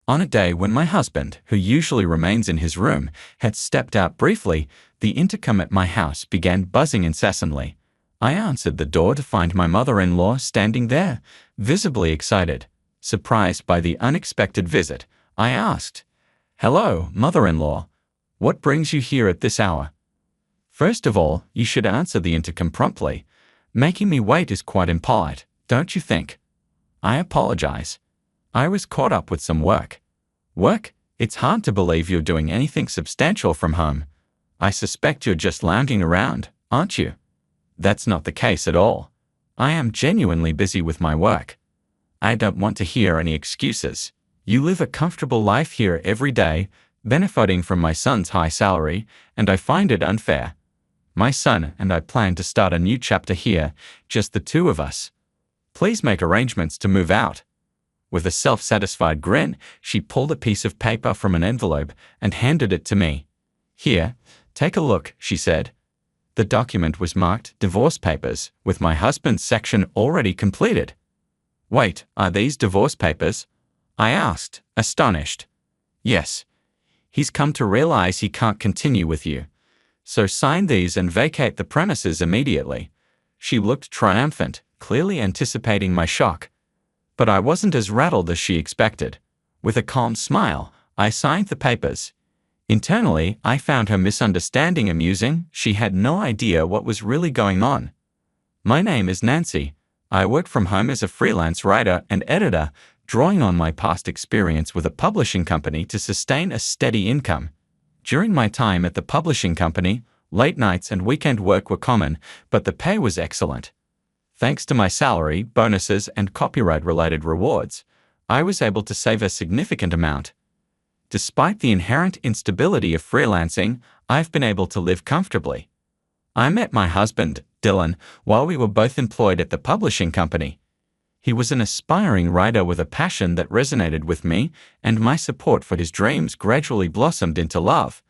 On a day when my husband, who usually remains in his room, had stepped out briefly, the intercom at my house began buzzing incessantly. I answered the door to find my mother-in-law standing there, visibly excited. Surprised by the unexpected visit, I asked, "Hello, mother-in-law. What brings you here at this hour?" "First of all, you should answer the intercom promptly. Making me wait is quite impolite, don't you think?" "I apologize. I was caught up with some work." "Work? It's hard to believe you're doing anything substantial from home. I suspect you're just lounging around, aren't you?" "That's not the case at all. I am genuinely busy with my work." "I don't want to hear any excuses. You live a comfortable life here every day, benefiting from my son's high salary, and I find it unfair. My son and I plan to start a new chapter here, just the two of us. Please make arrangements to move out." With a self-satisfied grin, she pulled a piece of paper from an envelope and handed it to me. "Here, take a look," she said. The document was marked Divorce Papers, with my husband's section already completed. "Wait, are these divorce papers?" I asked, astonished. "Yes. He's come to realize he can't continue with you. So sign these and vacate the premises immediately." She looked triumphant, clearly anticipating my shock. But I wasn't as rattled as she expected. With a calm smile, I signed the papers. Internally, I found her misunderstanding amusing. She had no idea what was really going on. "My name is Nancy. I work from home as a freelance writer and editor, drawing on my past experience with a publishing company to sustain a steady income. During my time at the publishing company, late nights and weekend work were common, but the pay was excellent. Thanks to my salary, bonuses, and copyright-related rewards, I was able to save a significant amount. Despite the inherent instability of freelancing, I've been able to live comfortably. I met my husband, Dylan, while we were both employed at the publishing company. He was an aspiring writer with a passion that resonated with me, and my support for his dreams gradually blossomed into love.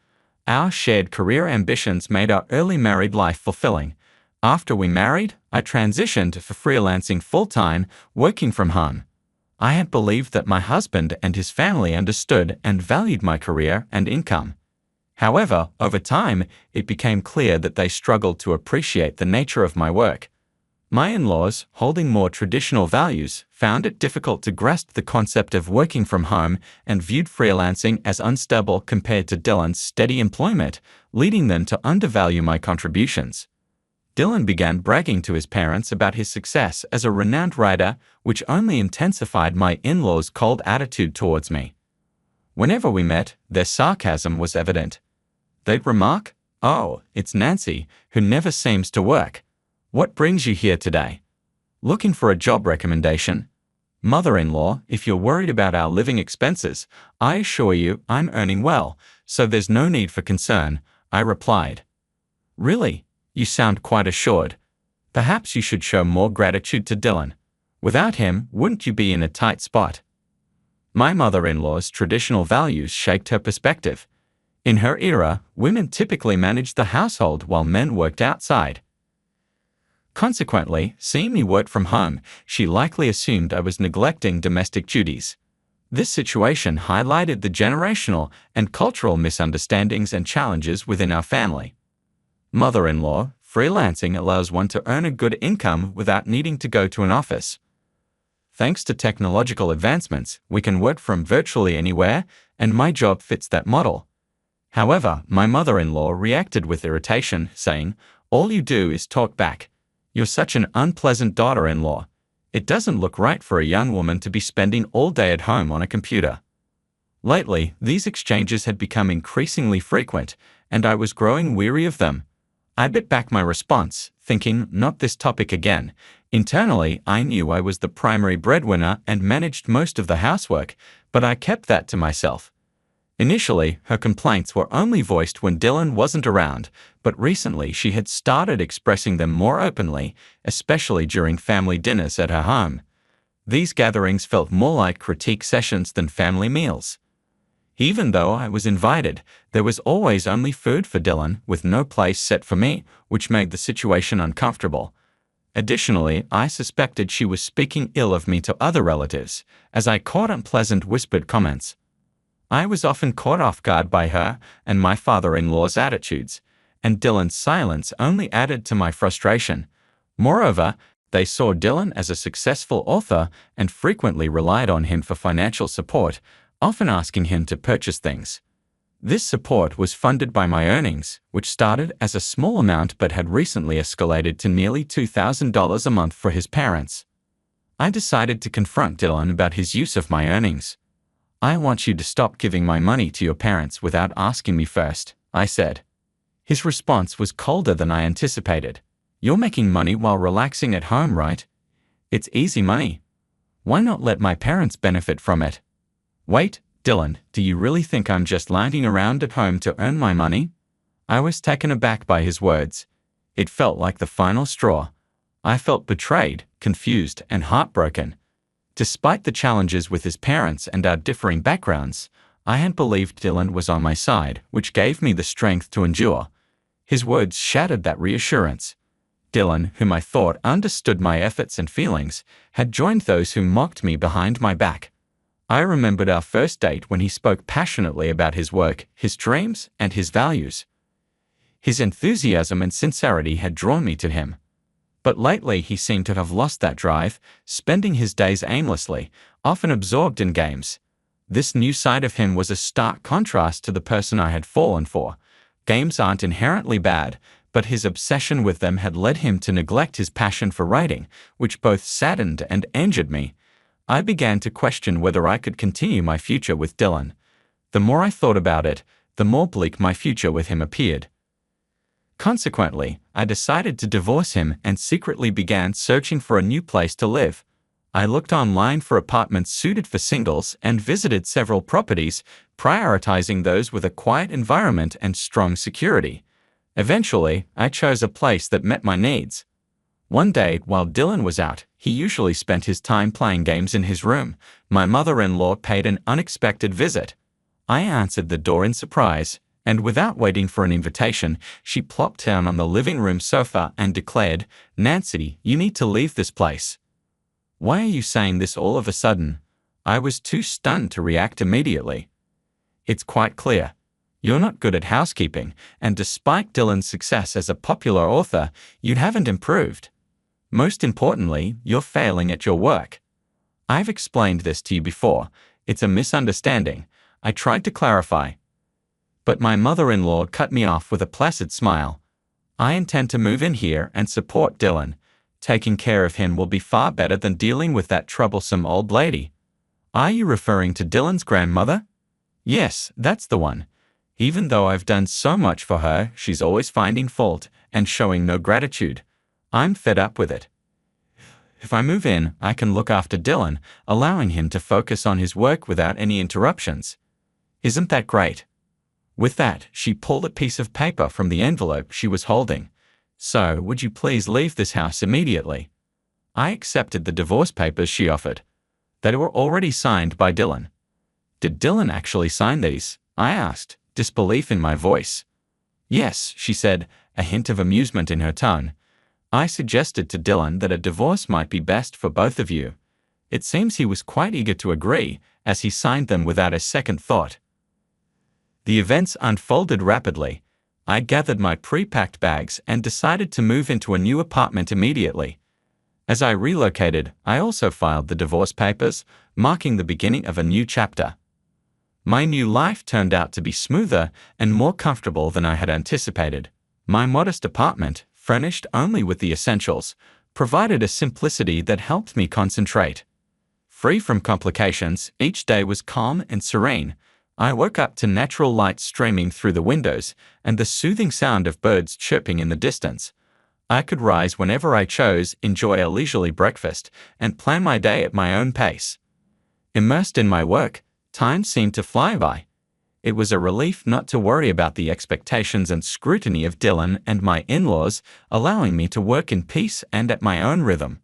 Our shared career ambitions made our early married life fulfilling. After we married, I transitioned for freelancing full-time, working from home. I had believed that my husband and his family understood and valued my career and income. However, over time, it became clear that they struggled to appreciate the nature of my work. My in-laws, holding more traditional values, found it difficult to grasp the concept of working from home and viewed freelancing as unstable compared to Dylan's steady employment, leading them to undervalue my contributions. Dylan began bragging to his parents about his success as a renowned writer, which only intensified my in-laws' cold attitude towards me. Whenever we met, their sarcasm was evident. They'd remark, "Oh, it's Nancy, who never seems to work. What brings you here today? Looking for a job recommendation?" "Mother-in-law, if you're worried about our living expenses, I assure you I'm earning well, so there's no need for concern," I replied. "Really? You sound quite assured. Perhaps you should show more gratitude to Dylan. Without him, wouldn't you be in a tight spot?" My mother-in-law's traditional values shaped her perspective. In her era, women typically managed the household while men worked outside. Consequently, seeing me work from home, she likely assumed I was neglecting domestic duties. This situation highlighted the generational and cultural misunderstandings and challenges within our family. Mother-in-law, freelancing allows one to earn a good income without needing to go to an office. Thanks to technological advancements, we can work from virtually anywhere, and my job fits that model. However, my mother-in-law reacted with irritation, saying, "All you do is talk back. You're such an unpleasant daughter-in-law. It doesn't look right for a young woman to be spending all day at home on a computer." Lately, these exchanges had become increasingly frequent, and I was growing weary of them. I bit back my response, thinking, not this topic again. Internally, I knew I was the primary breadwinner and managed most of the housework, but I kept that to myself. Initially, her complaints were only voiced when Dylan wasn't around, but recently she had started expressing them more openly, especially during family dinners at her home. These gatherings felt more like critique sessions than family meals. Even though I was invited, there was always only food for Dylan, with no place set for me, which made the situation uncomfortable. Additionally, I suspected she was speaking ill of me to other relatives, as I caught unpleasant whispered comments. I was often caught off guard by her and my father-in-law's attitudes, and Dylan's silence only added to my frustration. Moreover, they saw Dylan as a successful author and frequently relied on him for financial support, often asking him to purchase things. This support was funded by my earnings, which started as a small amount but had recently escalated to nearly $2,000 a month for his parents. I decided to confront Dylan about his use of my earnings. "I want you to stop giving my money to your parents without asking me first," I said. His response was colder than I anticipated. "You're making money while relaxing at home, right? It's easy money. Why not let my parents benefit from it?" "Wait, Dylan, do you really think I'm just lounging around at home to earn my money?" I was taken aback by his words. It felt like the final straw. I felt betrayed, confused, and heartbroken. Despite the challenges with his parents and our differing backgrounds, I had believed Dylan was on my side, which gave me the strength to endure. His words shattered that reassurance. Dylan, whom I thought understood my efforts and feelings, had joined those who mocked me behind my back. I remembered our first date when he spoke passionately about his work, his dreams, and his values. His enthusiasm and sincerity had drawn me to him. But lately he seemed to have lost that drive, spending his days aimlessly, often absorbed in games. This new side of him was a stark contrast to the person I had fallen for. Games aren't inherently bad, but his obsession with them had led him to neglect his passion for writing, which both saddened and injured me. I began to question whether I could continue my future with Dylan. The more I thought about it, the more bleak my future with him appeared. Consequently, I decided to divorce him and secretly began searching for a new place to live. I looked online for apartments suited for singles and visited several properties, prioritizing those with a quiet environment and strong security. Eventually, I chose a place that met my needs. One day, while Dylan was out, he usually spent his time playing games in his room. My mother-in-law paid an unexpected visit. I answered the door in surprise, and without waiting for an invitation, she plopped down on the living room sofa and declared, "Nancy, you need to leave this place." "Why are you saying this all of a sudden?" I was too stunned to react immediately. "It's quite clear. You're not good at housekeeping, and despite Dylan's success as a popular author, you haven't improved. Most importantly, you're failing at your work. I've explained this to you before. It's a misunderstanding." I tried to clarify. But my mother-in-law cut me off with a placid smile. "I intend to move in here and support Dylan. Taking care of him will be far better than dealing with that troublesome old lady." "Are you referring to Dylan's grandmother?" "Yes, that's the one. Even though I've done so much for her, she's always finding fault and showing no gratitude. I'm fed up with it. If I move in, I can look after Dylan, allowing him to focus on his work without any interruptions. Isn't that great?" With that, she pulled a piece of paper from the envelope she was holding. "So, would you please leave this house immediately?" I accepted the divorce papers she offered. They were already signed by Dylan. "Did Dylan actually sign these?" I asked, disbelief in my voice. "Yes," she said, a hint of amusement in her tone. "I suggested to Dylan that a divorce might be best for both of you. It seems he was quite eager to agree, as he signed them without a second thought." The events unfolded rapidly. I gathered my pre-packed bags and decided to move into a new apartment immediately. As I relocated, I also filed the divorce papers, marking the beginning of a new chapter. My new life turned out to be smoother and more comfortable than I had anticipated. My modest apartment, furnished only with the essentials, provided a simplicity that helped me concentrate. Free from complications, each day was calm and serene. I woke up to natural light streaming through the windows and the soothing sound of birds chirping in the distance. I could rise whenever I chose, enjoy a leisurely breakfast, and plan my day at my own pace. Immersed in my work, time seemed to fly by. It was a relief not to worry about the expectations and scrutiny of Dylan and my in-laws, allowing me to work in peace and at my own rhythm.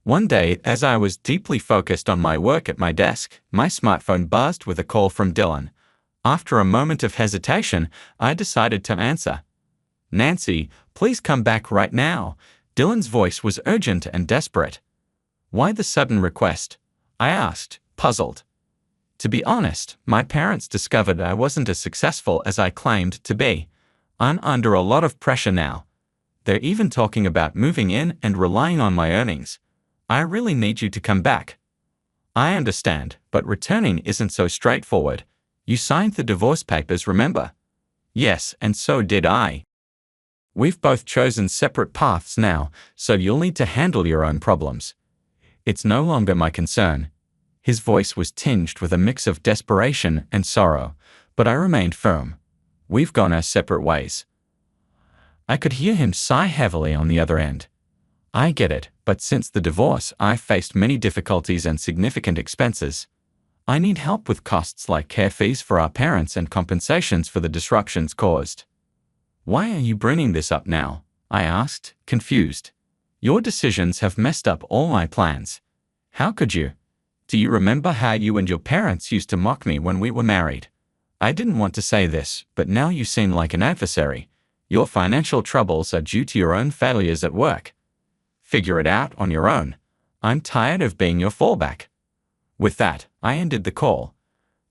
One day, as I was deeply focused on my work at my desk, my smartphone buzzed with a call from Dylan. After a moment of hesitation, I decided to answer. "Nancy, please come back right now." Dylan's voice was urgent and desperate. "Why the sudden request?" I asked, puzzled. To be honest, my parents discovered I wasn't as successful as I claimed to be. I'm under a lot of pressure now. They're even talking about moving in and relying on my earnings. I really need you to come back. I understand, but returning isn't so straightforward. You signed the divorce papers, remember? Yes, and so did I. We've both chosen separate paths now, so you'll need to handle your own problems. It's no longer my concern. His voice was tinged with a mix of desperation and sorrow, but I remained firm. We've gone our separate ways. I could hear him sigh heavily on the other end. I get it, but since the divorce, I've faced many difficulties and significant expenses. I need help with costs like care fees for our parents and compensations for the disruptions caused. Why are you bringing this up now? I asked, confused. Your decisions have messed up all my plans. How could you? Do you remember how you and your parents used to mock me when we were married? I didn't want to say this, but now you seem like an adversary. Your financial troubles are due to your own failures at work. Figure it out on your own. I'm tired of being your fallback. With that, I ended the call.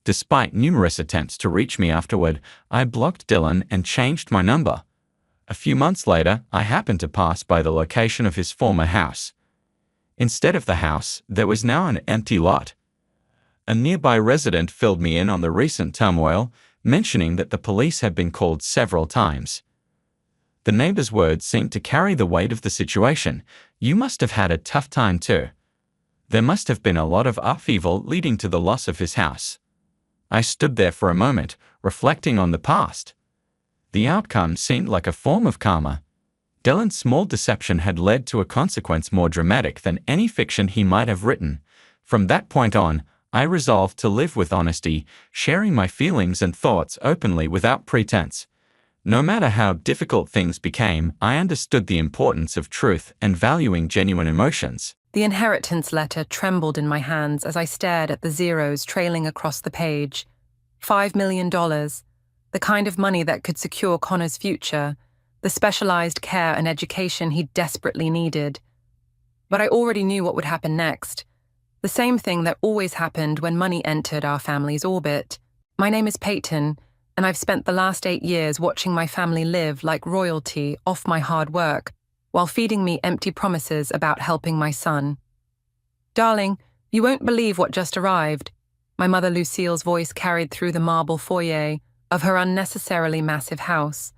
Despite numerous attempts to reach me afterward, I blocked Dylan and changed my number. A few months later, I happened to pass by the location of his former house. Instead of the house, there was now an empty lot. A nearby resident filled me in on the recent turmoil, mentioning that the police had been called several times. The neighbor's words seemed to carry the weight of the situation. You must have had a tough time too. There must have been a lot of upheaval leading to the loss of his house. I stood there for a moment, reflecting on the past. The outcome seemed like a form of karma. Dylan's small deception had led to a consequence more dramatic than any fiction he might have written. From that point on, I resolved to live with honesty, sharing my feelings and thoughts openly without pretense. No matter how difficult things became, I understood the importance of truth and valuing genuine emotions. The inheritance letter trembled in my hands as I stared at the zeros trailing across the page. $5 million, the kind of money that could secure Connor's future, the specialized care and education he desperately needed. But I already knew what would happen next. The same thing that always happened when money entered our family's orbit. My name is Peyton, and I've spent the last 8 years watching my family live like royalty off my hard work, while feeding me empty promises about helping my son. Darling, you won't believe what just arrived. My mother Lucille's voice carried through the marble foyer of her unnecessarily massive house.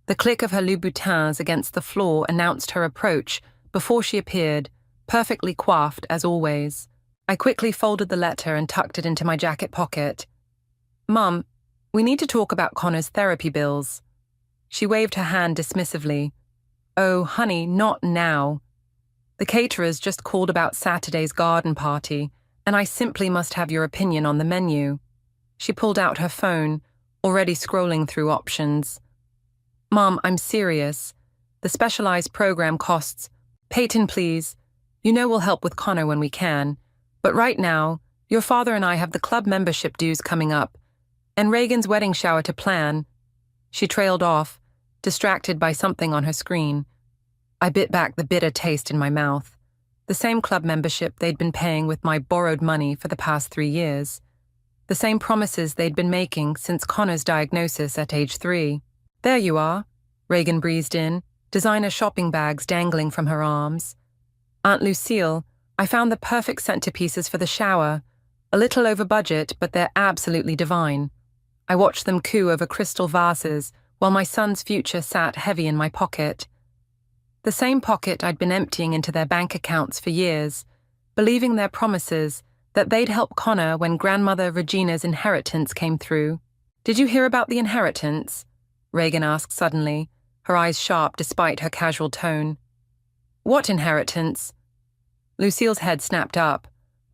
The click of her Louboutins against the floor announced her approach before she appeared, perfectly coiffed as always. I quickly folded the letter and tucked it into my jacket pocket. Mum, we need to talk about Connor's therapy bills. She waved her hand dismissively. Oh, honey, not now. The caterers just called about Saturday's garden party, and I simply must have your opinion on the menu. She pulled out her phone, already scrolling through options. Mom, I'm serious. The specialized program costs. Peyton, please. You know we'll help with Connor when we can. But right now, your father and I have the club membership dues coming up, and Reagan's wedding shower to plan. She trailed off, distracted by something on her screen. I bit back the bitter taste in my mouth. The same club membership they'd been paying with my borrowed money for the past 3 years. The same promises they'd been making since Connor's diagnosis at age 3. There you are, Reagan breezed in, designer shopping bags dangling from her arms. Aunt Lucille, I found the perfect centerpieces for the shower. A little over budget, but they're absolutely divine. I watched them coo over crystal vases while my son's future sat heavy in my pocket. The same pocket I'd been emptying into their bank accounts for years, believing their promises that they'd help Connor when grandmother Regina's inheritance came through. Did you hear about the inheritance? Reagan asked suddenly, her eyes sharp despite her casual tone. What inheritance? Lucille's head snapped up.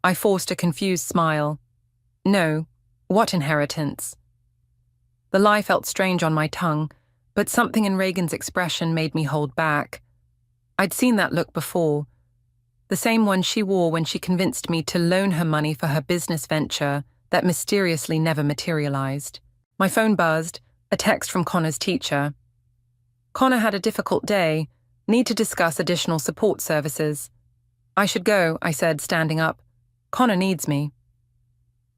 I forced a confused smile. No, what inheritance? The lie felt strange on my tongue, but something in Reagan's expression made me hold back. I'd seen that look before. The same one she wore when she convinced me to loan her money for her business venture that mysteriously never materialized. My phone buzzed, a text from Connor's teacher. Connor had a difficult day, need to discuss additional support services. I should go, I said, standing up. Connor needs me.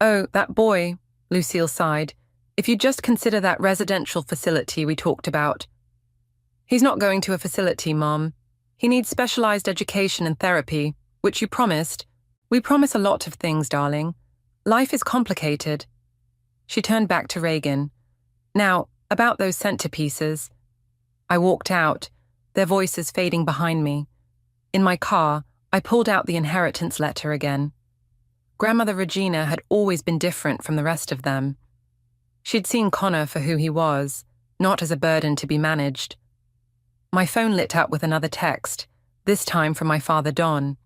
Oh, that boy, Lucille sighed. If you just consider that residential facility we talked about. He's not going to a facility, Mom. He needs specialized education and therapy, which you promised. We promise a lot of things, darling. Life is complicated. She turned back to Reagan. Now, about those centerpieces. I walked out, their voices fading behind me. In my car, I pulled out the inheritance letter again. Grandmother Regina had always been different from the rest of them. She'd seen Connor for who he was, not as a burden to be managed. My phone lit up with another text, this time from my father Don.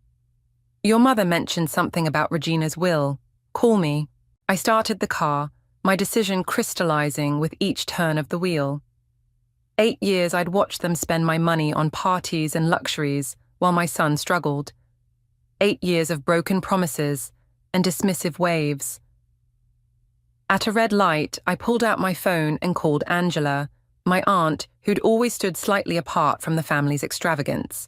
Your mother mentioned something about Regina's will. Call me. I started the car, my decision crystallizing with each turn of the wheel. 8 years I'd watched them spend my money on parties and luxuries while my son struggled. 8 years of broken promises and dismissive waves. At a red light, I pulled out my phone and called Angela, my aunt who'd always stood slightly apart from the family's extravagance.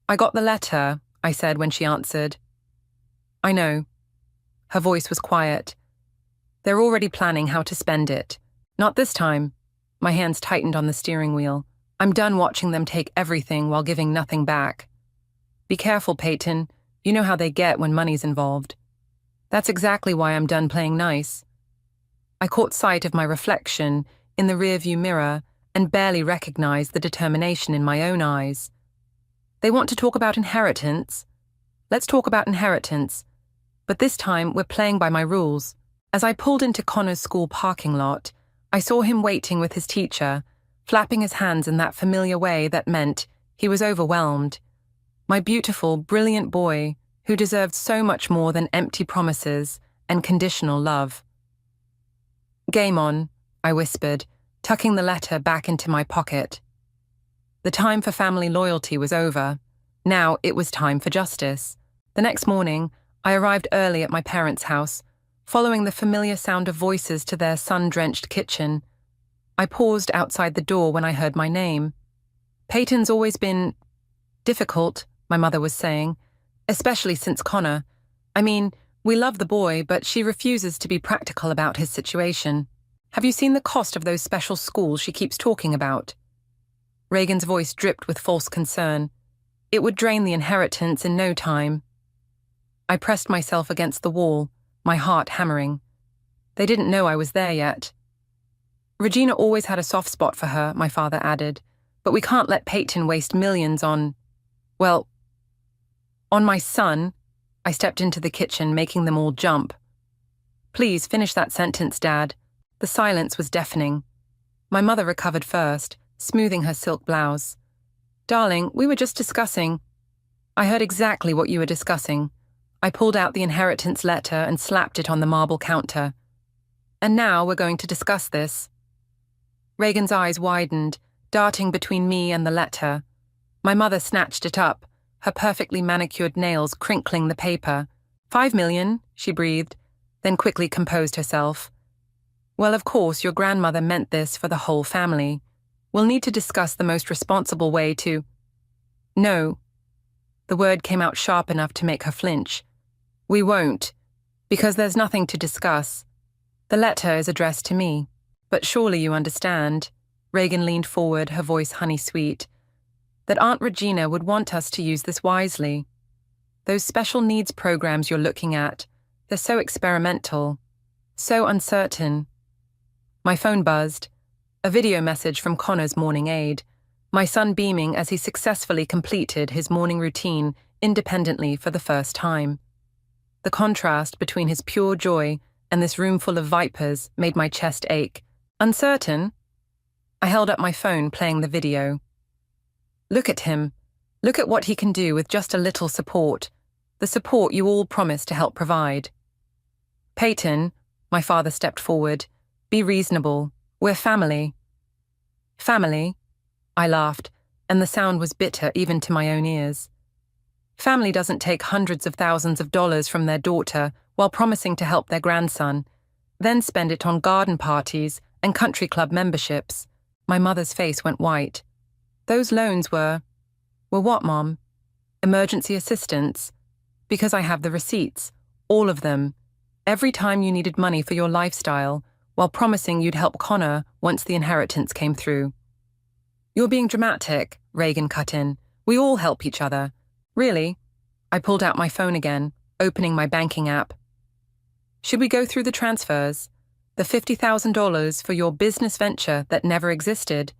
I got the letter, I said when she answered. I know. Her voice was quiet. They're already planning how to spend it. Not this time. My hands tightened on the steering wheel. I'm done watching them take everything while giving nothing back. Be careful, Peyton. You know how they get when money's involved. That's exactly why I'm done playing nice. I caught sight of my reflection in the rearview mirror and barely recognized the determination in my own eyes. They want to talk about inheritance. Let's talk about inheritance. But this time, we're playing by my rules. As I pulled into Connor's school parking lot, I saw him waiting with his teacher, flapping his hands in that familiar way that meant he was overwhelmed. My beautiful, brilliant boy, who deserved so much more than empty promises and conditional love. Game on, I whispered, tucking the letter back into my pocket. The time for family loyalty was over. Now it was time for justice. The next morning, I arrived early at my parents' house, following the familiar sound of voices to their sun-drenched kitchen. I paused outside the door when I heard my name. Peyton's always been difficult, my mother was saying, especially since Connor. I mean, we love the boy, but she refuses to be practical about his situation. Have you seen the cost of those special schools she keeps talking about? Reagan's voice dripped with false concern. It would drain the inheritance in no time. I pressed myself against the wall, my heart hammering. They didn't know I was there yet. Regina always had a soft spot for her, my father added, but we can't let Peyton waste millions on, well, on my son. I stepped into the kitchen, making them all jump. Please finish that sentence, Dad. The silence was deafening. My mother recovered first, smoothing her silk blouse. Darling, we were just discussing. I heard exactly what you were discussing. I pulled out the inheritance letter and slapped it on the marble counter. And now we're going to discuss this. Reagan's eyes widened, darting between me and the letter. My mother snatched it up, her perfectly manicured nails crinkling the paper. 5 million, she breathed, then quickly composed herself. Well, of course, your grandmother meant this for the whole family. We'll need to discuss the most responsible way to... No. The word came out sharp enough to make her flinch. We won't, because there's nothing to discuss. The letter is addressed to me. But surely you understand, Reagan leaned forward, her voice honey-sweet, that Aunt Regina would want us to use this wisely. Those special needs programs you're looking at, they're so experimental, so uncertain. My phone buzzed. A video message from Connor's morning aide, my son beaming as he successfully completed his morning routine independently for the first time. The contrast between his pure joy and this room full of vipers made my chest ache. Uncertain? I held up my phone, playing the video. Look at him. Look at what he can do with just a little support. The support you all promised to help provide. Peyton, my father stepped forward. Be reasonable. We're family. Family? I laughed, and the sound was bitter even to my own ears. Family doesn't take hundreds of thousands of dollars from their daughter while promising to help their grandson, then spend it on garden parties and country club memberships. My mother's face went white. Those loans were what, Mom? Emergency assistance? Because I have the receipts, all of them. every time you needed money for your lifestyle, while promising you'd help Connor once the inheritance came through. You're being dramatic, Reagan cut in. We all help each other. Really? I pulled out my phone again, opening my banking app. Should we go through the transfers? The $50,000 for your business venture that never existed.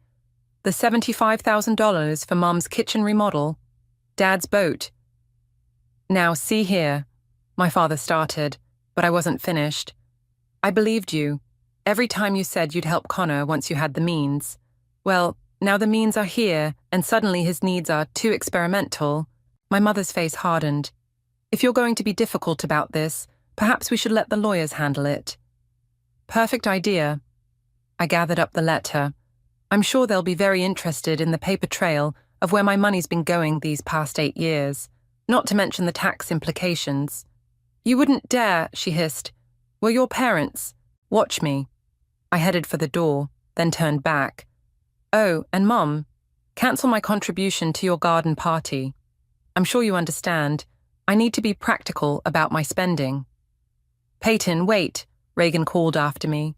The $75,000 for Mom's kitchen remodel. Dad's boat. Now, see here. My father started, but I wasn't finished. I believed you. Every time you said you'd help Connor once you had the means. Well, now the means are here, and suddenly his needs are too experimental. My mother's face hardened. If you're going to be difficult about this, perhaps we should let the lawyers handle it. Perfect idea. I gathered up the letter. I'm sure they'll be very interested in the paper trail of where my money's been going these past 8 years, not to mention the tax implications. You wouldn't dare, she hissed. We're your parents. Watch me. I headed for the door, then turned back. Oh, and Mom, cancel my contribution to your garden party. I'm sure you understand. I need to be practical about my spending. Peyton, wait, Reagan called after me.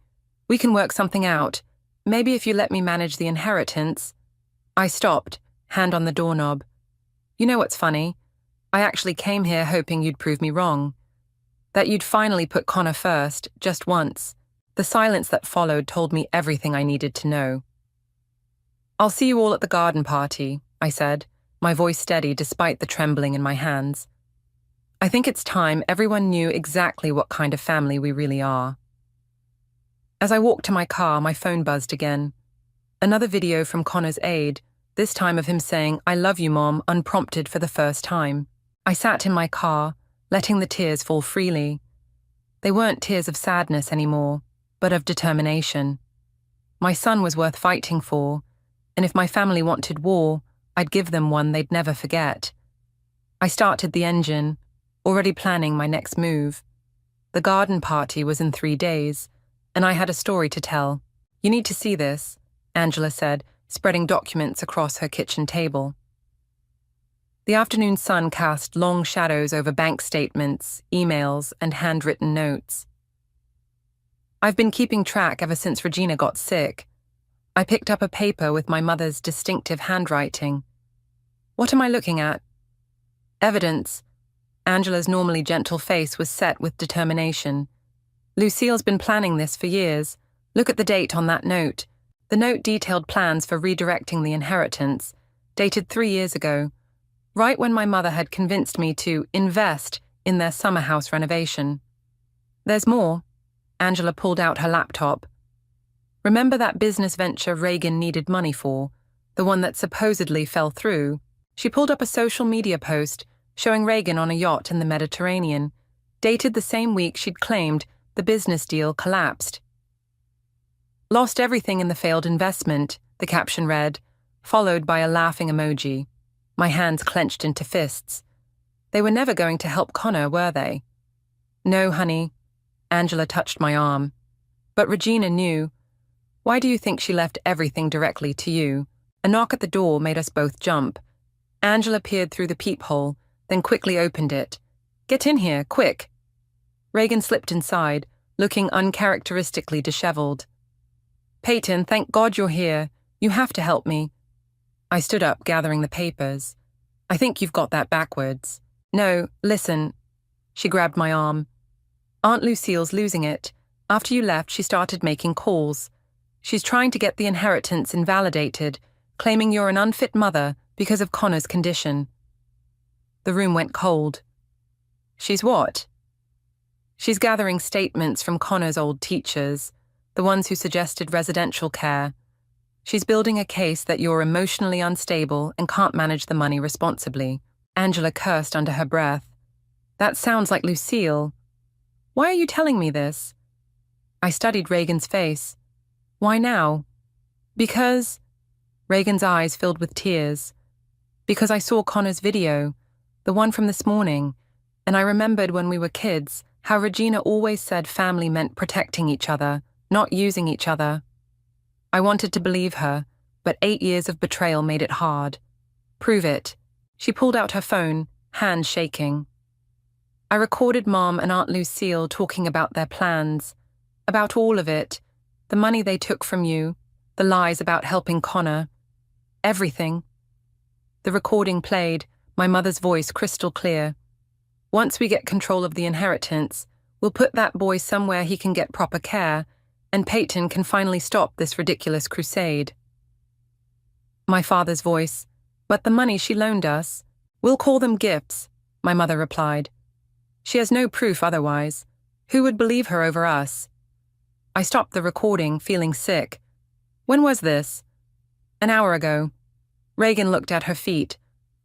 We can work something out. Maybe if you let me manage the inheritance. I stopped, hand on the doorknob. You know what's funny? I actually came here hoping you'd prove me wrong. That you'd finally put Connor first, just once. The silence that followed told me everything I needed to know. I'll see you all at the garden party, I said, my voice steady despite the trembling in my hands. I think it's time everyone knew exactly what kind of family we really are. As I walked to my car, my phone buzzed again. Another video from Connor's aide, this time of him saying, I love you, Mom, unprompted for the first time. I sat in my car, letting the tears fall freely. They weren't tears of sadness anymore, but of determination. My son was worth fighting for, and if my family wanted war, I'd give them one they'd never forget. I started the engine, already planning my next move. The garden party was in 3 days, and I had a story to tell. You need to see this, Angela said, spreading documents across her kitchen table. The afternoon sun cast long shadows over bank statements, emails, and handwritten notes. I've been keeping track ever since Regina got sick. I picked up a paper with my mother's distinctive handwriting. What am I looking at? Evidence. Angela's normally gentle face was set with determination. Lucille's been planning this for years. Look at the date on that note. The note detailed plans for redirecting the inheritance, dated 3 years ago, right when my mother had convinced me to invest in their summer house renovation. There's more. Angela pulled out her laptop. Remember that business venture Reagan needed money for, the one that supposedly fell through? She pulled up a social media post showing Reagan on a yacht in the Mediterranean, dated the same week she'd claimed the business deal collapsed. Lost everything in the failed investment, the caption read, followed by a laughing emoji. My hands clenched into fists. They were never going to help Connor, were they? No, honey. Angela touched my arm. But Regina knew. Why do you think she left everything directly to you? A knock at the door made us both jump. Angela peered through the peephole, then quickly opened it. Get in here, quick. Reagan slipped inside, looking uncharacteristically disheveled. Peyton, thank God you're here. You have to help me. I stood up, gathering the papers. I think you've got that backwards. No, listen. She grabbed my arm. Aunt Lucille's losing it. After you left, she started making calls. She's trying to get the inheritance invalidated, claiming you're an unfit mother because of Connor's condition. The room went cold. She's what? She's gathering statements from Connor's old teachers, the ones who suggested residential care. She's building a case that you're emotionally unstable and can't manage the money responsibly. Angela cursed under her breath. That sounds like Lucille. Why are you telling me this? I studied Reagan's face. Why now? Because... Reagan's eyes filled with tears. Because I saw Connor's video, the one from this morning, and I remembered when we were kids how Regina always said family meant protecting each other, not using each other. I wanted to believe her, but 8 years of betrayal made it hard. Prove it. She pulled out her phone, hands shaking. I recorded Mom and Aunt Lucille talking about their plans, about all of it, the money they took from you, the lies about helping Connor, everything. The recording played, my mother's voice crystal clear. Once we get control of the inheritance, we'll put that boy somewhere he can get proper care, and Peyton can finally stop this ridiculous crusade. My father's voice, but the money she loaned us, we'll call them gifts, my mother replied. She has no proof otherwise. Who would believe her over us? I stopped the recording, feeling sick. When was this? An hour ago. Reagan looked at her feet.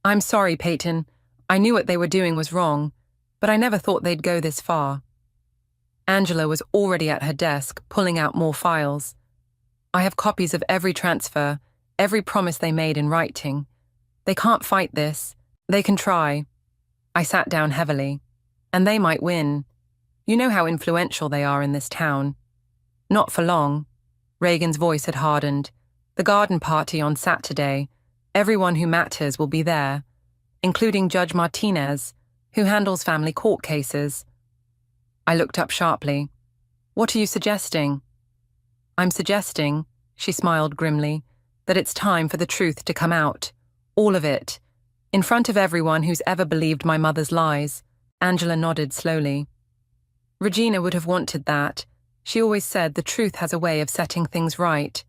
I'm sorry, Peyton. I knew what they were doing was wrong, but I never thought they'd go this far. Angela was already at her desk, pulling out more files. I have copies of every transfer, every promise they made in writing. They can't fight this. They can try. I sat down heavily. And they might win. You know how influential they are in this town. Not for long. Reagan's voice had hardened. The garden party on Saturday. Everyone who matters will be there, including Judge Martinez, who handles family court cases. I looked up sharply. What are you suggesting? I'm suggesting, she smiled grimly, that it's time for the truth to come out. All of it. In front of everyone who's ever believed my mother's lies. Angela nodded slowly. Regina would have wanted that. She always said the truth has a way of setting things right.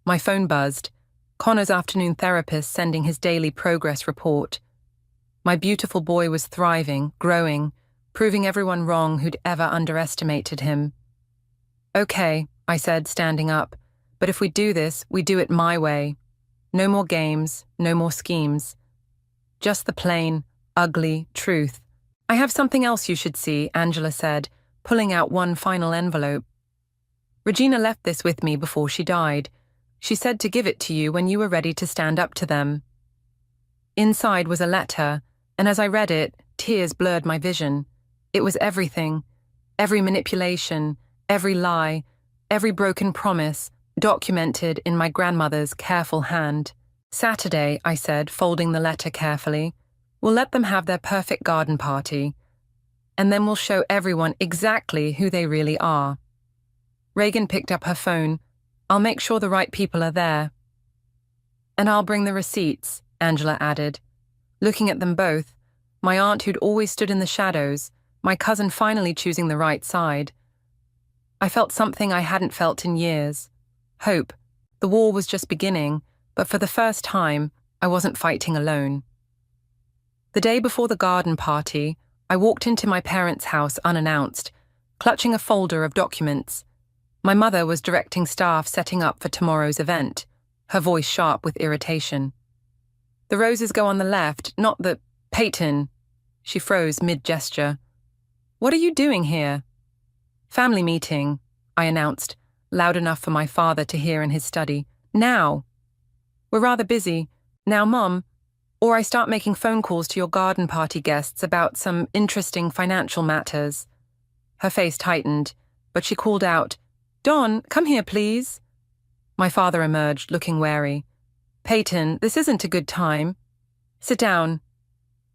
My phone buzzed. Connor's afternoon therapist sending his daily progress report. My beautiful boy was thriving, growing, proving everyone wrong who'd ever underestimated him. Okay, I said, standing up, but if we do this, we do it my way. No more games, no more schemes. Just the plain, ugly truth. I have something else you should see, Angela said, pulling out one final envelope. Regina left this with me before she died. She said to give it to you when you were ready to stand up to them. Inside was a letter, and as I read it, tears blurred my vision. It was everything. Every manipulation, every lie, every broken promise, documented in my grandmother's careful hand. Saturday, I said, folding the letter carefully. We'll let them have their perfect garden party. And then we'll show everyone exactly who they really are. Reagan picked up her phone. I'll make sure the right people are there. And I'll bring the receipts, Angela added. Looking at them both, my aunt who'd always stood in the shadows, my cousin finally choosing the right side. I felt something I hadn't felt in years. Hope. The war was just beginning, but for the first time, I wasn't fighting alone. The day before the garden party, I walked into my parents' house unannounced, clutching a folder of documents. My mother was directing staff setting up for tomorrow's event, her voice sharp with irritation. The roses go on the left, not the... Peyton. She froze mid-gesture. What are you doing here? Family meeting, I announced, loud enough for my father to hear in his study. Now. We're rather busy. Now, Mom. Or I start making phone calls to your garden party guests about some interesting financial matters. Her face tightened, but she called out, Don, come here, please. My father emerged, looking wary. Peyton, this isn't a good time. Sit down.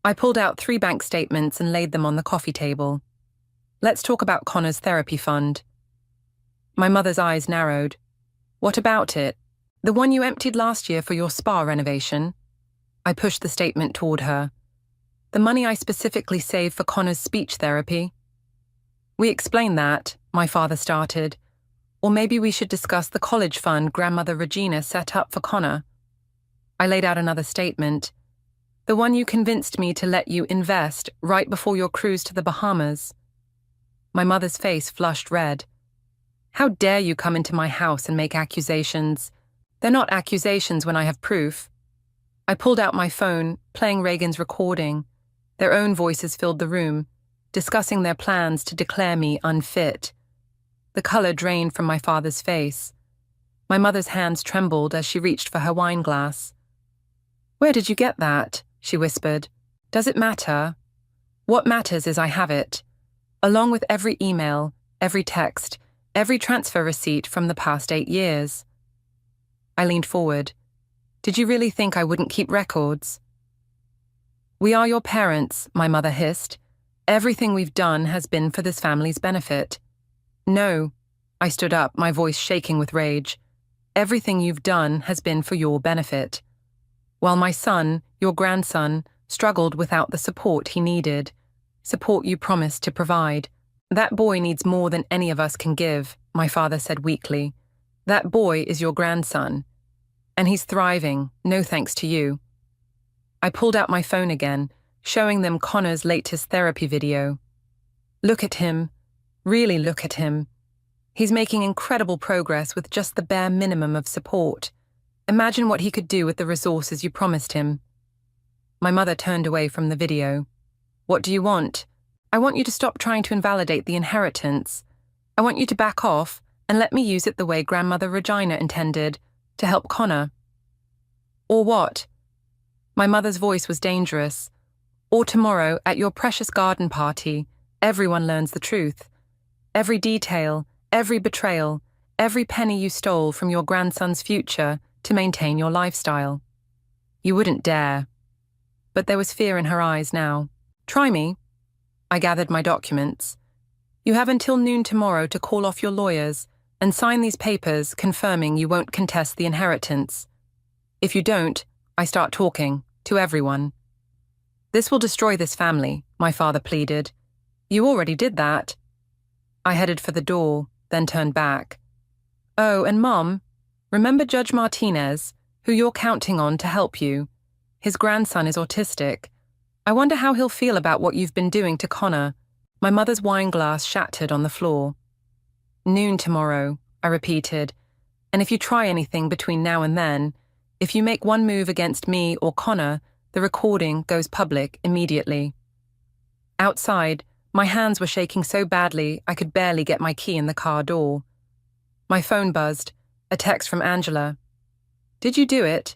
I pulled out 3 bank statements and laid them on the coffee table. Let's talk about Connor's therapy fund. My mother's eyes narrowed. What about it? The one you emptied last year for your spa renovation? I pushed the statement toward her. The money I specifically saved for Connor's speech therapy. We explained that, my father started. Or maybe we should discuss the college fund Grandmother Regina set up for Connor. I laid out another statement. The one you convinced me to let you invest right before your cruise to the Bahamas. My mother's face flushed red. How dare you come into my house and make accusations? They're not accusations when I have proof. I pulled out my phone, playing Reagan's recording. Their own voices filled the room, discussing their plans to declare me unfit. The color drained from my father's face. My mother's hands trembled as she reached for her wine glass. Where did you get that? She whispered. Does it matter? What matters is I have it, along with every email, every text, every transfer receipt from the past 8 years. I leaned forward. Did you really think I wouldn't keep records? We are your parents, my mother hissed. Everything we've done has been for this family's benefit. No, I stood up, my voice shaking with rage. Everything you've done has been for your benefit. While my son, your grandson, struggled without the support he needed, support you promised to provide. That boy needs more than any of us can give, my father said weakly. That boy is your grandson. And he's thriving, no thanks to you. I pulled out my phone again, showing them Connor's latest therapy video. Look at him. Really look at him. He's making incredible progress with just the bare minimum of support. Imagine what he could do with the resources you promised him. My mother turned away from the video. What do you want? I want you to stop trying to invalidate the inheritance. I want you to back off and let me use it the way Grandmother Regina intended, to help Connor. Or what? My mother's voice was dangerous. Or tomorrow, at your precious garden party, everyone learns the truth. Every detail, every betrayal, every penny you stole from your grandson's future to maintain your lifestyle. You wouldn't dare. But there was fear in her eyes now. Try me. I gathered my documents. You have until noon tomorrow to call off your lawyers and sign these papers confirming you won't contest the inheritance. If you don't, I start talking to everyone. This will destroy this family, my father pleaded. You already did that. I headed for the door, then turned back. Oh, and Mom, remember Judge Martinez, who you're counting on to help you. His grandson is autistic. I wonder how he'll feel about what you've been doing to Connor. My mother's wine glass shattered on the floor. Noon tomorrow, I repeated. And if you try anything between now and then, if you make one move against me or Connor, the recording goes public immediately. Outside, my hands were shaking so badly I could barely get my key in the car door. My phone buzzed, a text from Angela. Did you do it?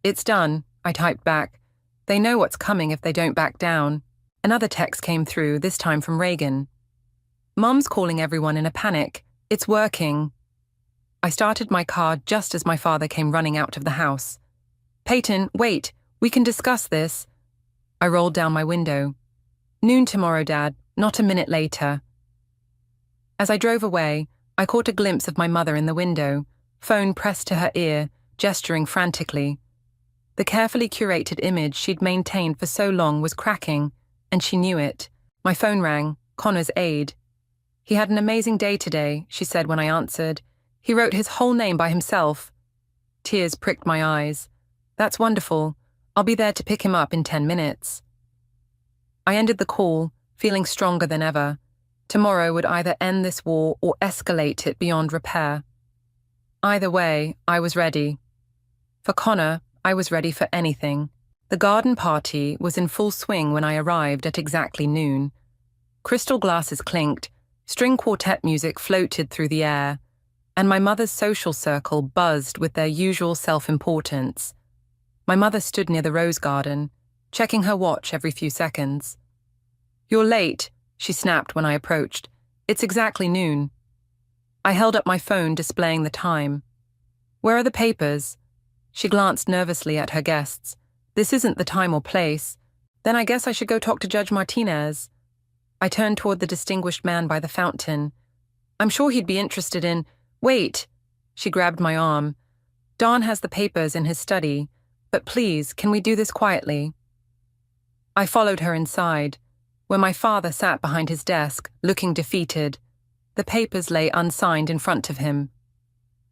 It's done, I typed back. They know what's coming if they don't back down. Another text came through, this time from Reagan. Mum's calling everyone in a panic. It's working. I started my car just as my father came running out of the house. Peyton, wait, we can discuss this. I rolled down my window. Noon tomorrow, Dad, not a minute later. As I drove away, I caught a glimpse of my mother in the window, phone pressed to her ear, gesturing frantically. The carefully curated image she'd maintained for so long was cracking, and she knew it. My phone rang, Connor's aide. He had an amazing day today, she said when I answered. He wrote his whole name by himself. Tears pricked my eyes. That's wonderful. I'll be there to pick him up in 10 minutes. I ended the call, feeling stronger than ever. Tomorrow would either end this war or escalate it beyond repair. Either way, I was ready. For Connor, I was ready for anything. The garden party was in full swing when I arrived at exactly noon. Crystal glasses clinked, string quartet music floated through the air, and my mother's social circle buzzed with their usual self-importance. My mother stood near the rose garden, checking her watch every few seconds. You're late, she snapped when I approached. It's exactly noon. I held up my phone displaying the time. Where are the papers? She glanced nervously at her guests. This isn't the time or place. Then I guess I should go talk to Judge Martinez. I turned toward the distinguished man by the fountain. I'm sure he'd be interested in... Wait! She grabbed my arm. Don has the papers in his study, but please, can we do this quietly? I followed her inside, where my father sat behind his desk, looking defeated. The papers lay unsigned in front of him.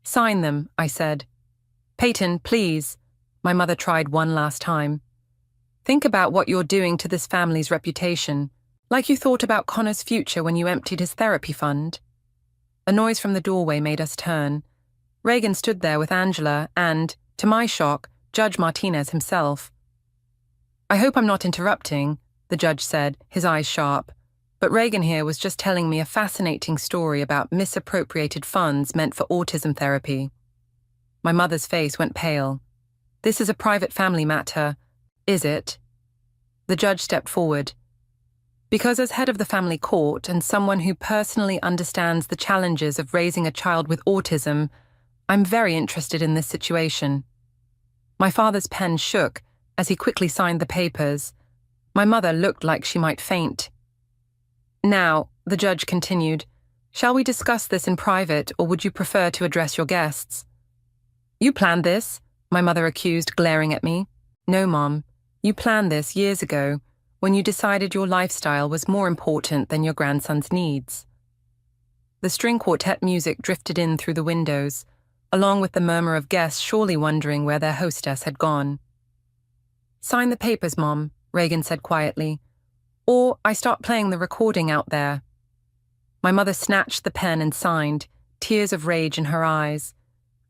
Sign them, I said. Peyton, please. My mother tried one last time. Think about what you're doing to this family's reputation, like you thought about Connor's future when you emptied his therapy fund. A noise from the doorway made us turn. Reagan stood there with Angela and, to my shock, Judge Martinez himself. I hope I'm not interrupting, the judge said, his eyes sharp. But Reagan here was just telling me a fascinating story about misappropriated funds meant for autism therapy. My mother's face went pale. This is a private family matter, is it? The judge stepped forward. Because as head of the family court and someone who personally understands the challenges of raising a child with autism, I'm very interested in this situation. My father's pen shook as he quickly signed the papers. My mother looked like she might faint. Now, the judge continued, shall we discuss this in private, or would you prefer to address your guests? You planned this, my mother accused, glaring at me. No, Mom. You planned this years ago, when you decided your lifestyle was more important than your grandson's needs. The string quartet music drifted in through the windows, along with the murmur of guests surely wondering where their hostess had gone. Sign the papers, Mom, Reagan said quietly, or I start playing the recording out there. My mother snatched the pen and signed, tears of rage in her eyes.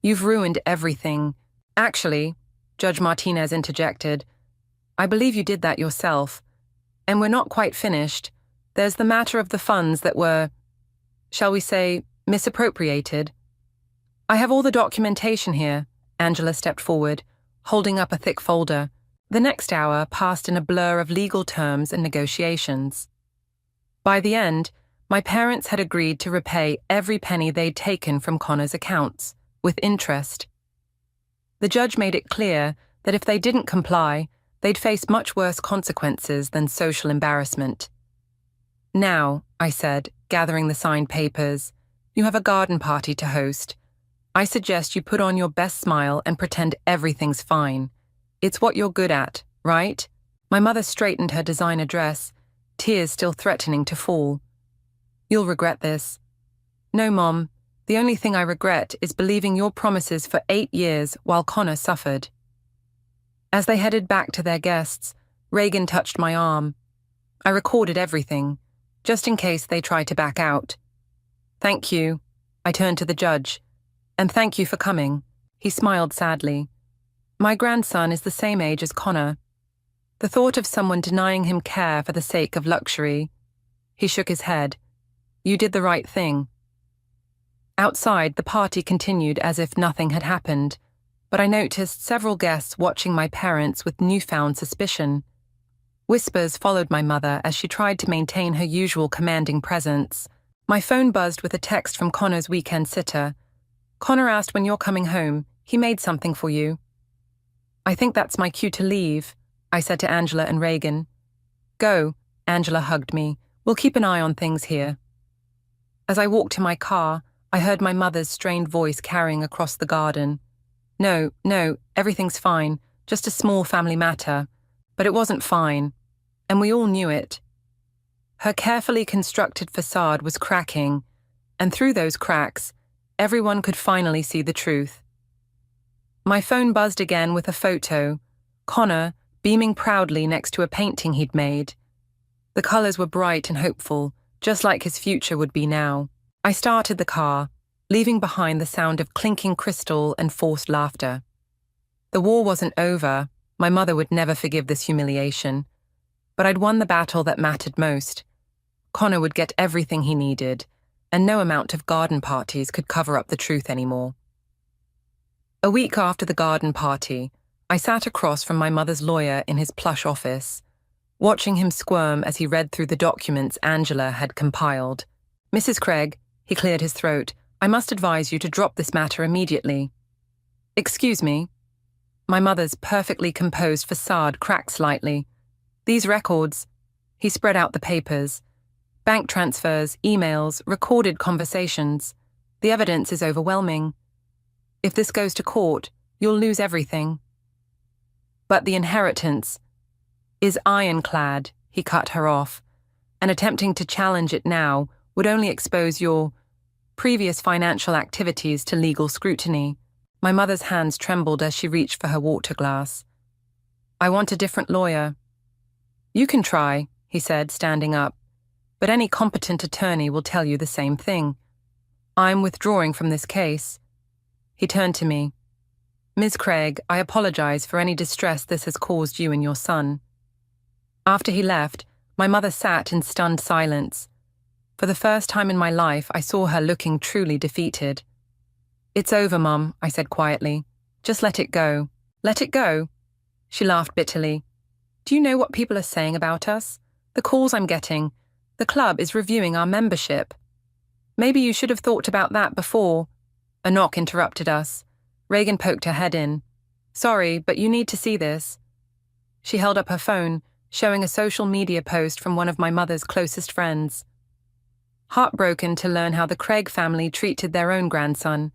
You've ruined everything. Actually, Judge Martinez interjected, I believe you did that yourself. And we're not quite finished. There's the matter of the funds that were, shall we say, misappropriated. I have all the documentation here, Angela stepped forward, holding up a thick folder. The next hour passed in a blur of legal terms and negotiations. By the end, my parents had agreed to repay every penny they'd taken from Connor's accounts, with interest. The judge made it clear that if they didn't comply, they'd face much worse consequences than social embarrassment. Now, I said, gathering the signed papers, you have a garden party to host. I suggest you put on your best smile and pretend everything's fine. It's what you're good at, right? My mother straightened her designer dress, tears still threatening to fall. You'll regret this. No, Mom. The only thing I regret is believing your promises for 8 years while Connor suffered. As they headed back to their guests, Reagan touched my arm. I recorded everything, just in case they tried to back out. Thank you. I turned to the judge. And thank you for coming. He smiled sadly. My grandson is the same age as Connor. The thought of someone denying him care for the sake of luxury. He shook his head. You did the right thing. Outside, the party continued as if nothing had happened, but I noticed several guests watching my parents with newfound suspicion. Whispers followed my mother as she tried to maintain her usual commanding presence. My phone buzzed with a text from Connor's weekend sitter. Connor asked when you're coming home. He made something for you. I think that's my cue to leave, I said to Angela and Reagan. Go, Angela hugged me. We'll keep an eye on things here. As I walked to my car, I heard my mother's strained voice carrying across the garden. No, everything's fine, just a small family matter. But it wasn't fine, and we all knew it. Her carefully constructed facade was cracking, and through those cracks, everyone could finally see the truth. My phone buzzed again with a photo, Connor beaming proudly next to a painting he'd made. The colors were bright and hopeful, just like his future would be now. I started the car, leaving behind the sound of clinking crystal and forced laughter. The war wasn't over. My mother would never forgive this humiliation. But I'd won the battle that mattered most. Connor would get everything he needed, and no amount of garden parties could cover up the truth anymore. A week after the garden party, I sat across from my mother's lawyer in his plush office, watching him squirm as he read through the documents Angela had compiled. Mrs. Craig, he cleared his throat, I must advise you to drop this matter immediately. Excuse me. My mother's perfectly composed facade cracked slightly. These records, he spread out the papers. Bank transfers, emails, recorded conversations. The evidence is overwhelming. If this goes to court, you'll lose everything. But the inheritance is ironclad, he cut her off, and attempting to challenge it now would only expose your previous financial activities to legal scrutiny. My mother's hands trembled as she reached for her water glass. I want a different lawyer. You can try, he said, standing up, but any competent attorney will tell you the same thing. I'm withdrawing from this case. He turned to me. Ms. Craig, I apologize for any distress this has caused you and your son. After he left, my mother sat in stunned silence. For the first time in my life, I saw her looking truly defeated. It's over, Mum, I said quietly. Just let it go. Let it go? She laughed bitterly. Do you know what people are saying about us? The calls I'm getting. The club is reviewing our membership. Maybe you should have thought about that before. A knock interrupted us. Reagan poked her head in. Sorry, but you need to see this. She held up her phone, showing a social media post from one of my mother's closest friends. heartbroken to learn how the Craig family treated their own grandson.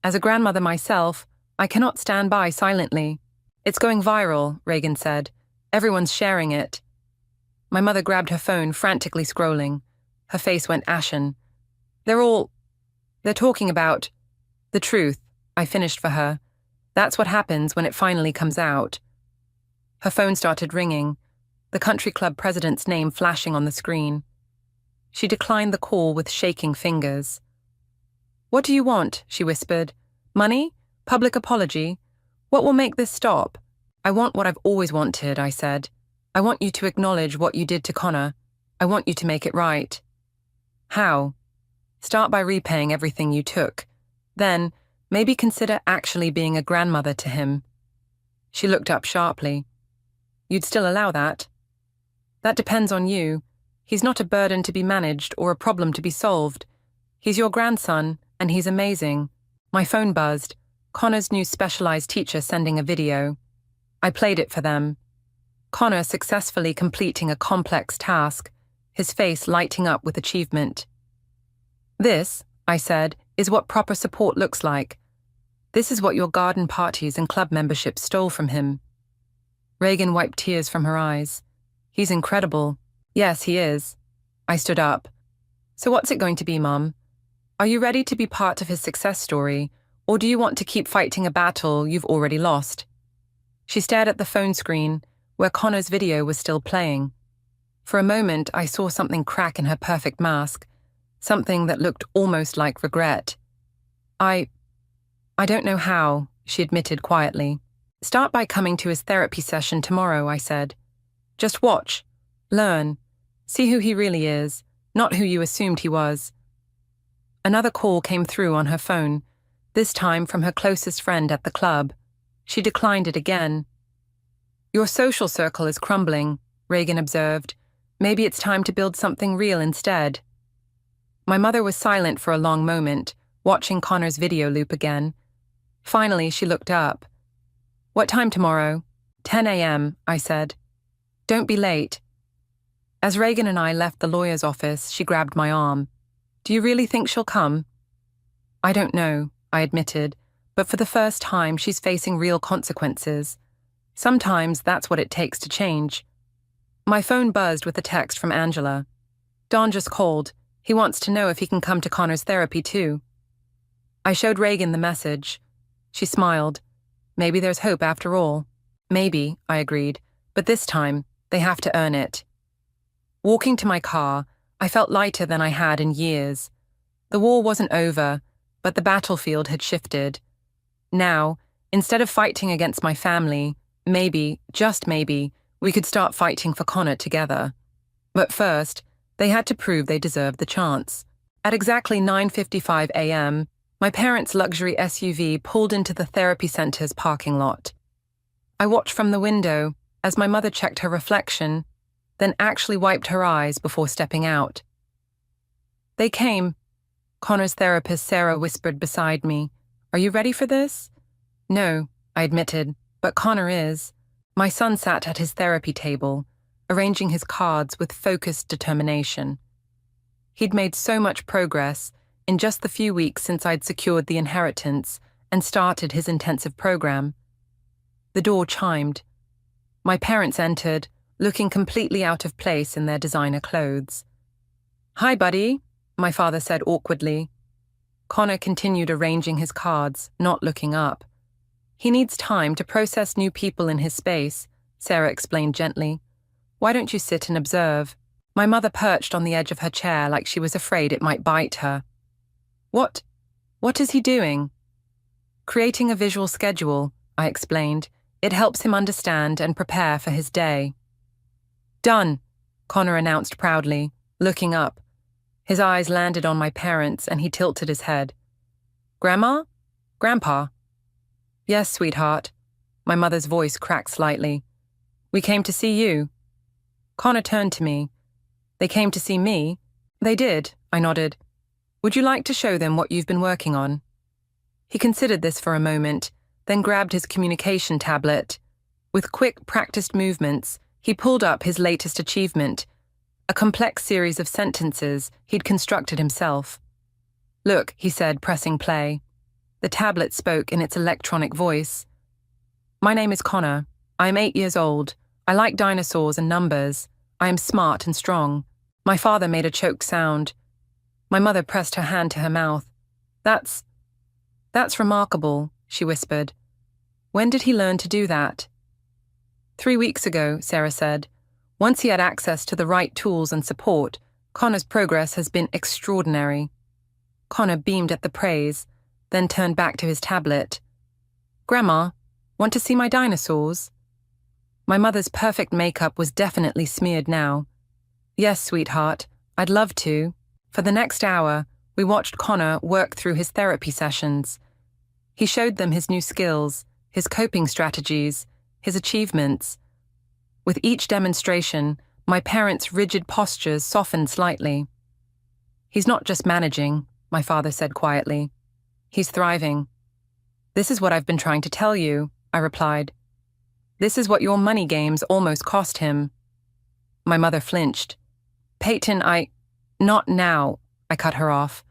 As a grandmother myself, I cannot stand by silently. "It's going viral," Reagan said. "Everyone's sharing it." My mother grabbed her phone, frantically scrolling. Her face went ashen. They're talking about the truth," I finished for her. "That's what happens when it finally comes out." Her phone started ringing, the country club president's name flashing on the screen. She declined the call with shaking fingers. "What do you want?" she whispered. "Money? Public apology? What will make this stop?" "I want what I've always wanted," I said. "I want you to acknowledge what you did to Connor. I want you to make it right." "How?" "Start by repaying everything you took. Then, maybe consider actually being a grandmother to him." She looked up sharply. "You'd still allow that?" "That depends on you. He's not a burden to be managed or a problem to be solved. He's your grandson, and he's amazing." My phone buzzed. Connor's new specialized teacher sending a video. I played it for them. Connor successfully completing a complex task, his face lighting up with achievement. "This," I said, "is what proper support looks like. This is what your garden parties and club memberships stole from him." Reagan wiped tears from her eyes. "He's incredible." "Yes, he is." I stood up. "So what's it going to be, Mum? Are you ready to be part of his success story, or do you want to keep fighting a battle you've already lost?" She stared at the phone screen, where Connor's video was still playing. For a moment, I saw something crack in her perfect mask, something that looked almost like regret. I don't know how," she admitted quietly. "Start by coming to his therapy session tomorrow," I said. "Just watch, learn, see who he really is, not who you assumed he was." Another call came through on her phone, this time from her closest friend at the club. She declined it again. "Your social circle is crumbling," Reagan observed. "Maybe it's time to build something real instead." My mother was silent for a long moment, watching Connor's video loop again. Finally, she looked up. "What time tomorrow?" 10 a.m., I said. "Don't be late." As Reagan and I left the lawyer's office, she grabbed my arm. "Do you really think she'll come?" "I don't know," I admitted, but for the first time she's facing real consequences. Sometimes that's what it takes to change. My phone buzzed with a text from Angela. "Don just called. He wants to know if he can come to Connor's therapy too." I showed Reagan the message. She smiled. "Maybe there's hope after all." "Maybe," I agreed, "but this time, they have to earn it." Walking to my car, I felt lighter than I had in years. The war wasn't over, but the battlefield had shifted. Now, instead of fighting against my family, maybe, just maybe, we could start fighting for Connor together. But first, they had to prove they deserved the chance. At exactly 9:55 a.m., my parents' luxury SUV pulled into the therapy center's parking lot. I watched from the window as my mother checked her reflection, then actually wiped her eyes before stepping out. "They came," Connor's therapist Sarah whispered beside me. "Are you ready for this?" "No," I admitted, "but Connor is." My son sat at his therapy table, arranging his cards with focused determination. He'd made so much progress in just the few weeks since I'd secured the inheritance and started his intensive program. The door chimed. My parents entered, looking completely out of place in their designer clothes. "Hi, buddy," my father said awkwardly. Connor continued arranging his cards, not looking up. "He needs time to process new people in his space," Sarah explained gently. "Why don't you sit and observe?" My mother perched on the edge of her chair like she was afraid it might bite her. What is he doing?" "Creating a visual schedule," I explained. "It helps him understand and prepare for his day." "Done," Connor announced proudly, looking up. His eyes landed on my parents and he tilted his head. "Grandma? Grandpa?" "Yes, sweetheart." My mother's voice cracked slightly. "We came to see you." Connor turned to me. "They came to see me?" "They did," I nodded. "Would you like to show them what you've been working on?" He considered this for a moment, then grabbed his communication tablet. With quick, practiced movements, he pulled up his latest achievement, a complex series of sentences he'd constructed himself. "Look," he said, pressing play. The tablet spoke in its electronic voice. "My name is Connor. I am 8 years old. I like dinosaurs and numbers. I am smart and strong." My father made a choked sound. My mother pressed her hand to her mouth. That's remarkable," she whispered. "When did he learn to do that?" 3 weeks ago, Sarah said. "Once he had access to the right tools and support, Connor's progress has been extraordinary." Connor beamed at the praise, then turned back to his tablet. "Grandma, want to see my dinosaurs?" My mother's perfect makeup was definitely smeared now. "Yes, sweetheart, I'd love to." For the next hour, we watched Connor work through his therapy sessions. He showed them his new skills, his coping strategies, his achievements. With each demonstration, my parents' rigid postures softened slightly. "He's not just managing," my father said quietly. "He's thriving." "This is what I've been trying to tell you," I replied. "This is what your money games almost cost him." My mother flinched. "Peyton, Not now," I cut her off.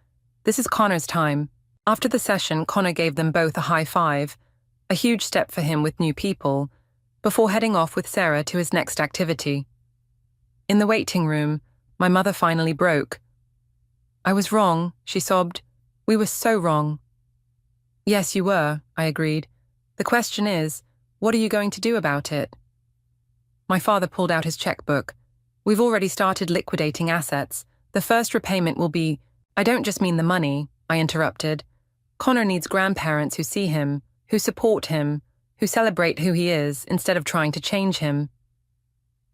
"This is Connor's time." After the session, Connor gave them both a high five, a huge step for him with new people, before heading off with Sarah to his next activity. In the waiting room, my mother finally broke. "I was wrong," she sobbed. "We were so wrong." "Yes, you were," I agreed. "The question is, what are you going to do about it?" My father pulled out his checkbook. "We've already started liquidating assets. The first repayment will be—" "I don't just mean the money," I interrupted. "Connor needs grandparents who see him, who support him, who celebrate who he is instead of trying to change him."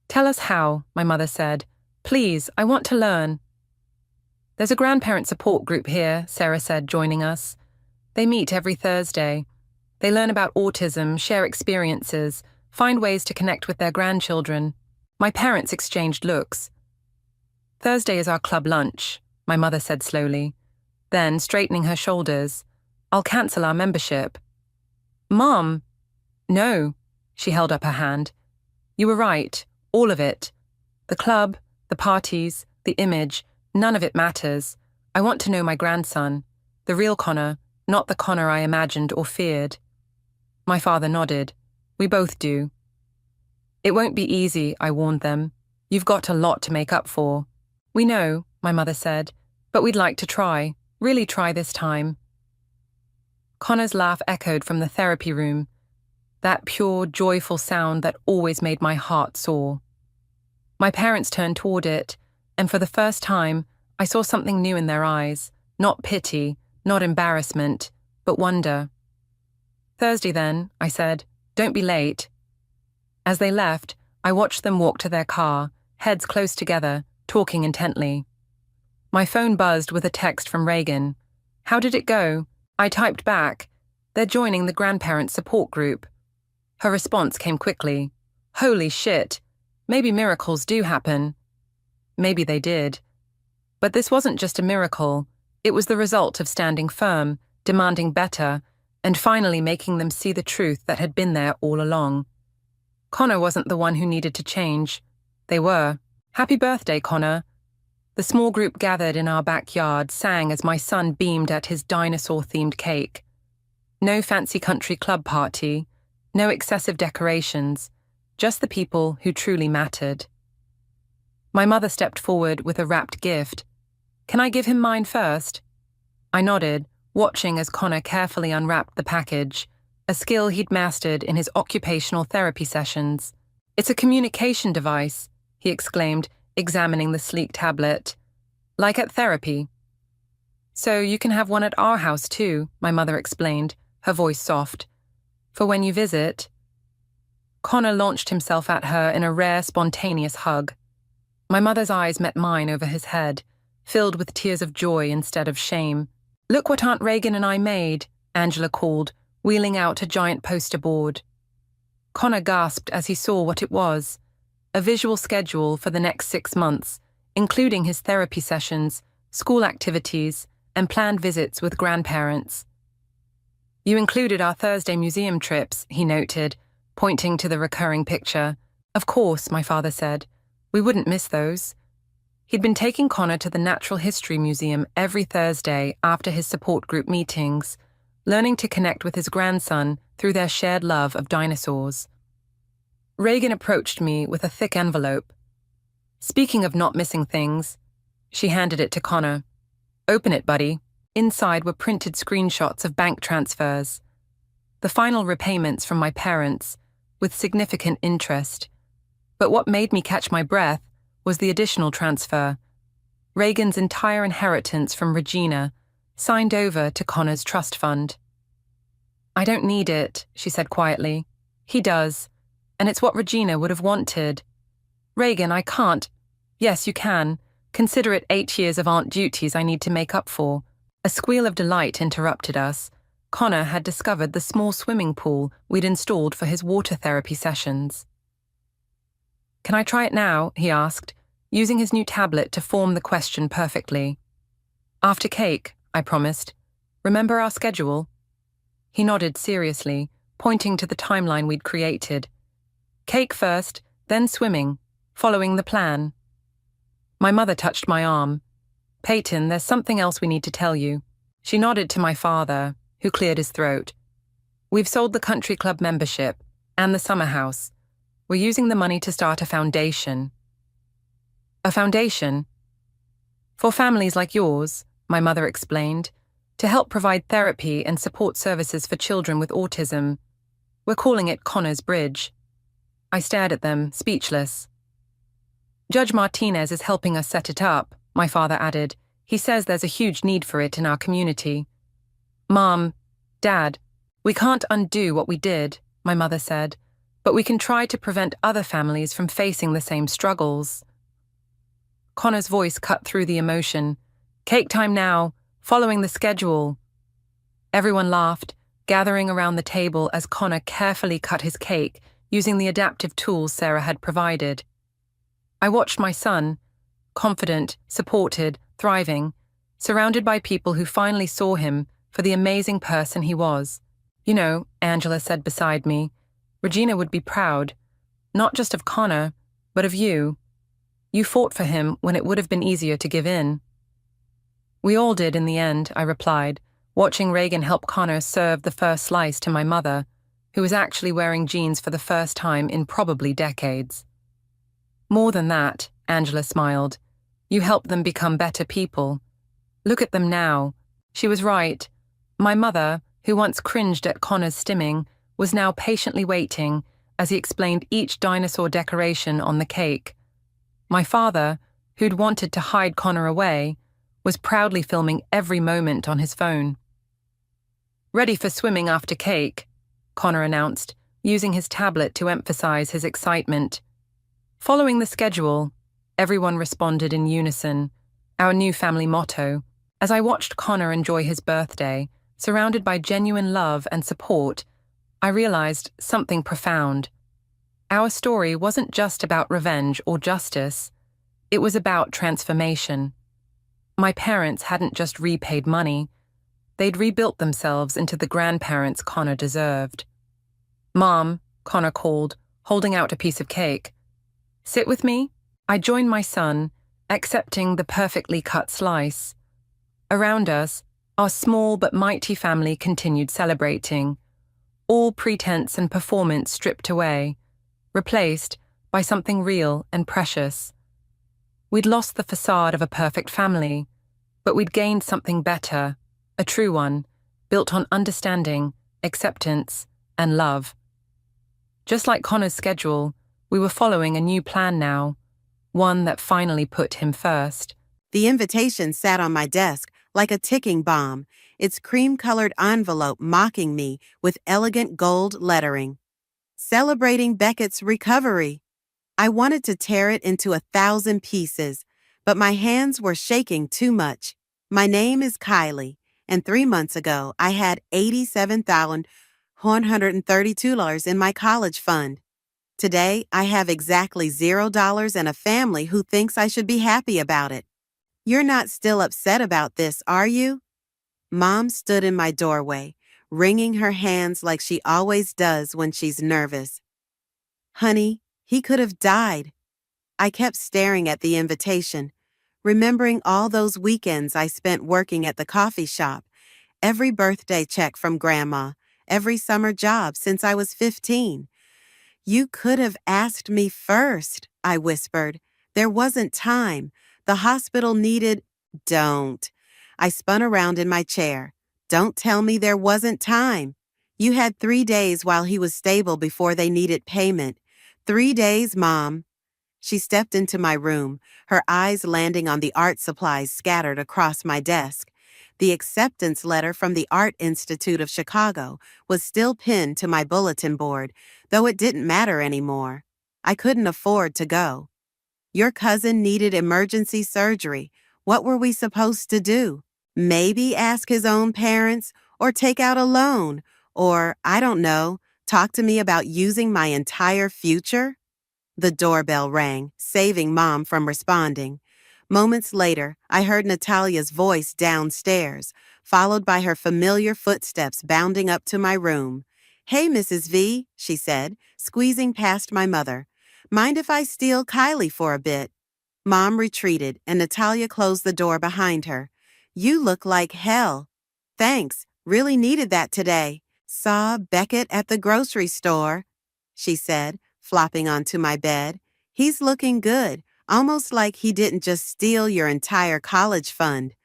"Tell us how," my mother said. "Please, I want to learn." "There's a grandparent support group here," Sarah said, joining us. "They meet every Thursday. They learn about autism, share experiences, find ways to connect with their grandchildren." My parents exchanged looks. "Thursday is our club lunch," my mother said slowly. Then, straightening her shoulders, "I'll cancel our membership." "Mom!" "No," she held up her hand. "You were right, all of it. The club, the parties, the image, none of it matters. I want to know my grandson, the real Connor, not the Connor I imagined or feared." My father nodded. "We both do." "It won't be easy," I warned them. "You've got a lot to make up for." "We know," my mother said, "but we'd like to try, really try this time." Connor's laugh echoed from the therapy room, that pure, joyful sound that always made my heart soar. My parents turned toward it, and for the first time, I saw something new in their eyes, not pity, not embarrassment, but wonder. "Thursday then," I said. "Don't be late." As they left, I watched them walk to their car, heads close together, talking intently. My phone buzzed with a text from Reagan. "How did it go?" I typed back, "They're joining the grandparent support group." Her response came quickly. "Holy shit. Maybe miracles do happen." Maybe they did. But this wasn't just a miracle. It was the result of standing firm, demanding better, and finally making them see the truth that had been there all along. Connor wasn't the one who needed to change. They were. "Happy birthday, Connor." The small group gathered in our backyard sang as my son beamed at his dinosaur-themed cake. No fancy country club party, no excessive decorations, just the people who truly mattered. My mother stepped forward with a wrapped gift. "Can I give him mine first?" I nodded, watching as Connor carefully unwrapped the package, a skill he'd mastered in his occupational therapy sessions. "It's a communication device," he exclaimed, examining the sleek tablet. "Like at therapy." "So you can have one at our house too," my mother explained, her voice soft. "For when you visit." Connor launched himself at her in a rare, spontaneous hug. My mother's eyes met mine over his head, filled with tears of joy instead of shame. "Look what Aunt Reagan and I made," Angela called, wheeling out a giant poster board. Connor gasped as he saw what it was, a visual schedule for the next 6 months, including his therapy sessions, school activities, and planned visits with grandparents. "You included our Thursday museum trips," he noted, pointing to the recurring picture. "Of course," my father said. "We wouldn't miss those." He'd been taking Connor to the Natural History Museum every Thursday after his support group meetings, learning to connect with his grandson through their shared love of dinosaurs. Reagan approached me with a thick envelope. Speaking of not missing things, she handed it to Connor. "Open it, buddy." Inside were printed screenshots of bank transfers. The final repayments from my parents, with significant interest. But what made me catch my breath was the additional transfer. Reagan's entire inheritance from Regina, signed over to Connor's trust fund. "I don't need it," she said quietly. "He does, and it's what Regina would have wanted." "Reagan, I can't." "Yes, you can. Consider it 8 years of aunt duties I need to make up for." A squeal of delight interrupted us. Connor had discovered the small swimming pool we'd installed for his water therapy sessions. "Can I try it now?" he asked, using his new tablet to form the question perfectly. "After cake," I promised. "Remember our schedule?" He nodded seriously, pointing to the timeline we'd created. "Cake first, then swimming, following the plan." My mother touched my arm. "Peyton, there's something else we need to tell you." She nodded to my father, who cleared his throat. "We've sold the country club membership and the summer house. We're using the money to start a foundation." "A foundation?" "For families like yours," my mother explained, "to help provide therapy and support services for children with autism. We're calling it Connor's Bridge." I stared at them, speechless. "Judge Martinez is helping us set it up," my father added. "He says there's a huge need for it in our community." "Mom, Dad, we can't undo what we did," my mother said, "but we can try to prevent other families from facing the same struggles." Connor's voice cut through the emotion. "Cake time now, following the schedule." Everyone laughed, gathering around the table as Connor carefully cut his cake using the adaptive tools Sarah had provided. I watched my son, confident, supported, thriving, surrounded by people who finally saw him for the amazing person he was. "You know," Angela said beside me, "Regina would be proud, not just of Connor, but of you. You fought for him when it would have been easier to give in." "We all did in the end," I replied, watching Reagan help Connor serve the first slice to my mother, who was actually wearing jeans for the first time in probably decades. "More than that," Angela smiled. "You helped them become better people. Look at them now." She was right. My mother, who once cringed at Connor's stimming, was now patiently waiting as he explained each dinosaur decoration on the cake. My father, who'd wanted to hide Connor away, was proudly filming every moment on his phone. "Ready for swimming after cake," Connor announced, using his tablet to emphasize his excitement. "Following the schedule," everyone responded in unison, our new family motto. As I watched Connor enjoy his birthday, surrounded by genuine love and support, I realized something profound. Our story wasn't just about revenge or justice. It was about transformation. My parents hadn't just repaid money. They'd rebuilt themselves into the grandparents Connor deserved. "Mom," Connor called, holding out a piece of cake. "Sit with me?" I joined my son, accepting the perfectly cut slice. Around us, our small but mighty family continued celebrating, all pretense and performance stripped away, replaced by something real and precious. We'd lost the facade of a perfect family, but we'd gained something better, a true one, built on understanding, acceptance, and love. Just like Connor's schedule, we were following a new plan now, one that finally put him first. The invitation sat on my desk like a ticking bomb, its cream-colored envelope mocking me with elegant gold lettering. Celebrating Beckett's recovery. I wanted to tear it into 1,000 pieces, but my hands were shaking too much. My name is Kylie, and 3 months ago I had $87,132 in my college fund. Today, I have exactly $0 and a family who thinks I should be happy about it. You're not still upset about this, are you? Mom stood in my doorway, wringing her hands like she always does when she's nervous. Honey, he could have died. I kept staring at the invitation, remembering all those weekends I spent working at the coffee shop, every birthday check from Grandma, every summer job since I was 15. You could have asked me first, I whispered. There wasn't time. The hospital needed. Don't. I spun around in my chair. Don't tell me there wasn't time. You had 3 days while he was stable before they needed payment. 3 days, Mom. She stepped into my room, her eyes landing on the art supplies scattered across my desk. The acceptance letter from the Art Institute of Chicago was still pinned to my bulletin board, though it didn't matter anymore. I couldn't afford to go. Your cousin needed emergency surgery. What were we supposed to do? Maybe ask his own parents, or take out a loan, or, I don't know, talk to me about using my entire future? The doorbell rang, saving Mom from responding. Moments later, I heard Natalia's voice downstairs, followed by her familiar footsteps bounding up to my room. "Hey, Mrs. V," she said, squeezing past my mother. "Mind if I steal Kylie for a bit?" Mom retreated, and Natalia closed the door behind her. "You look like hell." "Thanks, really needed that today. Saw Beckett at the grocery store," she said, flopping onto my bed. "He's looking good. Almost like he didn't just steal your entire college fund."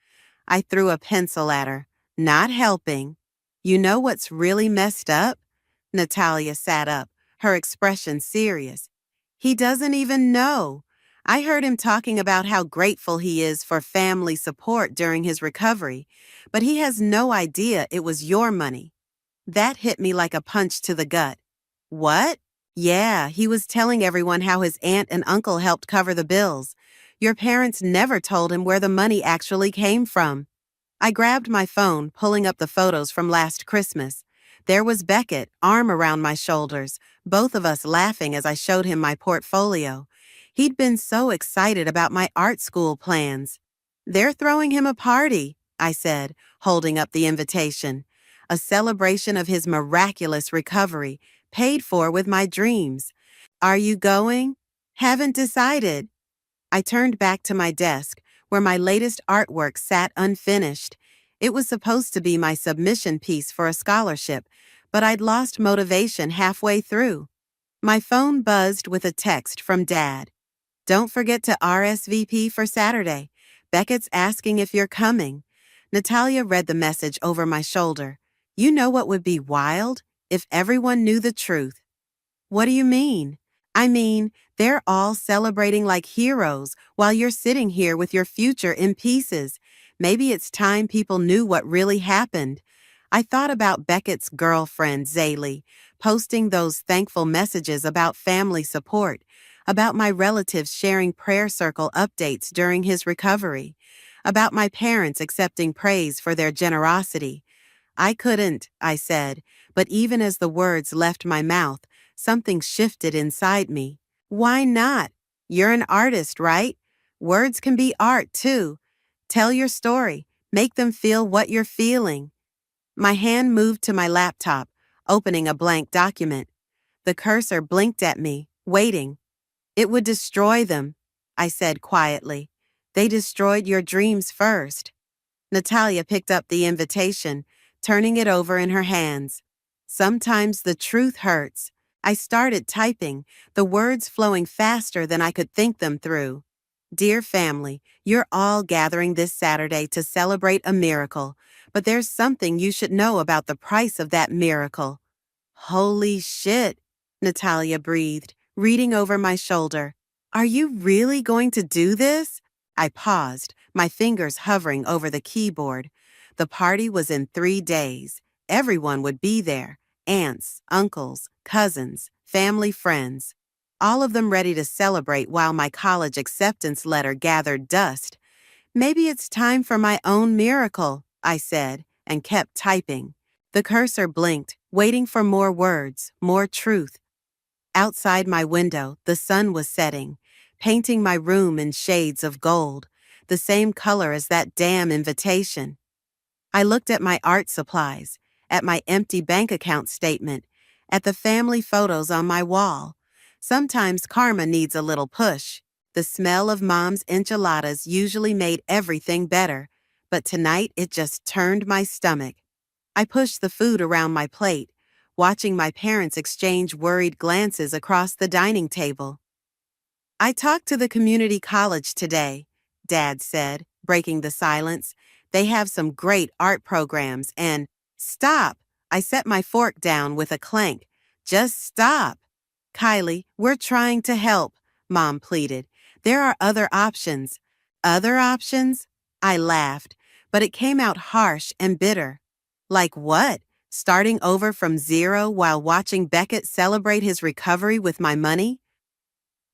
I threw a pencil at her. "Not helping." "You know what's really messed up?" Natalia sat up, her expression serious. "He doesn't even know. I heard him talking about how grateful he is for family support during his recovery, but he has no idea it was your money." That hit me like a punch to the gut. "What?" "Yeah, he was telling everyone how his aunt and uncle helped cover the bills. Your parents never told him where the money actually came from." I grabbed my phone, pulling up the photos from last Christmas. There was Beckett, arm around my shoulders, both of us laughing as I showed him my portfolio. He'd been so excited about my art school plans. "They're throwing him a party," I said, holding up the invitation. "A celebration of his miraculous recovery, paid for with my dreams. Are you going?" "Haven't decided." I turned back to my desk, where my latest artwork sat unfinished. It was supposed to be my submission piece for a scholarship, but I'd lost motivation halfway through. My phone buzzed with a text from Dad. "Don't forget to RSVP for Saturday. Beckett's asking if you're coming." Natalia read the message over my shoulder. "You know what would be wild? If everyone knew the truth." "What do you mean?" "I mean, they're all celebrating like heroes while you're sitting here with your future in pieces. Maybe it's time people knew what really happened." I thought about Beckett's girlfriend, Zaylee, posting those thankful messages about family support, about my relatives sharing prayer circle updates during his recovery, about my parents accepting praise for their generosity. "I couldn't," I said, but even as the words left my mouth, something shifted inside me. "Why not? You're an artist, right? Words can be art, too. Tell your story. Make them feel what you're feeling." My hand moved to my laptop, opening a blank document. The cursor blinked at me, waiting. "It would destroy them," I said quietly. "They destroyed your dreams first." Natalia picked up the invitation, turning it over in her hands. "Sometimes the truth hurts." I started typing, the words flowing faster than I could think them through. "Dear family, you're all gathering this Saturday to celebrate a miracle, but there's something you should know about the price of that miracle." "Holy shit," Natalia breathed, reading over my shoulder. "Are you really going to do this?" I paused, my fingers hovering over the keyboard. The party was in 3 days. Everyone would be there. Aunts, uncles, cousins, family friends. All of them ready to celebrate while my college acceptance letter gathered dust. "Maybe it's time for my own miracle," I said, and kept typing. The cursor blinked, waiting for more words, more truth. Outside my window, the sun was setting, painting my room in shades of gold, the same color as that damn invitation. I looked at my art supplies, at my empty bank account statement, at the family photos on my wall. Sometimes karma needs a little push. The smell of Mom's enchiladas usually made everything better, but tonight it just turned my stomach. I pushed the food around my plate, watching my parents exchange worried glances across the dining table. "I talked to the community college today," Dad said, breaking the silence. "They have some great art programs and—" "Stop!" I set my fork down with a clank. "Just stop!" "Kylie, we're trying to help," Mom pleaded. "There are other options." "Other options?" I laughed, but it came out harsh and bitter. "Like what? Starting over from zero while watching Beckett celebrate his recovery with my money?"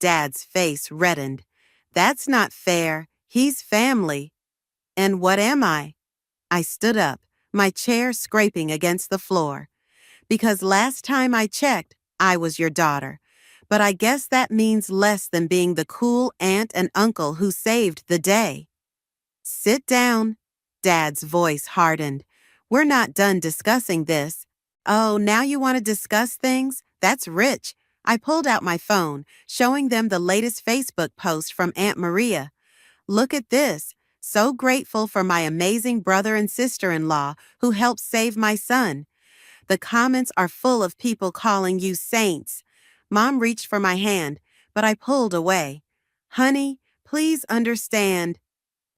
Dad's face reddened. "That's not fair. He's family." "And what am I?" I stood up, my chair scraping against the floor. "Because last time I checked, I was your daughter. But I guess that means less than being the cool aunt and uncle who saved the day." "Sit down." Dad's voice hardened. "We're not done discussing this." "Oh, now you want to discuss things? That's rich." I pulled out my phone, showing them the latest Facebook post from Aunt Maria. "Look at this. So grateful for my amazing brother and sister-in-law who helped save my son. The comments are full of people calling you saints." Mom reached for my hand, but I pulled away. "Honey, please understand."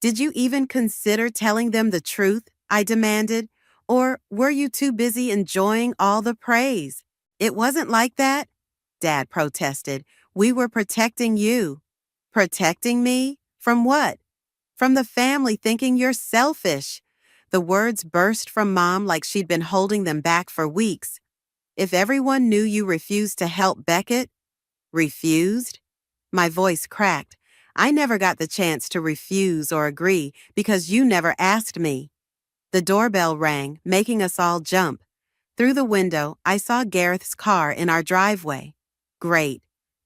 "Did you even consider telling them the truth?" I demanded. "Or were you too busy enjoying all the praise?" "It wasn't like that," Dad protested. "We were protecting you." "Protecting me? From what?" "From the family thinking you're selfish." The words burst from Mom like she'd been holding them back for weeks. "If everyone knew you refused to help Beckett—" "Refused?" My voice cracked. "I never got the chance to refuse or agree because you never asked me." The doorbell rang, making us all jump. Through the window, I saw Gareth's car in our driveway. Great.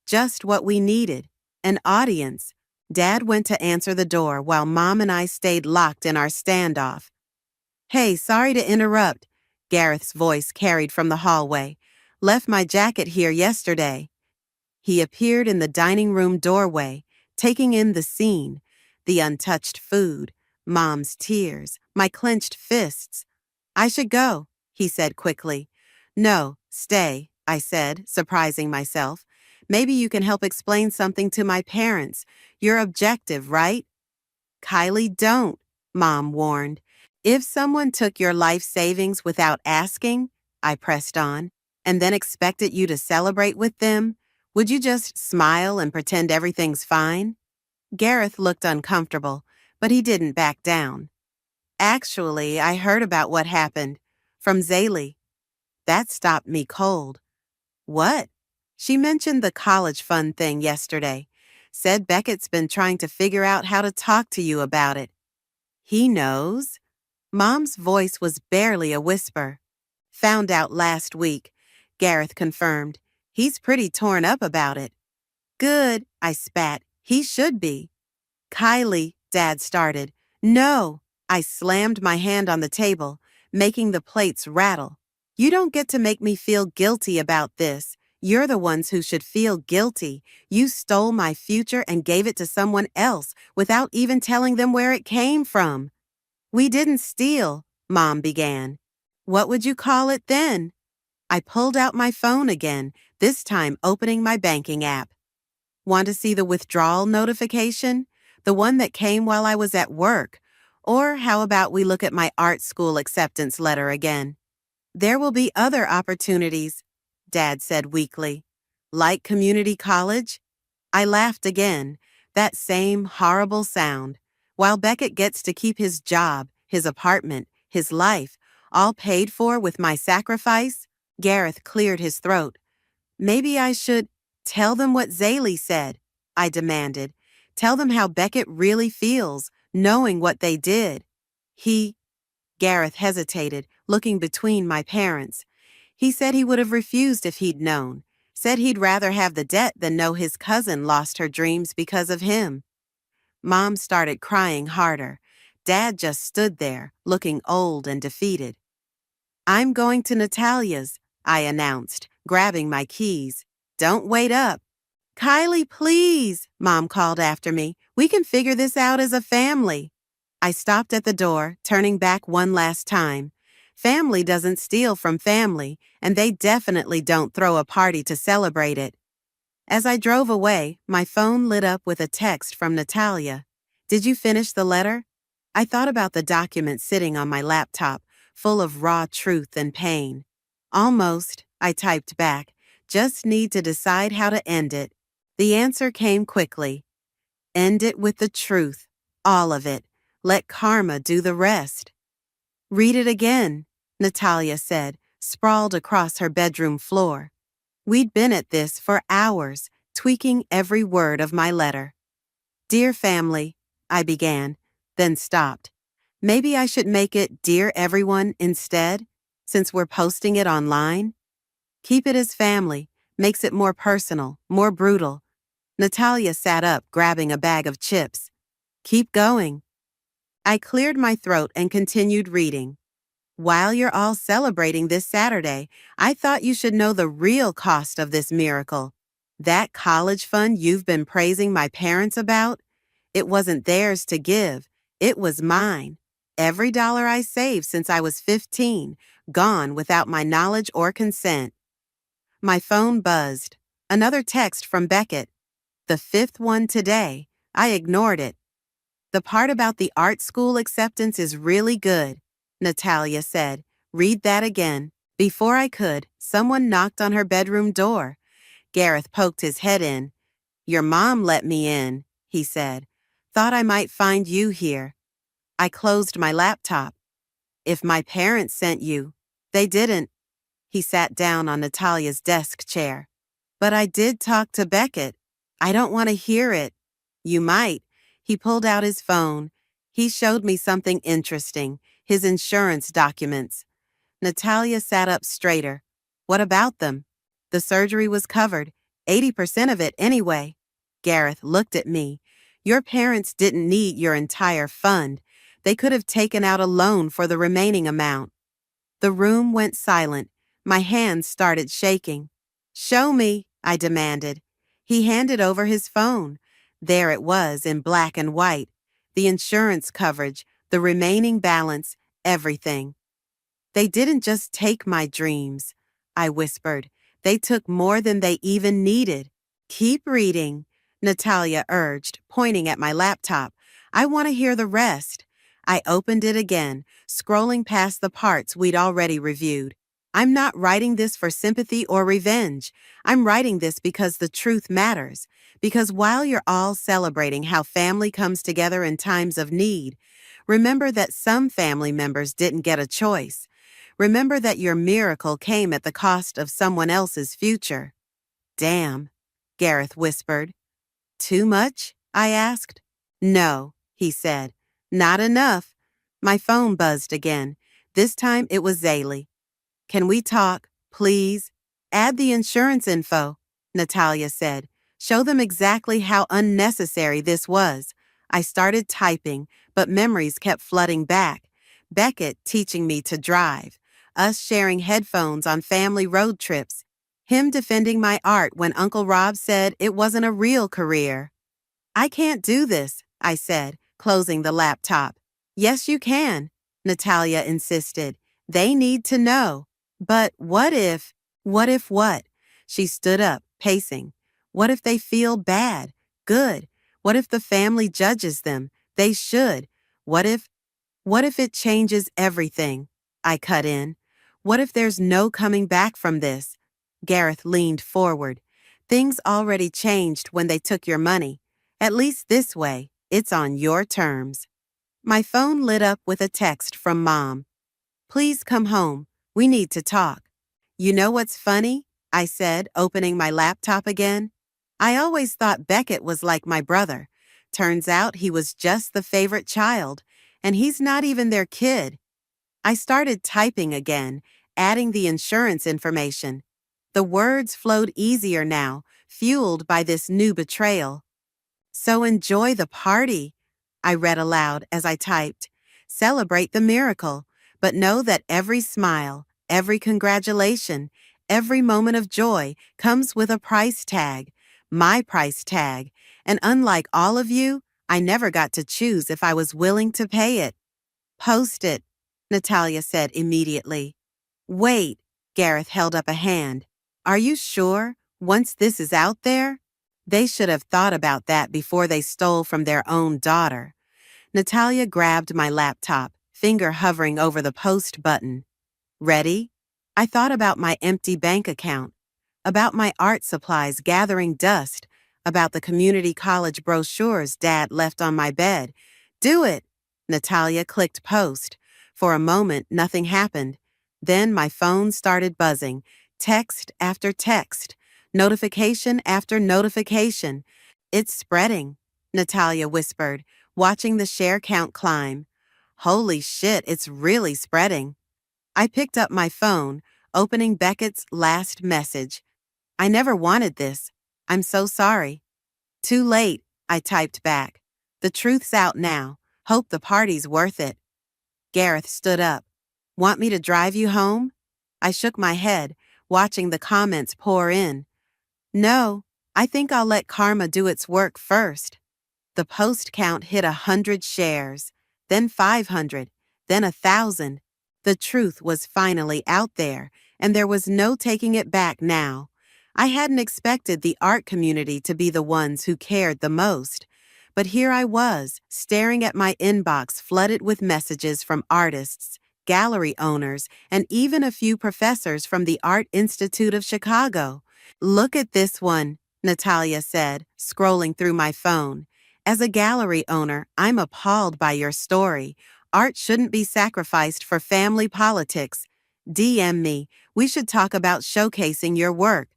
Just what we needed. An audience. Dad went to answer the door while Mom and I stayed locked in our standoff. "Hey, sorry to interrupt," Gareth's voice carried from the hallway. "Left my jacket here yesterday." He appeared in the dining room doorway, taking in the scene, the untouched food, Mom's tears, my clenched fists. "I should go," he said quickly. "No, stay," I said, surprising myself. "Maybe you can help explain something to my parents. You're objective, right?" "Kylie, don't," Mom warned. "If someone took your life savings without asking," I pressed on, "and then expected you to celebrate with them, would you just smile and pretend everything's fine?" Gareth looked uncomfortable, but he didn't back down. "Actually, I heard about what happened. From Zaylee." That stopped me cold. "What?" "She mentioned the college fund thing yesterday. Said Beckett's been trying to figure out how to talk to you about it." "He knows?" Mom's voice was barely a whisper. "Found out last week," Gareth confirmed. "He's pretty torn up about it." "Good," I spat. "He should be." "Kylie," Dad started. "No." I slammed my hand on the table, making the plates rattle. "You don't get to make me feel guilty about this. You're the ones who should feel guilty. You stole my future and gave it to someone else without even telling them where it came from." "We didn't steal," Mom began. "What would you call it then?" I pulled out my phone again, this time opening my banking app. "Want to see the withdrawal notification? The one that came while I was at work. Or how about we look at my art school acceptance letter again?" "There will be other opportunities," Dad said weakly. "Like community college?" I laughed again, that same horrible sound. "While Beckett gets to keep his job, his apartment, his life, all paid for with my sacrifice?" Gareth cleared his throat. "Maybe I should—" "Tell them what Zaylee said," I demanded. "Tell them how Beckett really feels, knowing what they did." Gareth hesitated, looking between my parents. "He said he would have refused if he'd known. Said he'd rather have the debt than know his cousin lost her dreams because of him." Mom started crying harder. Dad just stood there, looking old and defeated. "I'm going to Natalia's," I announced, grabbing my keys. "Don't wait up." Kylie, please, Mom called after me. We can figure this out as a family. I stopped at the door, turning back one last time. Family doesn't steal from family, and they definitely don't throw a party to celebrate it. As I drove away, my phone lit up with a text from Natalia. Did you finish the letter? I thought about the document sitting on my laptop, full of raw truth and pain. Almost, I typed back. Just need to decide how to end it. The answer came quickly. End it with the truth. All of it. Let karma do the rest. Read it again, Natalia said, sprawled across her bedroom floor. We'd been at this for hours, tweaking every word of my letter. Dear family, I began, then stopped. Maybe I should make it Dear Everyone instead, since we're posting it online? Keep it as family, makes it more personal, more brutal. Natalia sat up, grabbing a bag of chips. Keep going. I cleared my throat and continued reading. While you're all celebrating this Saturday, I thought you should know the real cost of this miracle. That college fund you've been praising my parents about? It wasn't theirs to give. It was mine. Every dollar I saved since I was 15, gone without my knowledge or consent. My phone buzzed. Another text from Beckett. The fifth one today. I ignored it. The part about the art school acceptance is really good, Natalia said. Read that again. Before I could, someone knocked on her bedroom door. Gareth poked his head in. Your mom let me in, he said. Thought I might find you here. I closed my laptop. If my parents sent you, they didn't. He sat down on Natalia's desk chair. But I did talk to Beckett. I don't want to hear it. You might. He pulled out his phone. He showed me something interesting, his insurance documents. Natalia sat up straighter. What about them? The surgery was covered, 80% of it anyway. Gareth looked at me. Your parents didn't need your entire fund. They could have taken out a loan for the remaining amount. The room went silent. My hands started shaking. Show me, I demanded. He handed over his phone. There it was in black and white. The insurance coverage, the remaining balance, everything. They didn't just take my dreams, I whispered. They took more than they even needed. Keep reading, Natalia urged, pointing at my laptop. I want to hear the rest. I opened it again, scrolling past the parts we'd already reviewed. I'm not writing this for sympathy or revenge. I'm writing this because the truth matters. Because while you're all celebrating how family comes together in times of need, remember that some family members didn't get a choice. Remember that your miracle came at the cost of someone else's future. Damn, Gareth whispered. Too much? I asked. No, he said. Not enough. My phone buzzed again. This time it was Zaylee. Can we talk, please? Add the insurance info, Natalia said. Show them exactly how unnecessary this was. I started typing, but memories kept flooding back. Beckett teaching me to drive. Us sharing headphones on family road trips. Him defending my art when Uncle Rob said it wasn't a real career. I can't do this, I said, closing the laptop. Yes, you can, Natalia insisted. They need to know. But what if what? She stood up, pacing. What if they feel bad? Good. What if the family judges them? They should. What if it changes everything? I cut in. What if there's no coming back from this? Gareth leaned forward. Things already changed when they took your money. At least this way, it's on your terms. My phone lit up with a text from Mom. Please come home. We need to talk. You know what's funny? I said, opening my laptop again. I always thought Beckett was like my brother. Turns out he was just the favorite child, and he's not even their kid. I started typing again, adding the insurance information. The words flowed easier now, fueled by this new betrayal. So enjoy the party, I read aloud as I typed. Celebrate the miracle, but know that every smile, every congratulation, every moment of joy comes with a price tag. my price tag, and unlike all of you, I never got to choose if I was willing to pay it. Post it, Natalia said immediately. Wait, Gareth held up a hand. Are you sure, once this is out there? They should have thought about that before they stole from their own daughter. Natalia grabbed my laptop, finger hovering over the post button. Ready? I thought about my empty bank account, about my art supplies gathering dust, about the community college brochures Dad left on my bed. Do it! Natalia clicked post. For a moment, nothing happened. Then my phone started buzzing, text after text, notification after notification. It's spreading, Natalia whispered, watching the share count climb. Holy shit, it's really spreading. I picked up my phone, opening Beckett's last message. I never wanted this. I'm so sorry. Too late, I typed back. The truth's out now. Hope the party's worth it. Gareth stood up. Want me to drive you home? I shook my head, watching the comments pour in. No, I think I'll let karma do its work first. The post count hit 100 shares, then 500, then 1,000. The truth was finally out there, and there was no taking it back now. I hadn't expected the art community to be the ones who cared the most. But here I was, staring at my inbox flooded with messages from artists, gallery owners, and even a few professors from the Art Institute of Chicago. Look at this one, Natalia said, scrolling through my phone. As a gallery owner, I'm appalled by your story. Art shouldn't be sacrificed for family politics. DM me. We should talk about showcasing your work.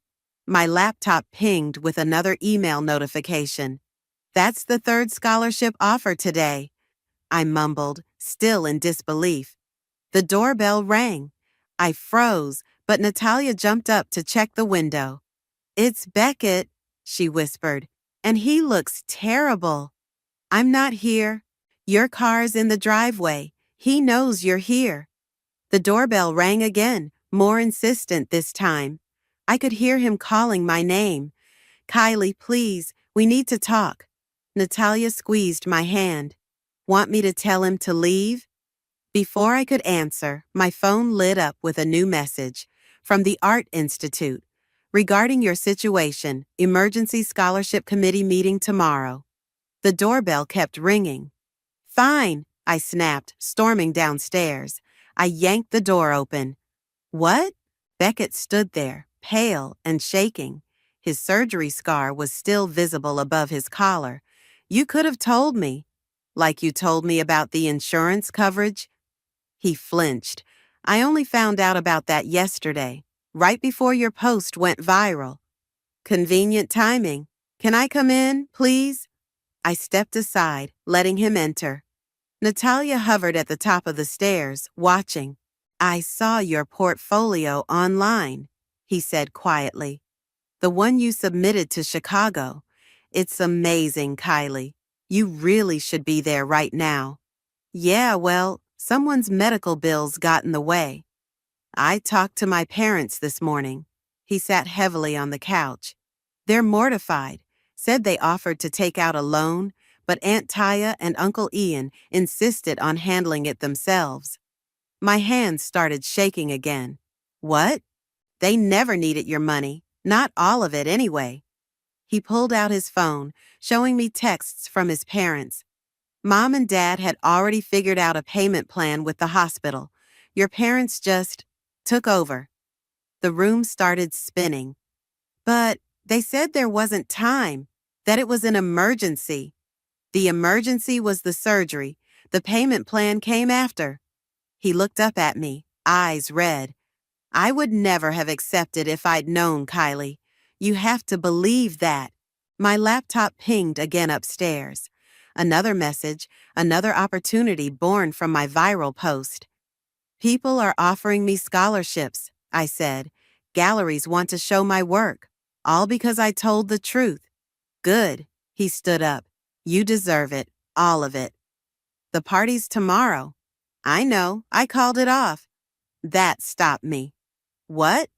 My laptop pinged with another email notification. That's the third scholarship offer today. I mumbled, still in disbelief. The doorbell rang. I froze, but Natalia jumped up to check the window. It's Beckett, she whispered, and he looks terrible. I'm not here. Your car's in the driveway. He knows you're here. The doorbell rang again, more insistent this time. I could hear him calling my name. Kylie, please, we need to talk. Natalia squeezed my hand. Want me to tell him to leave? Before I could answer, my phone lit up with a new message from the Art Institute. Regarding your situation, emergency scholarship committee meeting tomorrow. The doorbell kept ringing. Fine, I snapped, storming downstairs. I yanked the door open. What? Beckett stood there, pale and shaking. His surgery scar was still visible above his collar. You could have told me. Like you told me about the insurance coverage? He flinched. I only found out about that yesterday, right before your post went viral. Convenient timing. Can I come in, please? I stepped aside, letting him enter. Natalia hovered at the top of the stairs, watching. I saw your portfolio online, he said quietly. The one you submitted to Chicago. It's amazing, Kylie. You really should be there right now. Yeah, well, someone's medical bills got in the way. I talked to my parents this morning. He sat heavily on the couch. They're mortified, said they offered to take out a loan, but Aunt Taya and Uncle Ian insisted on handling it themselves. My hands started shaking again. What? They never needed your money, not all of it anyway. He pulled out his phone, showing me texts from his parents. Mom and Dad had already figured out a payment plan with the hospital. Your parents just took over. The room started spinning. But they said there wasn't time, that it was an emergency. The emergency was the surgery. The payment plan came after. He looked up at me, eyes red. I would never have accepted if I'd known, Kylie. You have to believe that. My laptop pinged again upstairs. Another message, another opportunity born from my viral post. People are offering me scholarships, I said. Galleries want to show my work. All because I told the truth. Good. He stood up. You deserve it. All of it. The party's tomorrow. I know. I called it off. That stopped me. What?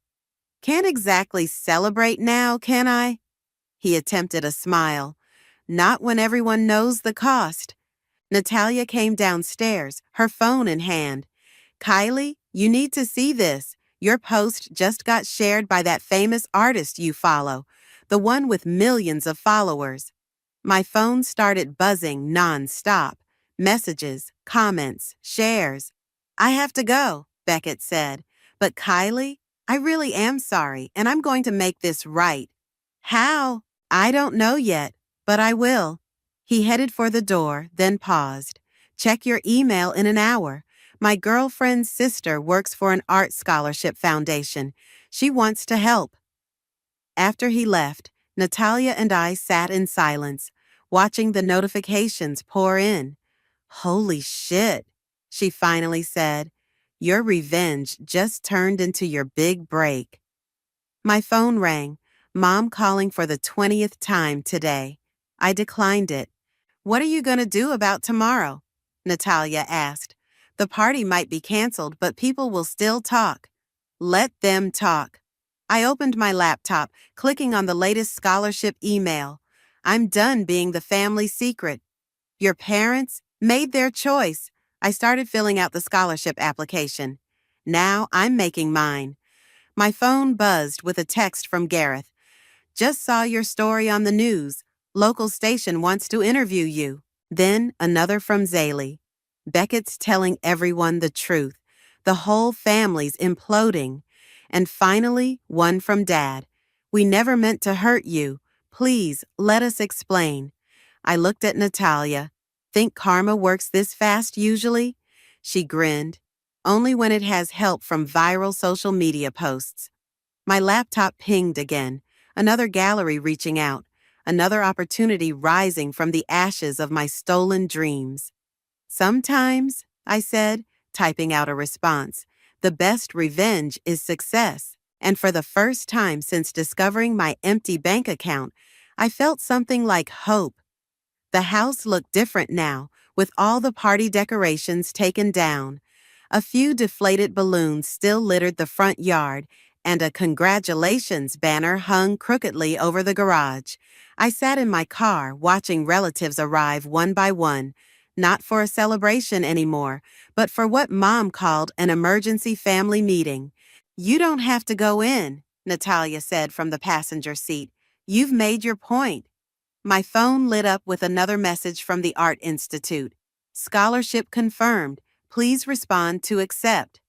Can't exactly celebrate now, can I? He attempted a smile. Not when everyone knows the cost. Natalia came downstairs, her phone in hand. Kylie, you need to see this. Your post just got shared by that famous artist you follow, the one with millions of followers. My phone started buzzing non-stop. Messages, comments, shares. I have to go, Beckett said. But Kylie, I really am sorry, and I'm going to make this right. How? I don't know yet, but I will. He headed for the door, then paused. Check your email in an hour. My girlfriend's sister works for an art scholarship foundation. She wants to help. After he left, Natalia and I sat in silence, watching the notifications pour in. Holy shit, she finally said. Your revenge just turned into your big break. My phone rang, Mom calling for the 20th time today. I declined it. What are you going to do about tomorrow? Natalia asked. The party might be canceled, but people will still talk. Let them talk. I opened my laptop, clicking on the latest scholarship email. I'm done being the family secret. Your parents made their choice. I started filling out the scholarship application. Now I'm making mine. My phone buzzed with a text from Gareth. Just saw your story on the news. Local station wants to interview you. Then another from Zaylee. Beckett's telling everyone the truth. The whole family's imploding. And finally, one from Dad. We never meant to hurt you. Please, let us explain. I looked at Natalia. Think karma works this fast usually? She grinned. Only when it has help from viral social media posts. My laptop pinged again. Another gallery reaching out. Another opportunity rising from the ashes of my stolen dreams. Sometimes, I said, typing out a response, the best revenge is success. And for the first time since discovering my empty bank account, I felt something like hope. The house looked different now, with all the party decorations taken down. A few deflated balloons still littered the front yard, and a congratulations banner hung crookedly over the garage. I sat in my car watching relatives arrive one by one, not for a celebration anymore, but for what Mom called an emergency family meeting. You don't have to go in, Natalia said from the passenger seat. You've made your point. My phone lit up with another message from the Art Institute. Scholarship confirmed. Please respond to accept.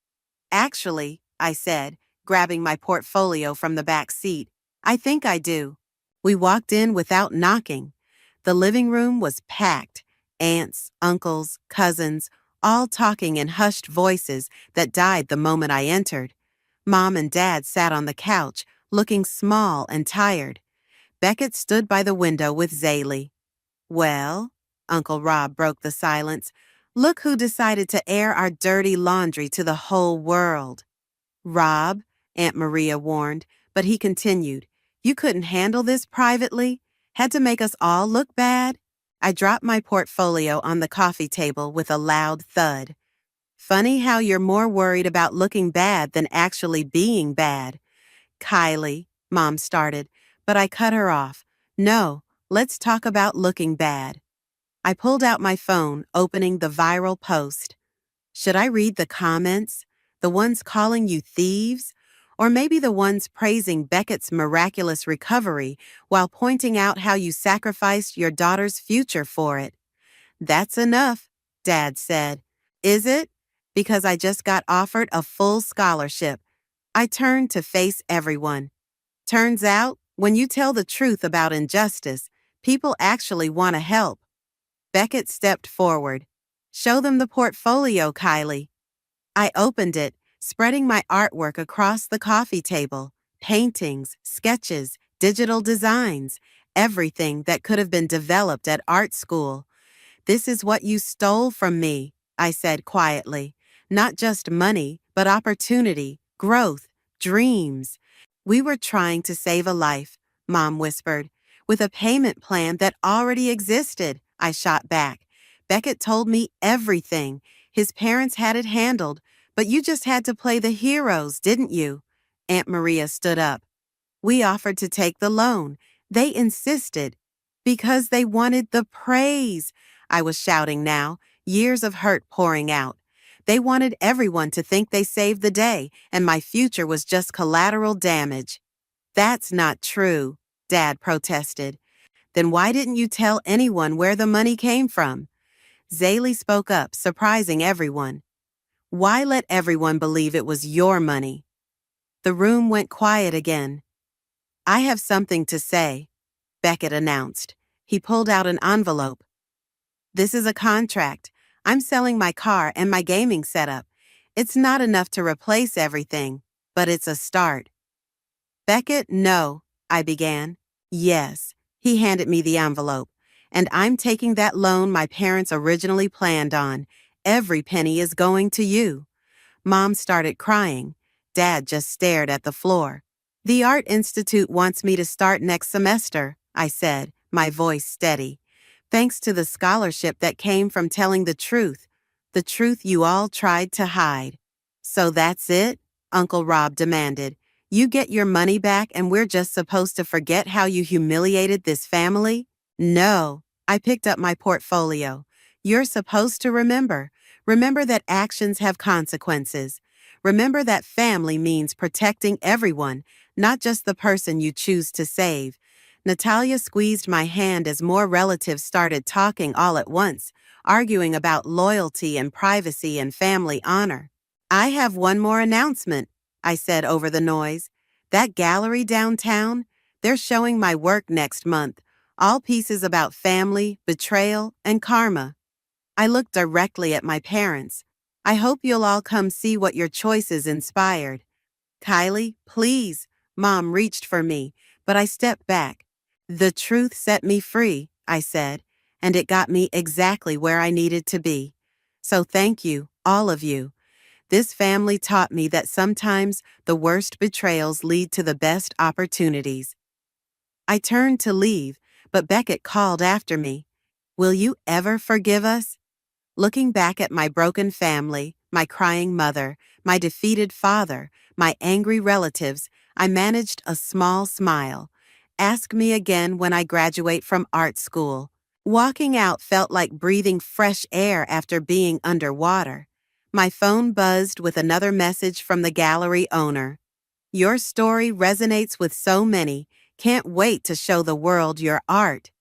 Actually, I said, grabbing my portfolio from the back seat, I think I do. We walked in without knocking. The living room was packed. Aunts, uncles, cousins, all talking in hushed voices that died the moment I entered. Mom and Dad sat on the couch, looking small and tired. Beckett stood by the window with Zaylee. Well, Uncle Rob broke the silence, look who decided to air our dirty laundry to the whole world. Rob, Aunt Maria warned, but he continued, you couldn't handle this privately? Had to make us all look bad? I dropped my portfolio on the coffee table with a loud thud. Funny how you're more worried about looking bad than actually being bad. Kylie, Mom started, but I cut her off. No, let's talk about looking bad. I pulled out my phone, opening the viral post. Should I read the comments? The ones calling you thieves? Or maybe the ones praising Beckett's miraculous recovery while pointing out how you sacrificed your daughter's future for it? That's enough, Dad said. Is it? Because I just got offered a full scholarship. I turned to face everyone. Turns out, when you tell the truth about injustice, people actually want to help. Beckett stepped forward. Show them the portfolio, Kylie. I opened it, spreading my artwork across the coffee table. Paintings, sketches, digital designs, everything that could have been developed at art school. This is what you stole from me, I said quietly. Not just money, but opportunity, growth, dreams. We were trying to save a life, Mom whispered. With a payment plan that already existed, I shot back. Beckett told me everything. His parents had it handled, but you just had to play the heroes, didn't you? Aunt Maria stood up. We offered to take the loan. They insisted because they wanted the praise. I was shouting now, years of hurt pouring out. They wanted everyone to think they saved the day, and my future was just collateral damage. That's not true, Dad protested. Then why didn't you tell anyone where the money came from? Zaylee spoke up, surprising everyone. Why let everyone believe it was your money? The room went quiet again. I have something to say, Beckett announced. He pulled out an envelope. This is a contract. I'm selling my car and my gaming setup. It's not enough to replace everything, but it's a start. Beckett, no, I began. Yes, he handed me the envelope. And I'm taking that loan my parents originally planned on. Every penny is going to you. Mom started crying. Dad just stared at the floor. The Art Institute wants me to start next semester, I said, my voice steady. Thanks to the scholarship that came from telling the truth you all tried to hide. So that's it? Uncle Rob demanded. You get your money back and we're just supposed to forget how you humiliated this family? No. I picked up my portfolio. You're supposed to remember. Remember that actions have consequences. Remember that family means protecting everyone, not just the person you choose to save. Natalia squeezed my hand as more relatives started talking all at once, arguing about loyalty and privacy and family honor. I have one more announcement, I said over the noise. That gallery downtown, they're showing my work next month, all pieces about family, betrayal, and karma. I looked directly at my parents. I hope you'll all come see what your choices inspired. Kylie, please. Mom reached for me, but I stepped back. The truth set me free, I said, and it got me exactly where I needed to be. So thank you, all of you. This family taught me that sometimes the worst betrayals lead to the best opportunities. I turned to leave, but Beckett called after me. Will you ever forgive us? Looking back at my broken family, my crying mother, my defeated father, my angry relatives, I managed a small smile. Ask me again when I graduate from art school. Walking out felt like breathing fresh air after being underwater. My phone buzzed with another message from the gallery owner. Your story resonates with so many. Can't wait to show the world your art.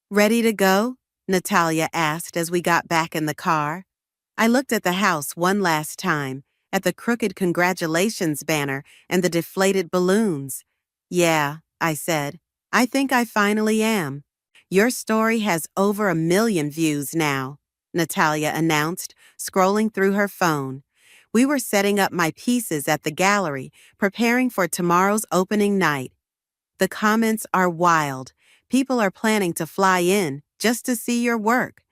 Ready to go? Natalia asked as we got back in the car. I looked at the house one last time, at the crooked congratulations banner and the deflated balloons. Yeah, I said. I think I finally am. Your story has over 1 million views now, Natalia announced, scrolling through her phone. We were setting up my pieces at the gallery, preparing for tomorrow's opening night. The comments are wild. People are planning to fly in just to see your work.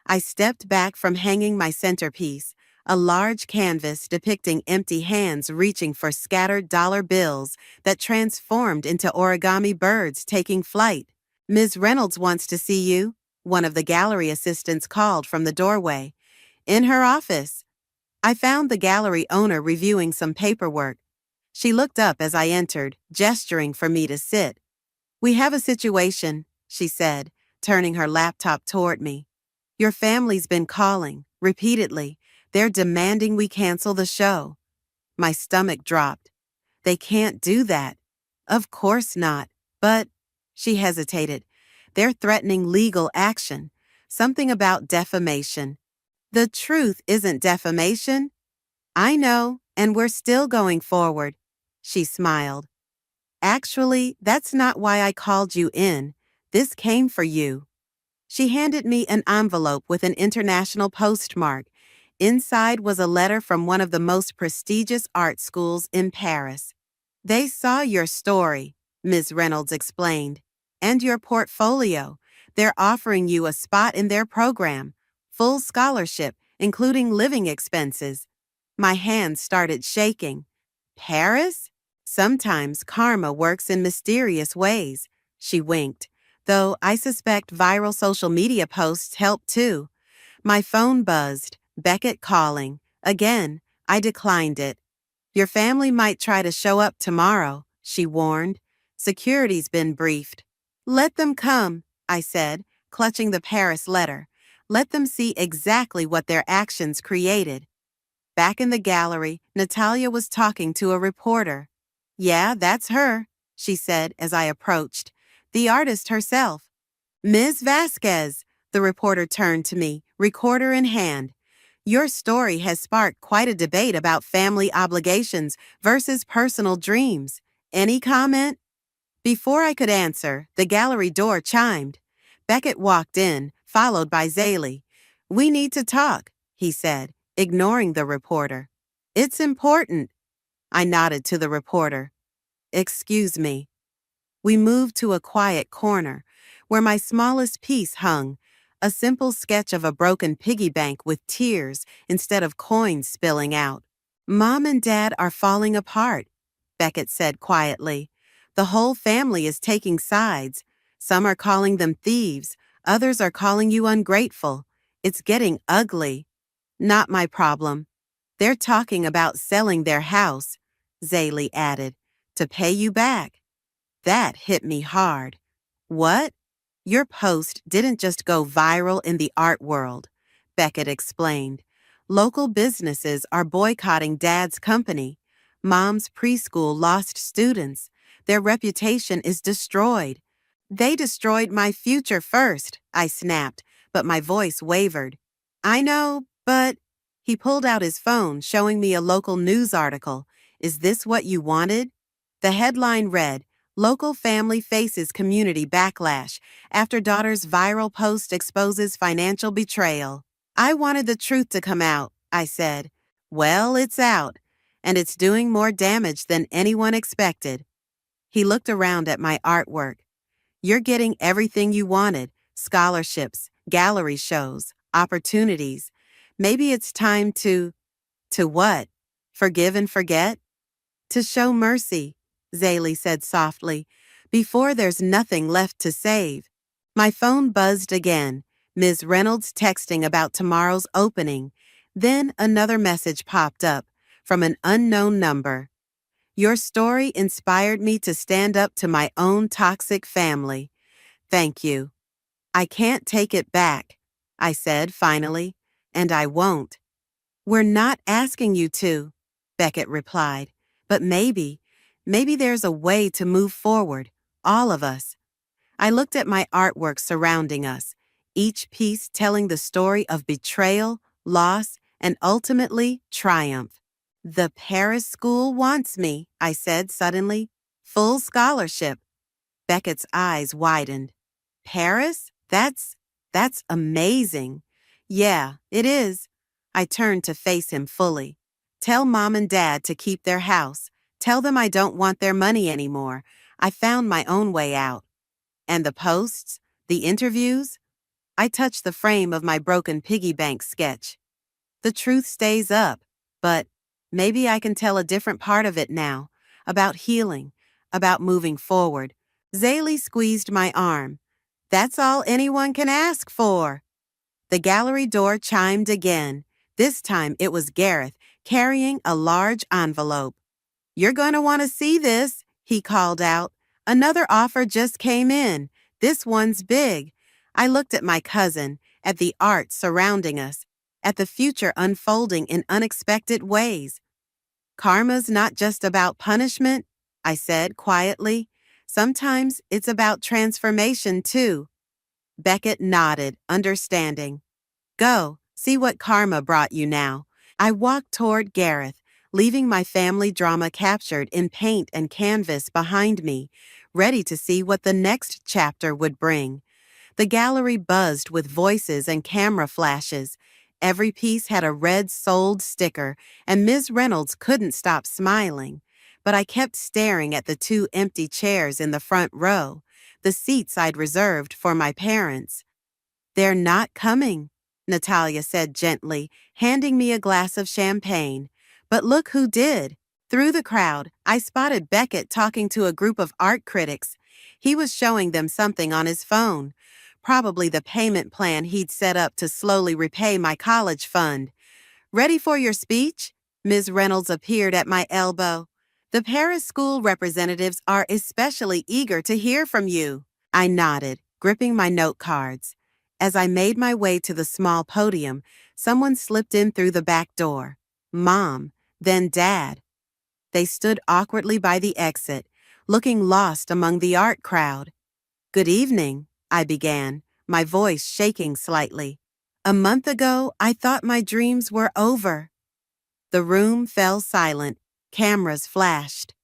I stepped back from hanging my centerpiece, a large canvas depicting empty hands reaching for scattered dollar bills that transformed into origami birds taking flight. Ms. Reynolds wants to see you, one of the gallery assistants called from the doorway. In her office. I found the gallery owner reviewing some paperwork. She looked up as I entered, gesturing for me to sit. We have a situation, she said, turning her laptop toward me. Your family's been calling, repeatedly. They're demanding we cancel the show. My stomach dropped. They can't do that. Of course not. But, she hesitated, they're threatening legal action. Something about defamation. The truth isn't defamation. I know, and we're still going forward. She smiled. Actually, that's not why I called you in. This came for you. She handed me an envelope with an international postmark. Inside was a letter from one of the most prestigious art schools in Paris. They saw your story, Ms. Reynolds explained, and your portfolio. They're offering you a spot in their program, full scholarship, including living expenses. My hands started shaking. Paris? Sometimes karma works in mysterious ways, she winked, though I suspect viral social media posts help too. My phone buzzed, Beckett calling. Again, I declined it. Your family might try to show up tomorrow, she warned. Security's been briefed. Let them come, I said, clutching the Paris letter. Let them see exactly what their actions created. Back in the gallery, Natalia was talking to a reporter. Yeah, that's her, she said as I approached. The artist herself. Ms. Vasquez, the reporter turned to me, recorder in hand. Your story has sparked quite a debate about family obligations versus personal dreams. Any comment? Before I could answer, the gallery door chimed. Beckett walked in, followed by Zaley. We need to talk, he said, ignoring the reporter. It's important. I nodded to the reporter. Excuse me. We moved to a quiet corner, where my smallest piece hung, a simple sketch of a broken piggy bank with tears instead of coins spilling out. Mom and Dad are falling apart, Beckett said quietly. The whole family is taking sides. Some are calling them thieves, others are calling you ungrateful. It's getting ugly. Not my problem. They're talking about selling their house, Zaley added, to pay you back. That hit me hard. What? Your post didn't just go viral in the art world, Beckett explained. Local businesses are boycotting Dad's company. Mom's preschool lost students. Their reputation is destroyed. They destroyed my future first, I snapped, but my voice wavered. I know, but... He pulled out his phone, showing me a local news article. Is this what you wanted? The headline read, Local family faces community backlash after daughter's viral post exposes financial betrayal. I wanted the truth to come out, I said. Well, it's out, and it's doing more damage than anyone expected. He looked around at my artwork. You're getting everything you wanted, scholarships, gallery shows, opportunities. Maybe it's time to what? Forgive and forget? To show mercy, Zaley said softly, before there's nothing left to save. My phone buzzed again, Ms. Reynolds texting about tomorrow's opening. Then another message popped up from an unknown number. Your story inspired me to stand up to my own toxic family. Thank you. I can't take it back, I said finally, and I won't. We're not asking you to, Beckett replied, but maybe there's a way to move forward, all of us. I looked at my artwork surrounding us, each piece telling the story of betrayal, loss, and ultimately triumph. The Paris school wants me, I said suddenly. Full scholarship. Beckett's eyes widened. Paris? That's amazing. Yeah, it is. I turned to face him fully. Tell Mom and Dad to keep their house. Tell them I don't want their money anymore. I found my own way out. And the posts? The interviews? I touched the frame of my broken piggy bank sketch. The truth stays up, but maybe I can tell a different part of it now, about healing, about moving forward. Zaley squeezed my arm. That's all anyone can ask for. The gallery door chimed again. This time it was Gareth, carrying a large envelope. You're going to want to see this, he called out. Another offer just came in. This one's big. I looked at my cousin, at the art surrounding us, at the future unfolding in unexpected ways. Karma's not just about punishment, I said quietly. Sometimes it's about transformation, too. Beckett nodded, understanding. Go, see what karma brought you now. I walked toward Gareth, leaving my family drama captured in paint and canvas behind me, ready to see what the next chapter would bring. The gallery buzzed with voices and camera flashes. Every piece had a red sold sticker, and Ms. Reynolds couldn't stop smiling. But I kept staring at the 2 empty chairs in the front row, the seats I'd reserved for my parents. They're not coming, Natalia said gently, handing me a glass of champagne. But look who did. Through the crowd, I spotted Beckett talking to a group of art critics. He was showing them something on his phone, probably the payment plan he'd set up to slowly repay my college fund. Ready for your speech? Ms. Reynolds appeared at my elbow. The Paris school representatives are especially eager to hear from you. I nodded, gripping my note cards. As I made my way to the small podium, someone slipped in through the back door. Mom, then Dad. They stood awkwardly by the exit, looking lost among the art crowd. "Good evening," I began, my voice shaking slightly. "A month ago, I thought my dreams were over." The room fell silent, cameras flashed.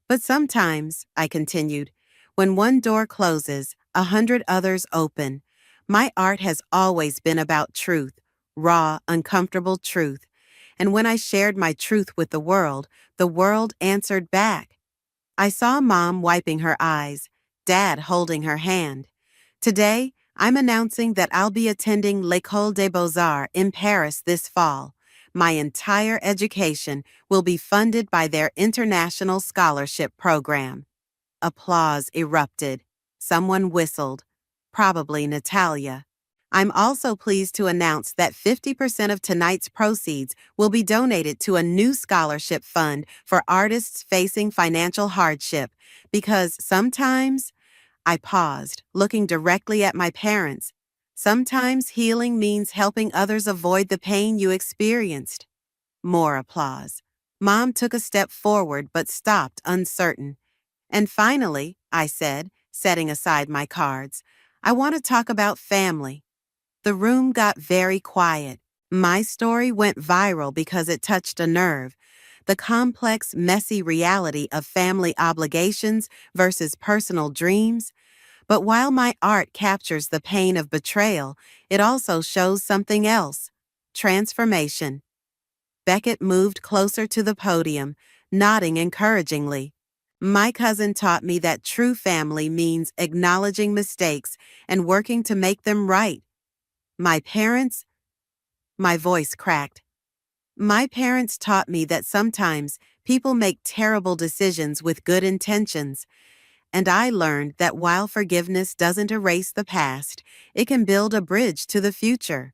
"But sometimes," I continued, "when one door closes, 100 others open. My art has always been about truth, raw, uncomfortable truth. And when I shared my truth with the world answered back." I saw Mom wiping her eyes, Dad holding her hand. "Today, I'm announcing that I'll be attending l'École des Beaux-Arts in Paris this fall. My entire education will be funded by their international scholarship program." Applause erupted. Someone whistled. Probably Natalia. "I'm also pleased to announce that 50% of tonight's proceeds will be donated to a new scholarship fund for artists facing financial hardship, because sometimes—" I paused, looking directly at my parents. "Sometimes healing means helping others avoid the pain you experienced." More applause. Mom took a step forward but stopped, uncertain. "And finally," I said, setting aside my cards, "I want to talk about family." The room got very quiet. My story went viral because it touched a nerve. The complex, messy reality of family obligations versus personal dreams. But while my art captures the pain of betrayal, it also shows something else: transformation. Beckett moved closer to the podium, nodding encouragingly. "My cousin taught me that true family means acknowledging mistakes and working to make them right. My parents—" My voice cracked. "My parents taught me that sometimes people make terrible decisions with good intentions. And I learned that while forgiveness doesn't erase the past, it can build a bridge to the future."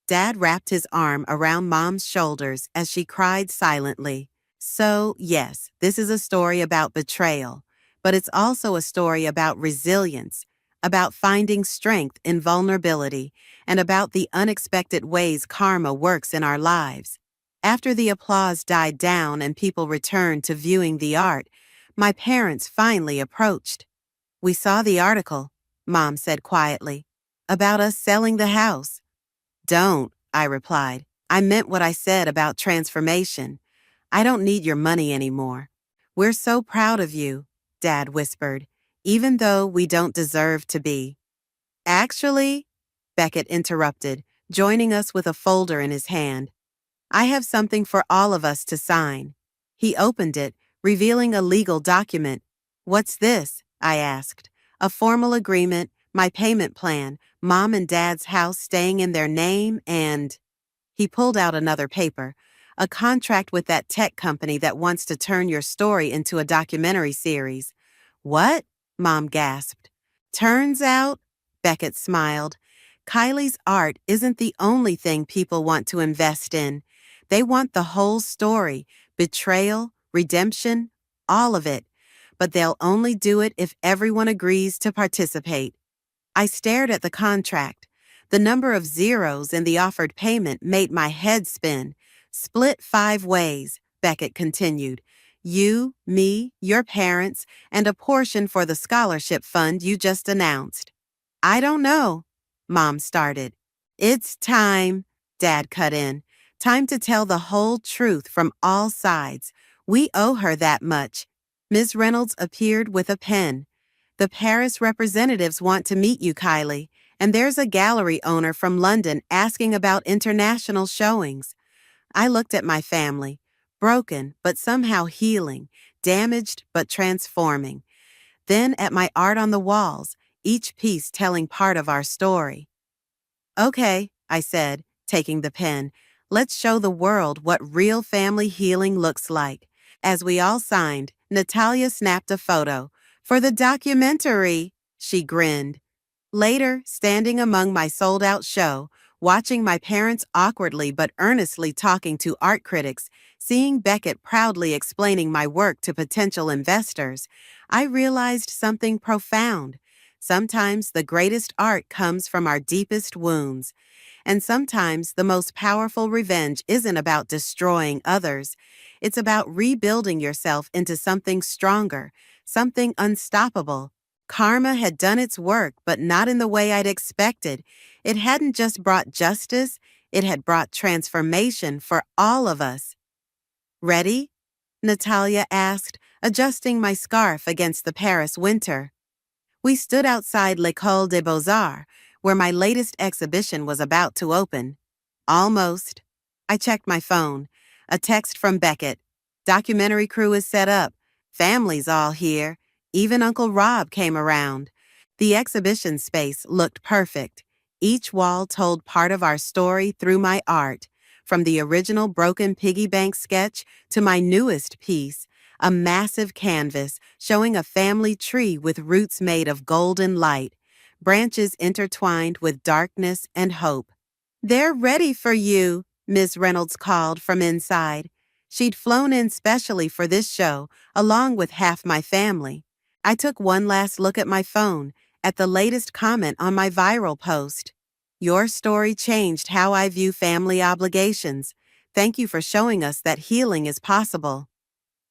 Dad wrapped his arm around Mom's shoulders as she cried silently. "So, yes, this is a story about betrayal, but it's also a story about resilience, about finding strength in vulnerability, and about the unexpected ways karma works in our lives." After the applause died down and people returned to viewing the art, my parents finally approached. "We saw the article," Mom said quietly, "about us selling the house." "Don't," I replied. "I meant what I said about transformation. I don't need your money anymore." "We're so proud of you," Dad whispered, "even though we don't deserve to be." "Actually," Beckett interrupted, joining us with a folder in his hand, "I have something for all of us to sign." He opened it, revealing a legal document. "What's this?" I asked. "A formal agreement, my payment plan, Mom and Dad's house staying in their name, and—" He pulled out another paper. "A contract with that tech company that wants to turn your story into a documentary series." "What?" Mom gasped. "Turns out," Beckett smiled, "Kylie's art isn't the only thing people want to invest in. They want the whole story, betrayal, redemption, all of it. But they'll only do it if everyone agrees to participate." I stared at the contract. The number of zeros in the offered payment made my head spin. "Split 5 ways," Beckett continued. "You, me, your parents, and a portion for the scholarship fund you just announced." "I don't know," Mom started. "It's time," Dad cut in. "Time to tell the whole truth from all sides. We owe her that much." Ms. Reynolds appeared with a pen. "The Paris representatives want to meet you, Kylie, and there's a gallery owner from London asking about international showings." I looked at my family, broken but somehow healing, damaged but transforming. Then at my art on the walls, each piece telling part of our story. "Okay," I said, taking the pen, "let's show the world what real family healing looks like." As we all signed, Natalia snapped a photo. "For the documentary," she grinned. Later, standing among my sold-out show, watching my parents awkwardly but earnestly talking to art critics, seeing Beckett proudly explaining my work to potential investors, I realized something profound. Sometimes the greatest art comes from our deepest wounds. And sometimes the most powerful revenge isn't about destroying others. It's about rebuilding yourself into something stronger, something unstoppable. Karma had done its work, but not in the way I'd expected. It hadn't just brought justice, it had brought transformation for all of us. Ready? Natalia asked, adjusting my scarf against the Paris winter. We stood outside l'École des Beaux-Arts, where my latest exhibition was about to open. Almost. I checked my phone. A text from Beckett. Documentary crew is set up. Family's all here. Even Uncle Rob came around. The exhibition space looked perfect. Each wall told part of our story through my art, from the original broken piggy bank sketch to my newest piece, a massive canvas showing a family tree with roots made of golden light, branches intertwined with darkness and hope. "They're ready for you," Ms. Reynolds called from inside. She'd flown in specially for this show, along with half my family. I took one last look at my phone, at the latest comment on my viral post. "Your story changed how I view family obligations. Thank you for showing us that healing is possible."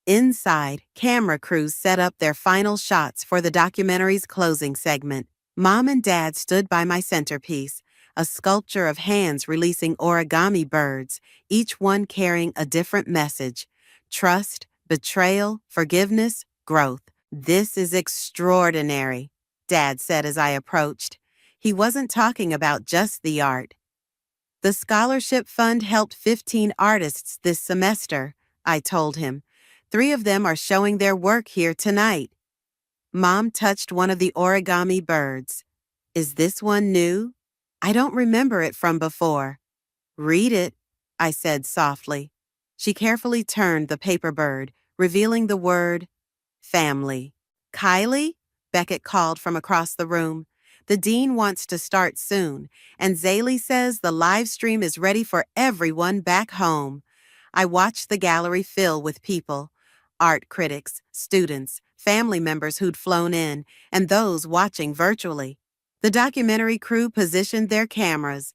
Inside, camera crews set up their final shots for the documentary's closing segment. Mom and Dad stood by my centerpiece, a sculpture of hands releasing origami birds, each one carrying a different message: trust, betrayal, forgiveness, growth. "This is extraordinary," Dad said as I approached. He wasn't talking about just the art. "The scholarship fund helped 15 artists this semester," I told him. 3 of them are showing their work here tonight. Mom touched one of the origami birds. "Is this one new? I don't remember it from before." "Read it," I said softly. She carefully turned the paper bird, revealing the word family. "Kylie?" Beckett called from across the room. "The dean wants to start soon, and Zaylee says the live stream is ready for everyone back home." I watched the gallery fill with people. Art critics, students, family members who'd flown in, and those watching virtually. The documentary crew positioned their cameras.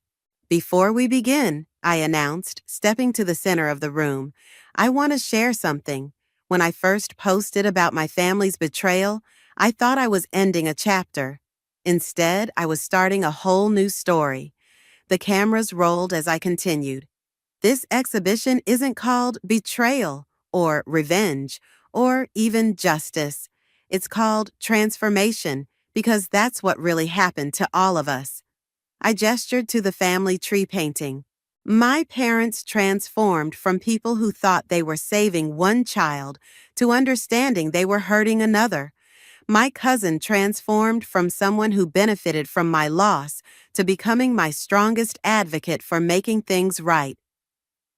"Before we begin," I announced, stepping to the center of the room, "I want to share something. When I first posted about my family's betrayal, I thought I was ending a chapter. Instead, I was starting a whole new story." The cameras rolled as I continued. "This exhibition isn't called betrayal, or revenge, or even justice. It's called transformation, because that's what really happened to all of us." I gestured to the family tree painting. "My parents transformed from people who thought they were saving one child to understanding they were hurting another. My cousin transformed from someone who benefited from my loss to becoming my strongest advocate for making things right."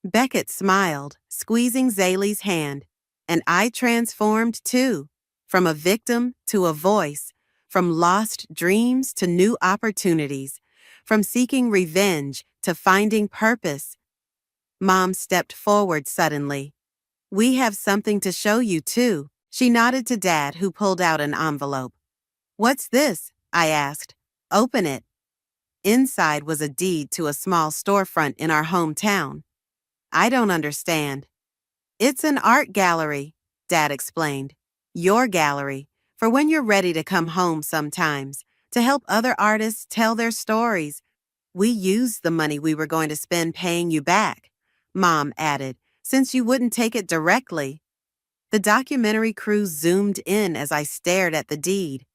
Beckett smiled, squeezing Zaylee's hand. "And I transformed too, from a victim to a voice, from lost dreams to new opportunities, from seeking revenge to finding purpose." Mom stepped forward suddenly. "We have something to show you too." She nodded to Dad, who pulled out an envelope. "What's this?" I asked. "Open it." Inside was a deed to a small storefront in our hometown. "I don't understand." "It's an art gallery," Dad explained. "Your gallery, for when you're ready to come home sometimes, to help other artists tell their stories. We used the money we were going to spend paying you back," Mom added, "since you wouldn't take it directly." The documentary crew zoomed in as I stared at the deed.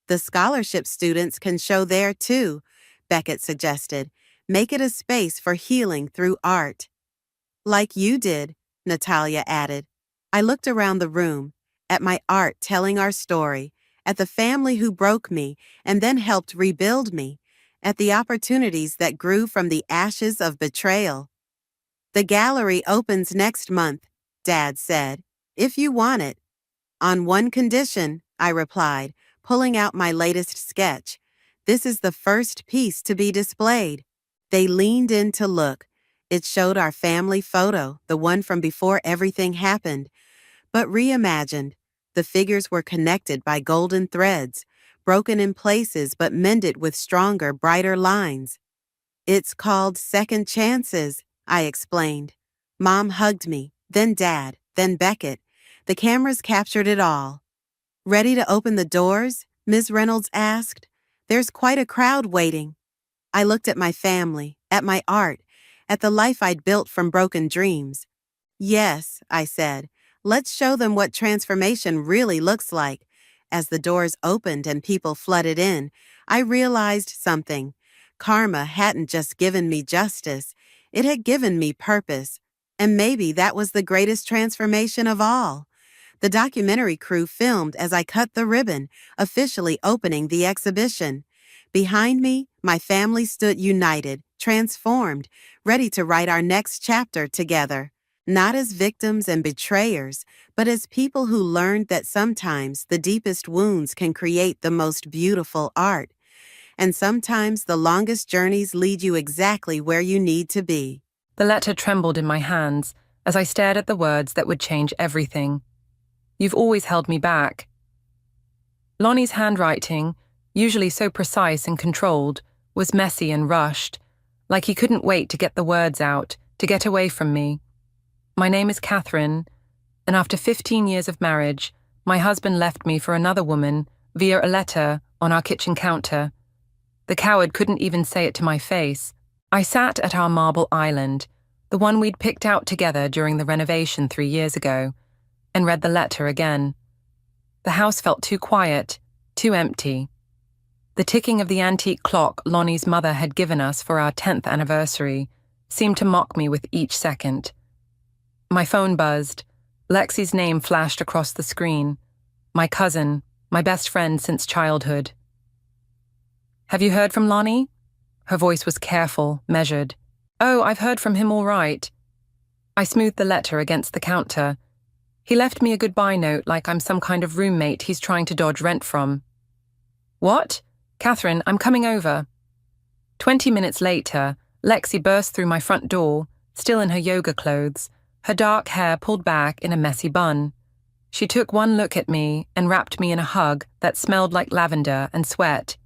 "The scholarship students can show there too," Beckett suggested. "Make it a space for healing through art." "Like you did," Natalia added. I looked around the room, at my art telling our story, at the family who broke me and then helped rebuild me, at the opportunities that grew from the ashes of betrayal. "The gallery opens next month," Dad said, "if you want it." "On one condition," I replied, pulling out my latest sketch. "This is the first piece to be displayed." They leaned in to look. It showed our family photo, the one from before everything happened, but reimagined. The figures were connected by golden threads, broken in places but mended with stronger, brighter lines. It's called second chances, I explained. Mom hugged me, then Dad, then Beckett. The cameras captured it all. Ready to open the doors? Ms. Reynolds asked. There's quite a crowd waiting. I looked at my family, at my art, at the life I'd built from broken dreams. Yes, I said, let's show them what transformation really looks like. As the doors opened and people flooded in, I realized something. Karma hadn't just given me justice, it had given me purpose. And maybe that was the greatest transformation of all. The documentary crew filmed as I cut the ribbon, officially opening the exhibition. Behind me, my family stood united, transformed, ready to write our next chapter together. Not as victims and betrayers, but as people who learned that sometimes the deepest wounds can create the most beautiful art. And sometimes the longest journeys lead you exactly where you need to be. The letter trembled in my hands as I stared at the words that would change everything. You've always held me back. Lonnie's handwriting, usually so precise and controlled, was messy and rushed, like he couldn't wait to get the words out, to get away from me. My name is Catherine, and after 15 years of marriage, my husband left me for another woman via a letter on our kitchen counter. The coward couldn't even say it to my face. I sat at our marble island, the one we'd picked out together during the renovation 3 years ago, and read the letter again. The house felt too quiet, too empty. The ticking of the antique clock Lonnie's mother had given us for our 10th anniversary seemed to mock me with each second. My phone buzzed. Lexi's name flashed across the screen. My cousin, my best friend since childhood. Have you heard from Lonnie? Her voice was careful, measured. Oh, I've heard from him all right. I smoothed the letter against the counter. He left me a goodbye note like I'm some kind of roommate he's trying to dodge rent from. What? Catherine, I'm coming over. 20 minutes later, Lexi burst through my front door, still in her yoga clothes, her dark hair pulled back in a messy bun. She took one look at me and wrapped me in a hug that smelled like lavender and sweat.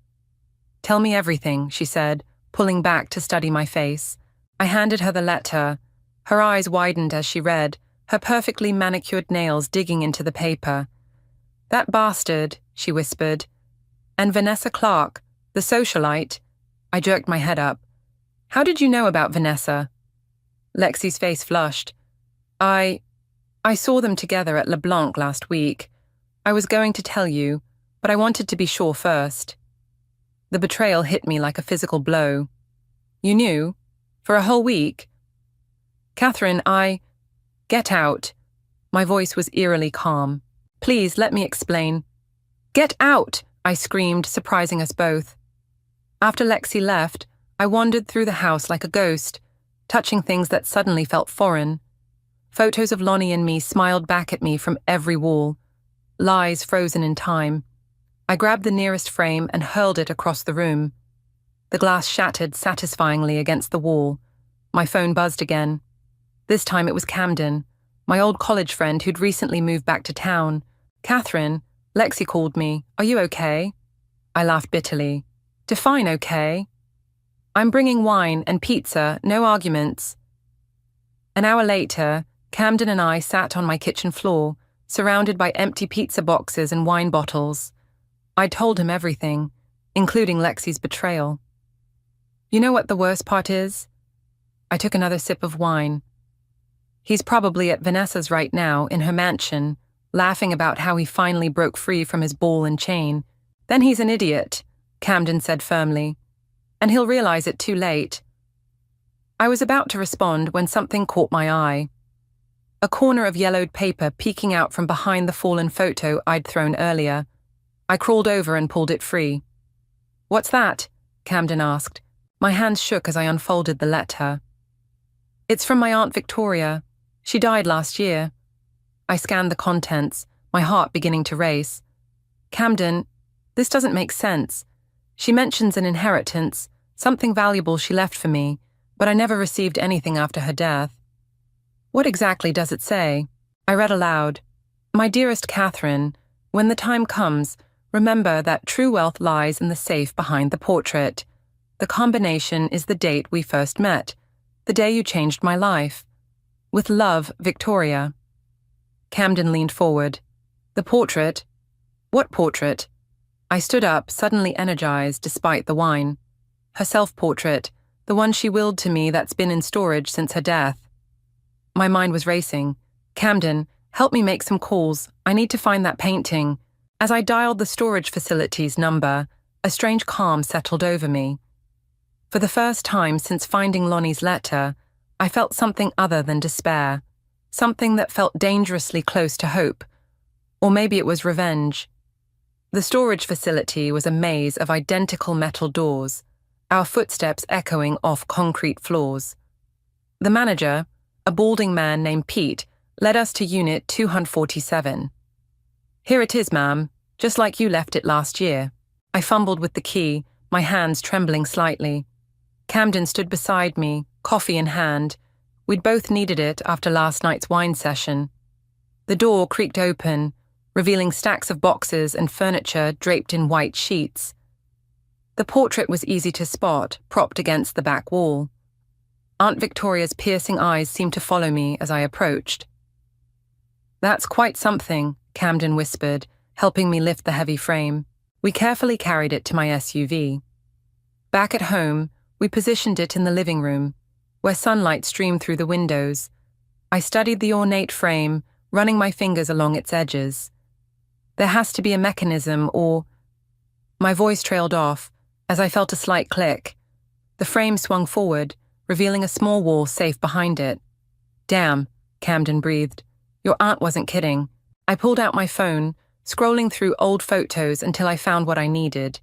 Tell me everything, she said, pulling back to study my face. I handed her the letter. Her eyes widened as she read, her perfectly manicured nails digging into the paper. That bastard, she whispered. And Vanessa Clark, the socialite. I jerked my head up. How did you know about Vanessa? Lexi's face flushed. I saw them together at LeBlanc last week. I was going to tell you, but I wanted to be sure first. The betrayal hit me like a physical blow. You knew? For a whole week? Catherine, Get out. My voice was eerily calm. Please, let me explain. Get out, I screamed, surprising us both. After Lexi left, I wandered through the house like a ghost, touching things that suddenly felt foreign. Photos of Lonnie and me smiled back at me from every wall. Lies frozen in time. I grabbed the nearest frame and hurled it across the room. The glass shattered satisfyingly against the wall. My phone buzzed again. This time it was Camden, my old college friend who'd recently moved back to town. Catherine, Lexi called me. Are you okay? I laughed bitterly. Define okay. I'm bringing wine and pizza, no arguments. An hour later, Camden and I sat on my kitchen floor, surrounded by empty pizza boxes and wine bottles. I told him everything, including Lexi's betrayal. You know what the worst part is? I took another sip of wine. He's probably at Vanessa's right now, in her mansion, laughing about how he finally broke free from his ball and chain. Then he's an idiot, Camden said firmly. And he'll realize it too late. I was about to respond when something caught my eye. A corner of yellowed paper peeking out from behind the fallen photo I'd thrown earlier. I crawled over and pulled it free. What's that? Camden asked. My hands shook as I unfolded the letter. It's from my Aunt Victoria. She died last year. I scanned the contents, my heart beginning to race. Camden, this doesn't make sense. She mentions an inheritance, something valuable she left for me, but I never received anything after her death. What exactly does it say? I read aloud. My dearest Catherine, when the time comes, Remember that true wealth lies in the safe behind the portrait. The combination is the date we first met, the day you changed my life. With love, Victoria. Camden leaned forward. The portrait? What portrait? I stood up, suddenly energized despite the wine. Her self-portrait, the one she willed to me that's been in storage since her death. My mind was racing. Camden, help me make some calls. I need to find that painting. As I dialed the storage facility's number, a strange calm settled over me. For the first time since finding Lonnie's letter, I felt something other than despair, something that felt dangerously close to hope. Or maybe it was revenge. The storage facility was a maze of identical metal doors, our footsteps echoing off concrete floors. The manager, a balding man named Pete, led us to Unit 247. Here it is, ma'am, just like you left it last year. I fumbled with the key, my hands trembling slightly. Camden stood beside me, coffee in hand. We'd both needed it after last night's wine session. The door creaked open, revealing stacks of boxes and furniture draped in white sheets. The portrait was easy to spot, propped against the back wall. Aunt Victoria's piercing eyes seemed to follow me as I approached. That's quite something, Camden whispered, helping me lift the heavy frame. We carefully carried it to my SUV. Back at home, we positioned it in the living room, where sunlight streamed through the windows. I studied the ornate frame, running my fingers along its edges. There has to be a mechanism or... My voice trailed off as I felt a slight click. The frame swung forward, revealing a small wall safe behind it. Damn, Camden breathed. Your aunt wasn't kidding. I pulled out my phone, scrolling through old photos until I found what I needed.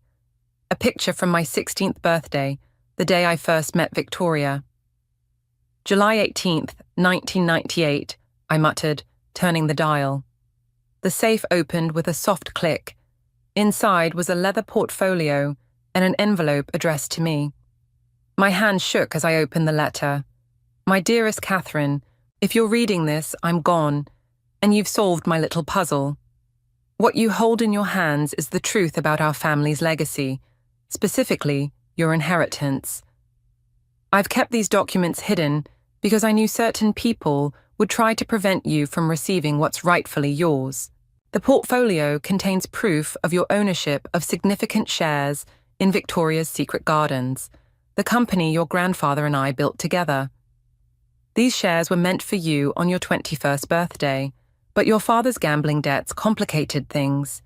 A picture from my 16th birthday, the day I first met Victoria. July 18th, 1998, I muttered, turning the dial. The safe opened with a soft click. Inside was a leather portfolio and an envelope addressed to me. My hand shook as I opened the letter. My dearest Catherine, if you're reading this, I'm gone, and you've solved my little puzzle. What you hold in your hands is the truth about our family's legacy, specifically your inheritance. I've kept these documents hidden because I knew certain people would try to prevent you from receiving what's rightfully yours. The portfolio contains proof of your ownership of significant shares in Victoria's Secret Gardens, the company your grandfather and I built together. These shares were meant for you on your 21st birthday, but your father's gambling debts complicated things.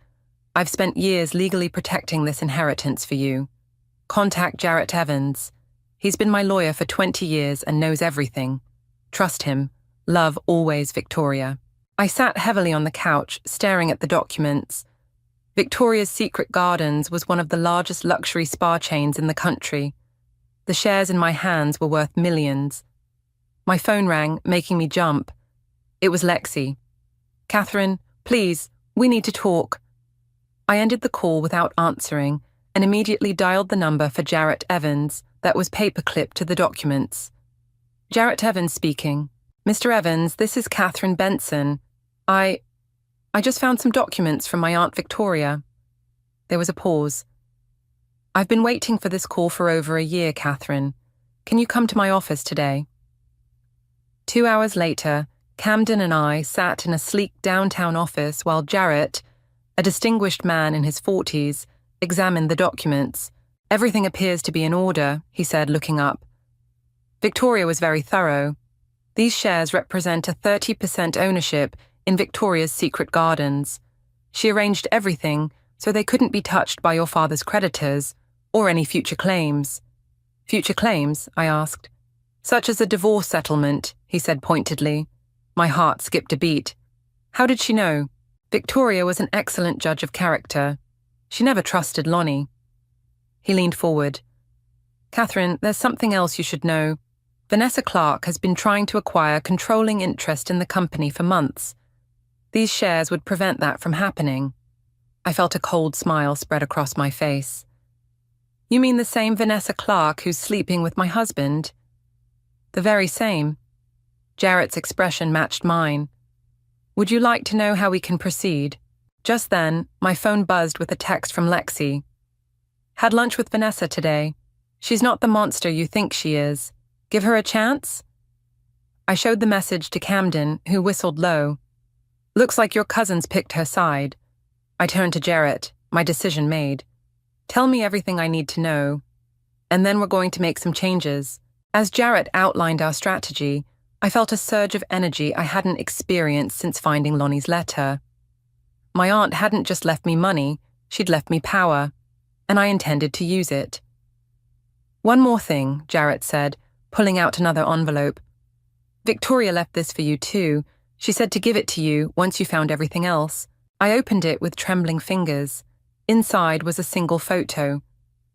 I've spent years legally protecting this inheritance for you. Contact Jarrett Evans. He's been my lawyer for 20 years and knows everything. Trust him. Love always, Victoria. I sat heavily on the couch, staring at the documents. Victoria's Secret Gardens was one of the largest luxury spa chains in the country. The shares in my hands were worth millions. My phone rang, making me jump. It was Lexi. Catherine, please, we need to talk. I ended the call without answering and immediately dialed the number for Jarrett Evans that was paperclipped to the documents. Jarrett Evans speaking. Mr. Evans, this is Catherine Benson. I just found some documents from my Aunt Victoria. There was a pause. I've been waiting for this call for over a year, Catherine. Can you come to my office today? 2 hours later, Camden and I sat in a sleek downtown office while Jarrett, a distinguished man in his 40s, examined the documents. Everything appears to be in order, he said, looking up. Victoria was very thorough. These shares represent a 30% ownership in Victoria's Secret Gardens. She arranged everything so they couldn't be touched by your father's creditors or any future claims. Future claims? I asked. Such as a divorce settlement, he said pointedly. My heart skipped a beat. How did she know? Victoria was an excellent judge of character. She never trusted Lonnie. He leaned forward. Catherine, there's something else you should know. Vanessa Clark has been trying to acquire controlling interest in the company for months. These shares would prevent that from happening. I felt a cold smile spread across my face. You mean the same Vanessa Clark who's sleeping with my husband? The very same. Jarrett's expression matched mine. Would you like to know how we can proceed? Just then, my phone buzzed with a text from Lexi. Had lunch with Vanessa today. She's not the monster you think she is. Give her a chance? I showed the message to Camden, who whistled low. Looks like your cousin's picked her side. I turned to Jarrett, my decision made. Tell me everything I need to know. And then we're going to make some changes. As Jarrett outlined our strategy, I felt a surge of energy I hadn't experienced since finding Lonnie's letter. My aunt hadn't just left me money, she'd left me power, and I intended to use it. One more thing, Jarrett said, pulling out another envelope. Victoria left this for you too. She said to give it to you once you found everything else. I opened it with trembling fingers. Inside was a single photo.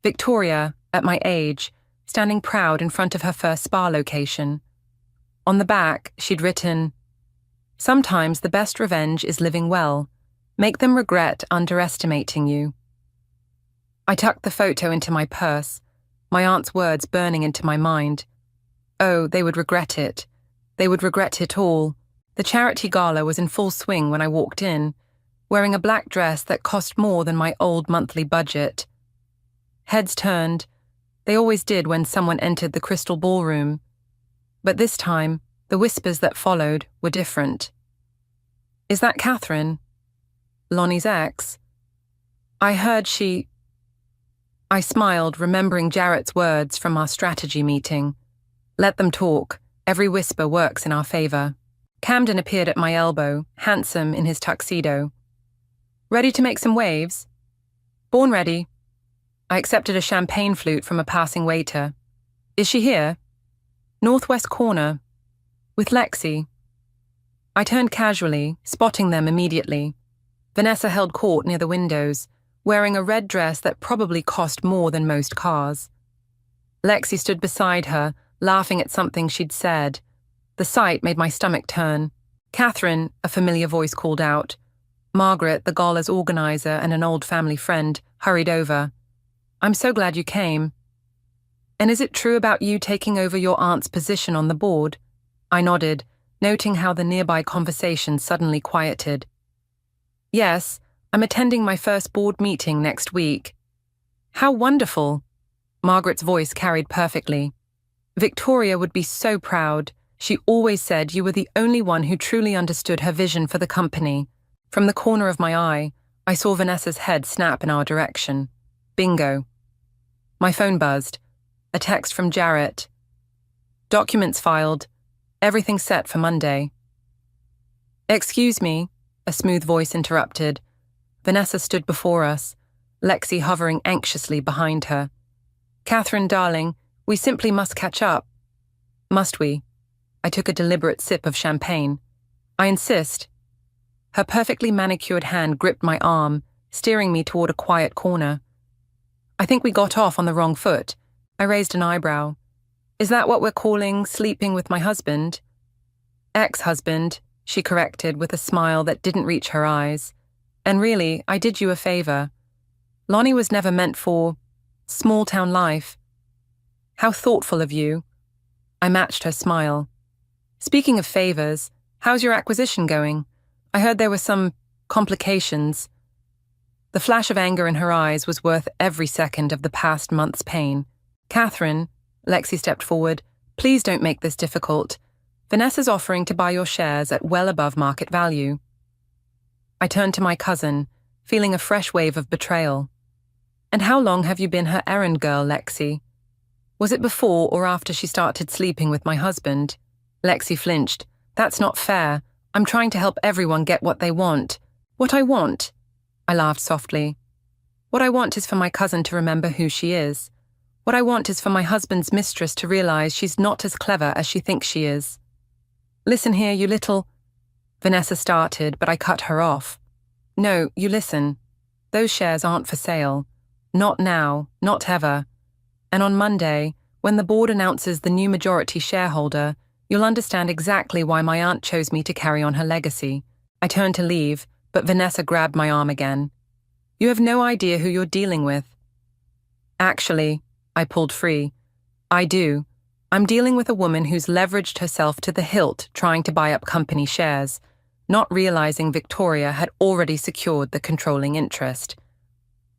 Victoria, at my age, standing proud in front of her first spa location. On the back, she'd written, "Sometimes the best revenge is living well. Make them regret underestimating you." I tucked the photo into my purse, my aunt's words burning into my mind. Oh, they would regret it. They would regret it all. The charity gala was in full swing when I walked in, wearing a black dress that cost more than my old monthly budget. Heads turned. They always did when someone entered the crystal ballroom. But this time, the whispers that followed were different. Is that Catherine? Lonnie's ex? I heard she... I smiled, remembering Jarrett's words from our strategy meeting. Let them talk. Every whisper works in our favor. Camden appeared at my elbow, handsome in his tuxedo. Ready to make some waves? Born ready. I accepted a champagne flute from a passing waiter. Is she here? Northwest corner. With Lexi. I turned casually, spotting them immediately. Vanessa held court near the windows, wearing a red dress that probably cost more than most cars. Lexi stood beside her, laughing at something she'd said. The sight made my stomach turn. Catherine, a familiar voice called out. Margaret, the gala's organizer and an old family friend, hurried over. I'm so glad you came. And is it true about you taking over your aunt's position on the board? I nodded, noting how the nearby conversation suddenly quieted. Yes, I'm attending my first board meeting next week. How wonderful! Margaret's voice carried perfectly. Victoria would be so proud. She always said you were the only one who truly understood her vision for the company. From the corner of my eye, I saw Vanessa's head snap in our direction. Bingo. My phone buzzed. A text from Jarrett. Documents filed. Everything set for Monday. Excuse me, a smooth voice interrupted. Vanessa stood before us, Lexi hovering anxiously behind her. Catherine, darling, we simply must catch up. Must we? I took a deliberate sip of champagne. I insist. Her perfectly manicured hand gripped my arm, steering me toward a quiet corner. I think we got off on the wrong foot. I raised an eyebrow. Is that what we're calling sleeping with my husband? Ex-husband, she corrected with a smile that didn't reach her eyes. And really, I did you a favor. Lonnie was never meant for small-town life. How thoughtful of you. I matched her smile. Speaking of favors, how's your acquisition going? I heard there were some complications. The flash of anger in her eyes was worth every second of the past month's pain. Catherine, Lexi stepped forward, please don't make this difficult. Vanessa's offering to buy your shares at well above market value. I turned to my cousin, feeling a fresh wave of betrayal. And how long have you been her errand girl, Lexi? Was it before or after she started sleeping with my husband? Lexi flinched. That's not fair. I'm trying to help everyone get what they want. What I want? I laughed softly. What I want is for my cousin to remember who she is. What I want is for my husband's mistress to realize she's not as clever as she thinks she is. Listen here, you little... Vanessa started, but I cut her off. No, you listen. Those shares aren't for sale. Not now, not ever. And on Monday, when the board announces the new majority shareholder, you'll understand exactly why my aunt chose me to carry on her legacy. I turned to leave, but Vanessa grabbed my arm again. You have no idea who you're dealing with. Actually, I pulled free. I do. I'm dealing with a woman who's leveraged herself to the hilt trying to buy up company shares. not realizing Victoria had already secured the controlling interest.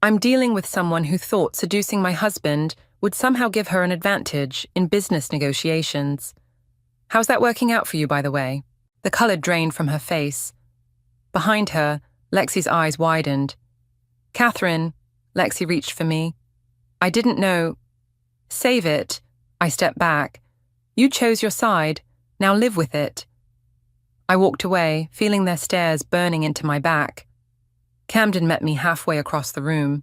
I'm dealing with someone who thought seducing my husband would somehow give her an advantage in business negotiations. How's that working out for you, by the way? The color drained from her face. Behind her, Lexi's eyes widened. Catherine, Lexi reached for me. I didn't know. Save it. I stepped back. You chose your side. Now live with it. I walked away, feeling their stares burning into my back. Camden met me halfway across the room.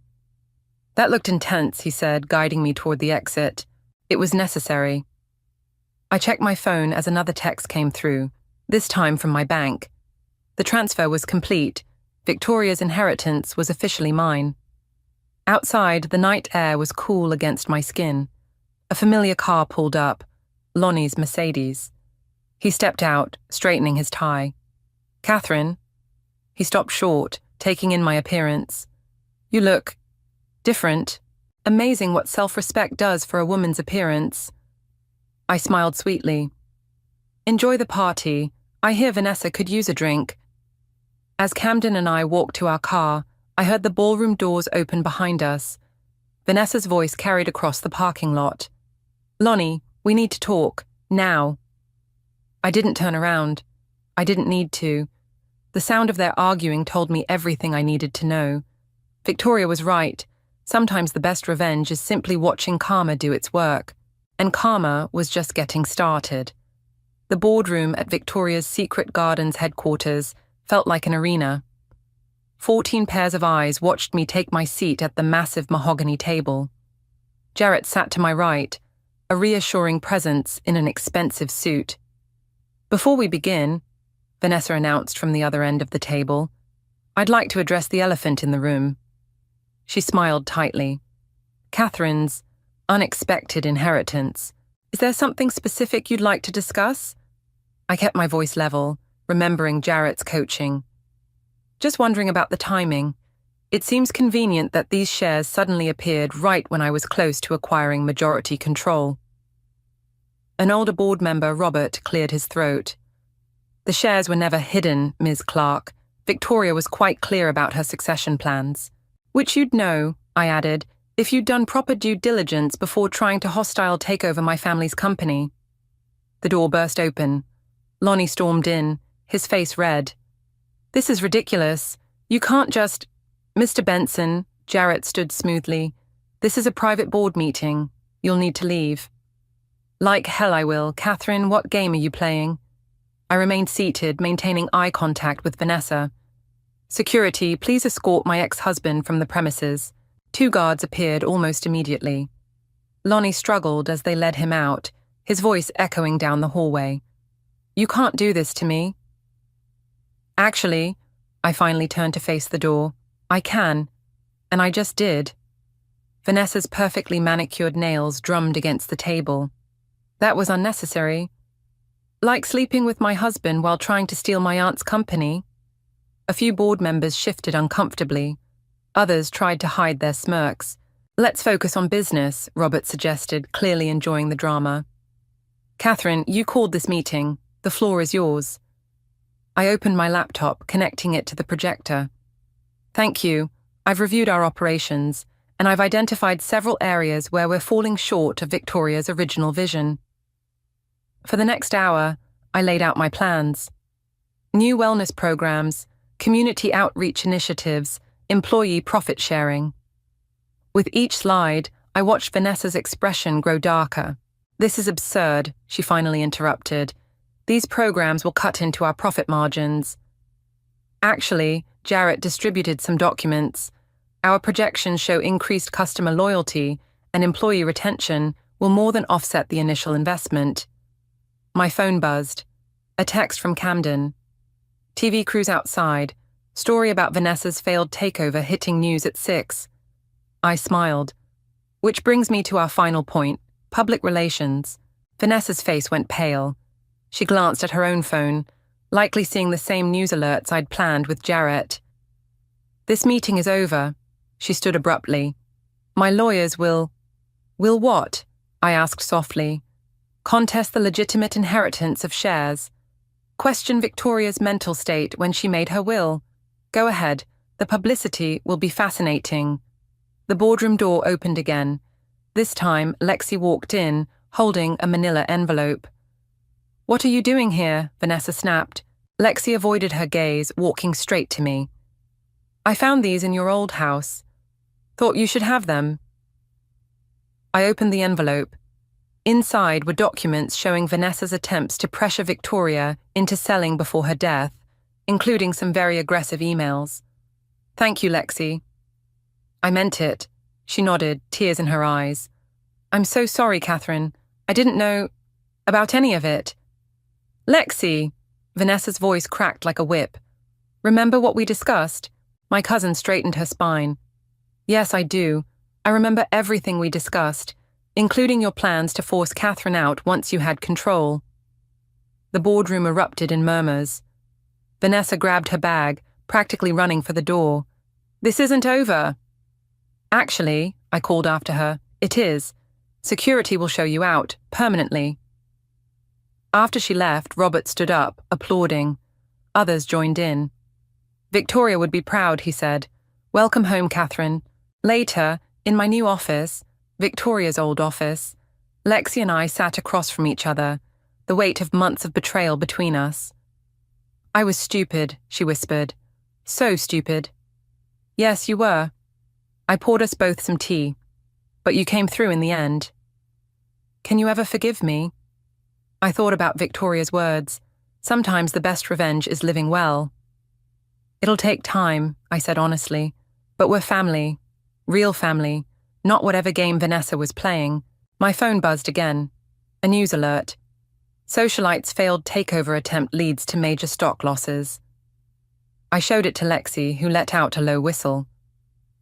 That looked intense, he said, guiding me toward the exit. It was necessary. I checked my phone as another text came through, this time from my bank. The transfer was complete. Victoria's inheritance was officially mine. Outside, the night air was cool against my skin. A familiar car pulled up, Lonnie's Mercedes. He stepped out, straightening his tie. Catherine. He stopped short, taking in my appearance. You look different. Amazing what self-respect does for a woman's appearance. I smiled sweetly. Enjoy the party. I hear Vanessa could use a drink. As Camden and I walked to our car, I heard the ballroom doors open behind us. Vanessa's voice carried across the parking lot. Lonnie, we need to talk. Now. I didn't turn around. I didn't need to. The sound of their arguing told me everything I needed to know. Victoria was right. Sometimes the best revenge is simply watching karma do its work. And karma was just getting started. The boardroom at Victoria's Secret Gardens headquarters felt like an arena. 14 pairs of eyes watched me take my seat at the massive mahogany table. Jarrett sat to my right, a reassuring presence in an expensive suit. Before we begin, Vanessa announced from the other end of the table, I'd like to address the elephant in the room. She smiled tightly. Catherine's unexpected inheritance. Is there something specific you'd like to discuss? I kept my voice level, remembering Jarrett's coaching. Just wondering about the timing. It seems convenient that these shares suddenly appeared right when I was close to acquiring majority control. An older board member, Robert, cleared his throat. The shares were never hidden, Ms. Clark. Victoria was quite clear about her succession plans. Which you'd know, I added, if you'd done proper due diligence before trying to hostile take over my family's company. The door burst open. Lonnie stormed in, his face red. This is ridiculous. You can't just... Mr. Benson, Jarrett stood smoothly. This is a private board meeting. You'll need to leave. Like hell I will. Catherine, what game are you playing? I remained seated, maintaining eye contact with Vanessa. Security, please escort my ex-husband from the premises. 2 guards appeared almost immediately. Lonnie struggled as they led him out, his voice echoing down the hallway. You can't do this to me. Actually, I finally turned to face the door. I can, and I just did. Vanessa's perfectly manicured nails drummed against the table. That was unnecessary. Like sleeping with my husband while trying to steal my aunt's company. A few board members shifted uncomfortably. Others tried to hide their smirks. Let's focus on business, Robert suggested, clearly enjoying the drama. Catherine, you called this meeting. The floor is yours. I opened my laptop, connecting it to the projector. Thank you. I've reviewed our operations, and I've identified several areas where we're falling short of Victoria's original vision. For the next hour, I laid out my plans. New wellness programs, community outreach initiatives, employee profit sharing. With each slide, I watched Vanessa's expression grow darker. This is absurd, she finally interrupted. These programs will cut into our profit margins. Actually, Jarrett distributed some documents. Our projections show increased customer loyalty and employee retention will more than offset the initial investment. My phone buzzed. A text from Camden. TV crews outside. Story about Vanessa's failed takeover hitting news at 6. I smiled. Which brings me to our final point, public relations. Vanessa's face went pale. She glanced at her own phone, likely seeing the same news alerts I'd planned with Jarrett. This meeting is over, she stood abruptly. My lawyers will what? I asked softly. Contest the legitimate inheritance of shares. Question Victoria's mental state when she made her will. Go ahead. The publicity will be fascinating. The boardroom door opened again. This time, Lexi walked in, holding a manila envelope. What are you doing here? Vanessa snapped. Lexi avoided her gaze, walking straight to me. I found these in your old house. Thought you should have them. I opened the envelope. Inside were documents showing Vanessa's attempts to pressure Victoria into selling before her death, including some very aggressive emails. Thank you, Lexi. I meant it. She nodded, tears in her eyes. I'm so sorry, Catherine. I didn't know about any of it. Lexi! Vanessa's voice cracked like a whip. Remember what we discussed? My cousin straightened her spine. Yes, I do. I remember everything we discussed, including your plans to force Catherine out once you had control. The boardroom erupted in murmurs. Vanessa grabbed her bag, practically running for the door. This isn't over. Actually, I called after her, it is. Security will show you out, permanently. After she left, Robert stood up, applauding. Others joined in. Victoria would be proud, he said. Welcome home, Catherine. Later, in my new office, Victoria's old office, Lexi and I sat across from each other, the weight of months of betrayal between us. I was stupid, she whispered. So stupid. Yes, you were. I poured us both some tea, but you came through in the end. Can you ever forgive me? I thought about Victoria's words. Sometimes the best revenge is living well. It'll take time, I said honestly, but we're family. Real family, not whatever game Vanessa was playing. My phone buzzed again. A news alert. Socialite's failed takeover attempt leads to major stock losses. I showed it to Lexi, who let out a low whistle.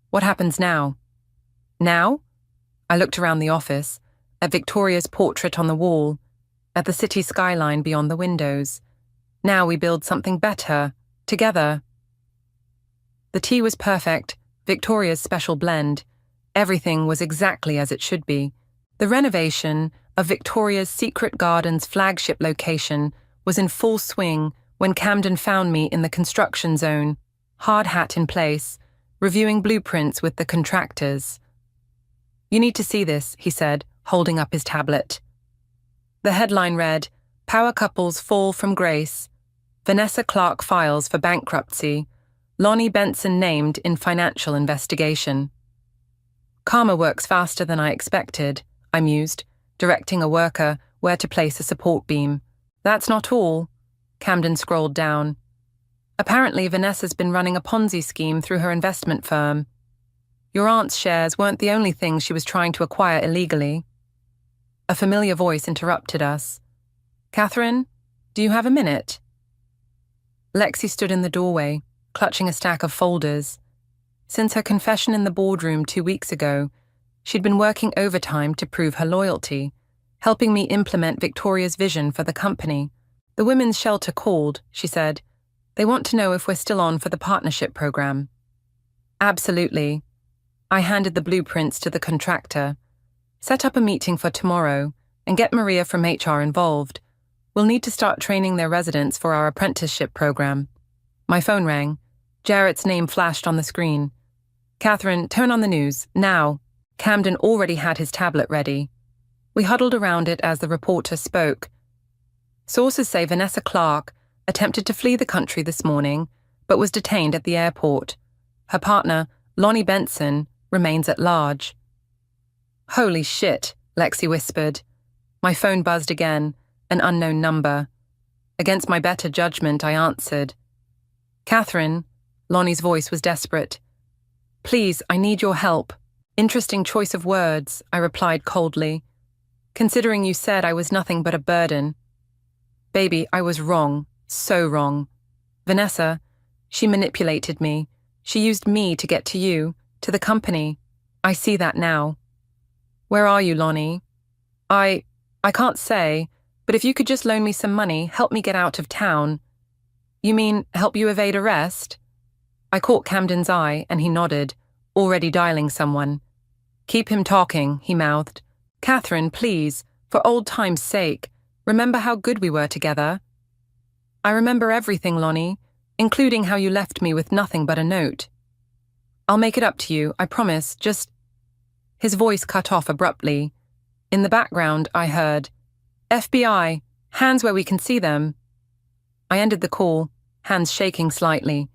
What happens now? Now? I looked around the office, at Victoria's portrait on the wall, at the city skyline beyond the windows. Now we build something better, together. The tea was perfect, Victoria's special blend. Everything was exactly as it should be. The renovation of Victoria's Secret Gardens flagship location was in full swing when Camden found me in the construction zone, hard hat in place, reviewing blueprints with the contractors. You need to see this, he said, holding up his tablet. The headline read, Power Couples Fall from Grace. Vanessa Clark files for bankruptcy. Lonnie Benson named in financial investigation. Karma works faster than I expected, I mused, directing a worker where to place a support beam. That's not all. Camden scrolled down. Apparently, Vanessa's been running a Ponzi scheme through her investment firm. Your aunt's shares weren't the only thing she was trying to acquire illegally. A familiar voice interrupted us. Catherine, do you have a minute? Lexi stood in the doorway, clutching a stack of folders. Since her confession in the boardroom 2 weeks ago, she'd been working overtime to prove her loyalty, helping me implement Victoria's vision for the company. The women's shelter called, she said. They want to know if we're still on for the partnership program. Absolutely. I handed the blueprints to the contractor. Set up a meeting for tomorrow and get Maria from HR involved. We'll need to start training their residents for our apprenticeship program. My phone rang. Jarrett's name flashed on the screen. Catherine, turn on the news, now. Camden already had his tablet ready. We huddled around it as the reporter spoke. Sources say Vanessa Clark attempted to flee the country this morning, but was detained at the airport. Her partner, Lonnie Benson, remains at large. Holy shit, Lexi whispered. My phone buzzed again, an unknown number. Against my better judgment, I answered. Catherine, Lonnie's voice was desperate. Please, I need your help. Interesting choice of words, I replied coldly. Considering you said I was nothing but a burden. Baby, I was wrong, so wrong. Vanessa, she manipulated me. She used me to get to you, to the company. I see that now. Where are you, Lonnie? I can't say, but if you could just loan me some money, help me get out of town. You mean help you evade arrest? I caught Camden's eye and he nodded, already dialing someone. Keep him talking, he mouthed. Catherine, please, for old time's sake, remember how good we were together. I remember everything, Lonnie, including how you left me with nothing but a note. I'll make it up to you, I promise, just... His voice cut off abruptly. In the background, I heard, FBI, hands where we can see them. I ended the call, hands shaking slightly.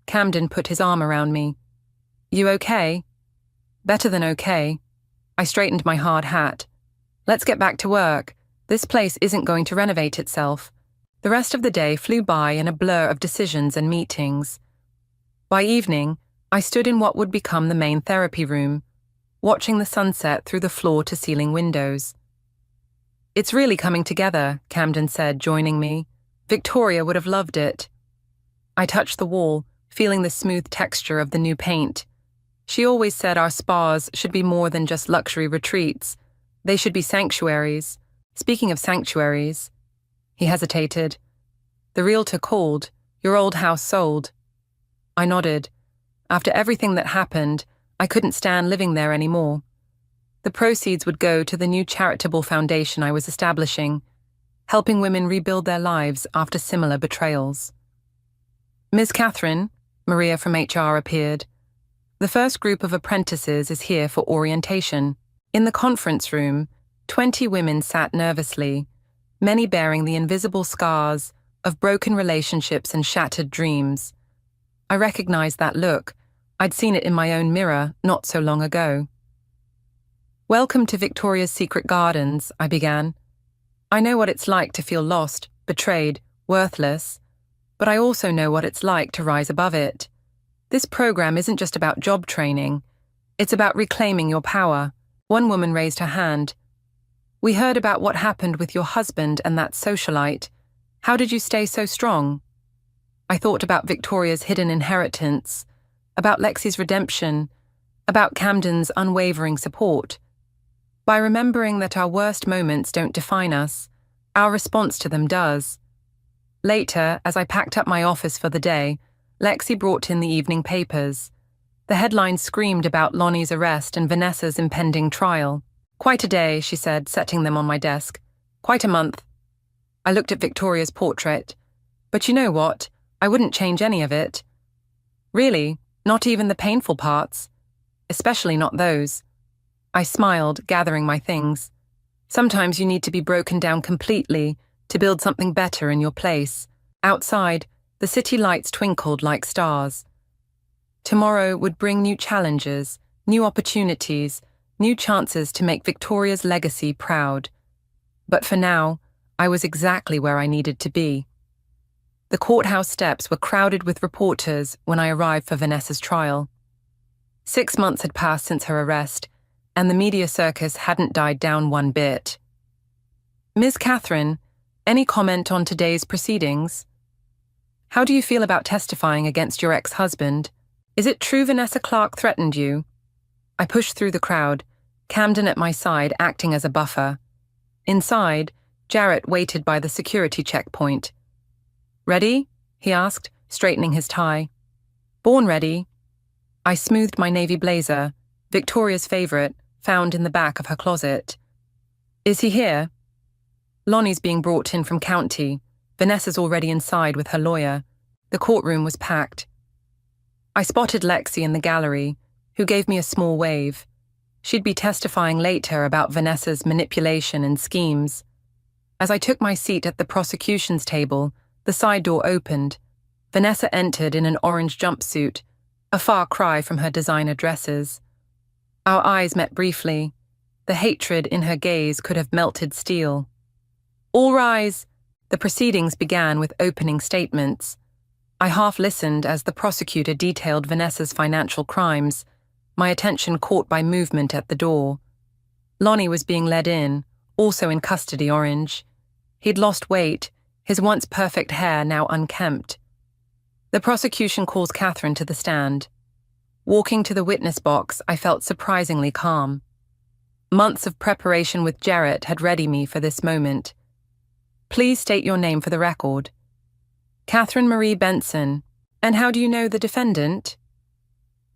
Camden put his arm around me. You okay? Better than okay. I straightened my hard hat. Let's get back to work. This place isn't going to renovate itself. The rest of the day flew by in a blur of decisions and meetings. By evening, I stood in what would become the main therapy room, watching the sunset through the floor-to-ceiling windows. It's really coming together, Camden said, joining me. Victoria would have loved it. I touched the wall, feeling the smooth texture of the new paint. She always said our spas should be more than just luxury retreats. They should be sanctuaries. Speaking of sanctuaries... He hesitated. The realtor called. Your old house sold. I nodded. After everything that happened, I couldn't stand living there anymore. The proceeds would go to the new charitable foundation I was establishing, helping women rebuild their lives after similar betrayals. Ms. Catherine, Maria from HR appeared. The first group of apprentices is here for orientation. In the conference room, 20 women sat nervously, many bearing the invisible scars of broken relationships and shattered dreams. I recognized that look. I'd seen it in my own mirror not so long ago. Welcome to Victoria's Secret Gardens, I began. I know what it's like to feel lost, betrayed, worthless, but I also know what it's like to rise above it. This program isn't just about job training. It's about reclaiming your power. One woman raised her hand. We heard about what happened with your husband and that socialite. How did you stay so strong? I thought about Victoria's hidden inheritance, about Lexi's redemption, about Camden's unwavering support. By remembering that our worst moments don't define us, our response to them does. Later, as I packed up my office for the day, Lexi brought in the evening papers. The headlines screamed about Lonnie's arrest and Vanessa's impending trial. Quite a day, she said, setting them on my desk. Quite a month. I looked at Victoria's portrait. But you know what? I wouldn't change any of it. Really, not even the painful parts. Especially not those. I smiled, gathering my things. Sometimes you need to be broken down completely to build something better in your place. Outside, the city lights twinkled like stars. Tomorrow would bring new challenges, new opportunities, new chances to make Victoria's legacy proud. But for now, I was exactly where I needed to be. The courthouse steps were crowded with reporters when I arrived for Vanessa's trial. 6 months had passed since her arrest, and the media circus hadn't died down one bit. Ms. Catherine, any comment on today's proceedings? How do you feel about testifying against your ex-husband? Is it true Vanessa Clark threatened you? I pushed through the crowd, Camden at my side acting as a buffer. Inside, Jarrett waited by the security checkpoint. Ready? He asked, straightening his tie. Born ready. I smoothed my navy blazer, Victoria's favorite, found in the back of her closet. Is he here? Lonnie's being brought in from county. Vanessa's already inside with her lawyer. The courtroom was packed. I spotted Lexi in the gallery, who gave me a small wave. She'd be testifying later about Vanessa's manipulation and schemes. As I took my seat at the prosecution's table, the side door opened. Vanessa entered in an orange jumpsuit, a far cry from her designer dresses. Our eyes met briefly. The hatred in her gaze could have melted steel. All rise! The proceedings began with opening statements. I half listened as the prosecutor detailed Vanessa's financial crimes, my attention caught by movement at the door. Lonnie was being led in, also in custody orange. He'd lost weight, his once perfect hair now unkempt. The prosecution calls Catherine to the stand. Walking to the witness box, I felt surprisingly calm. Months of preparation with Jarrett had readied me for this moment. Please state your name for the record. Catherine Marie Benson. And how do you know the defendant?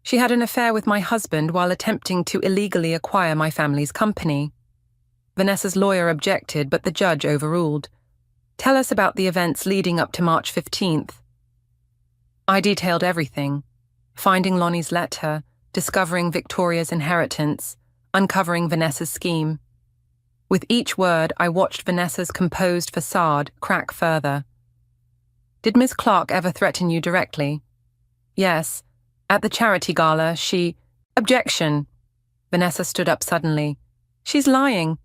She had an affair with my husband while attempting to illegally acquire my family's company. Vanessa's lawyer objected, but the judge overruled. Tell us about the events leading up to March 15th. I detailed everything. Finding Lonnie's letter, discovering Victoria's inheritance, uncovering Vanessa's scheme. With each word, I watched Vanessa's composed facade crack further. Did Miss Clark ever threaten you directly? Yes. At the charity gala, she— Objection. Vanessa stood up suddenly. She's lying.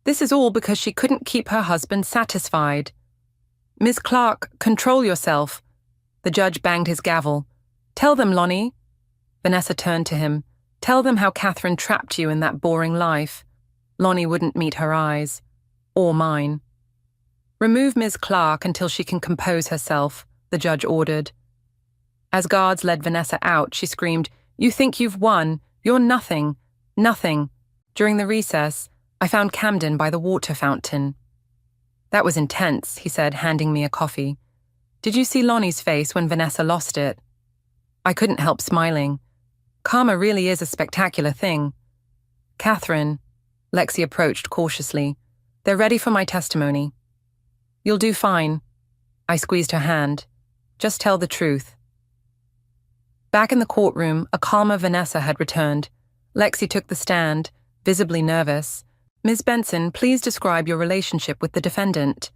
This is all because she couldn't keep her husband satisfied. Miss Clark, control yourself. The judge banged his gavel. Tell them, Lonnie. Vanessa turned to him. Tell them how Catherine trapped you in that boring life. Lonnie wouldn't meet her eyes. Or mine. Remove Ms. Clark until she can compose herself, the judge ordered. As guards led Vanessa out, she screamed, You think you've won. You're nothing. Nothing. During the recess, I found Camden by the water fountain. That was intense, he said, handing me a coffee. Did you see Lonnie's face when Vanessa lost it? I couldn't help smiling. Karma really is a spectacular thing. Catherine, Lexi approached cautiously. They're ready for my testimony. You'll do fine. I squeezed her hand. Just tell the truth. Back in the courtroom, a calmer Vanessa had returned. Lexi took the stand, visibly nervous. Ms. Benson, please describe your relationship with the defendant.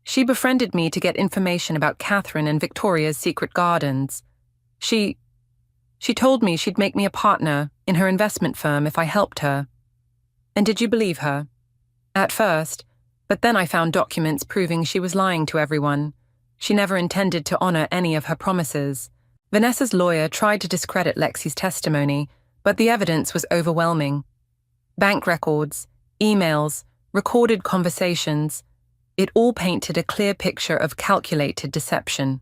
She befriended me to get information about Catherine and Victoria's secret gardens. She told me she'd make me a partner in her investment firm if I helped her. And did you believe her? At first, but then I found documents proving she was lying to everyone. She never intended to honor any of her promises. Vanessa's lawyer tried to discredit Lexi's testimony, but the evidence was overwhelming. Bank records, emails, recorded conversations, it all painted a clear picture of calculated deception.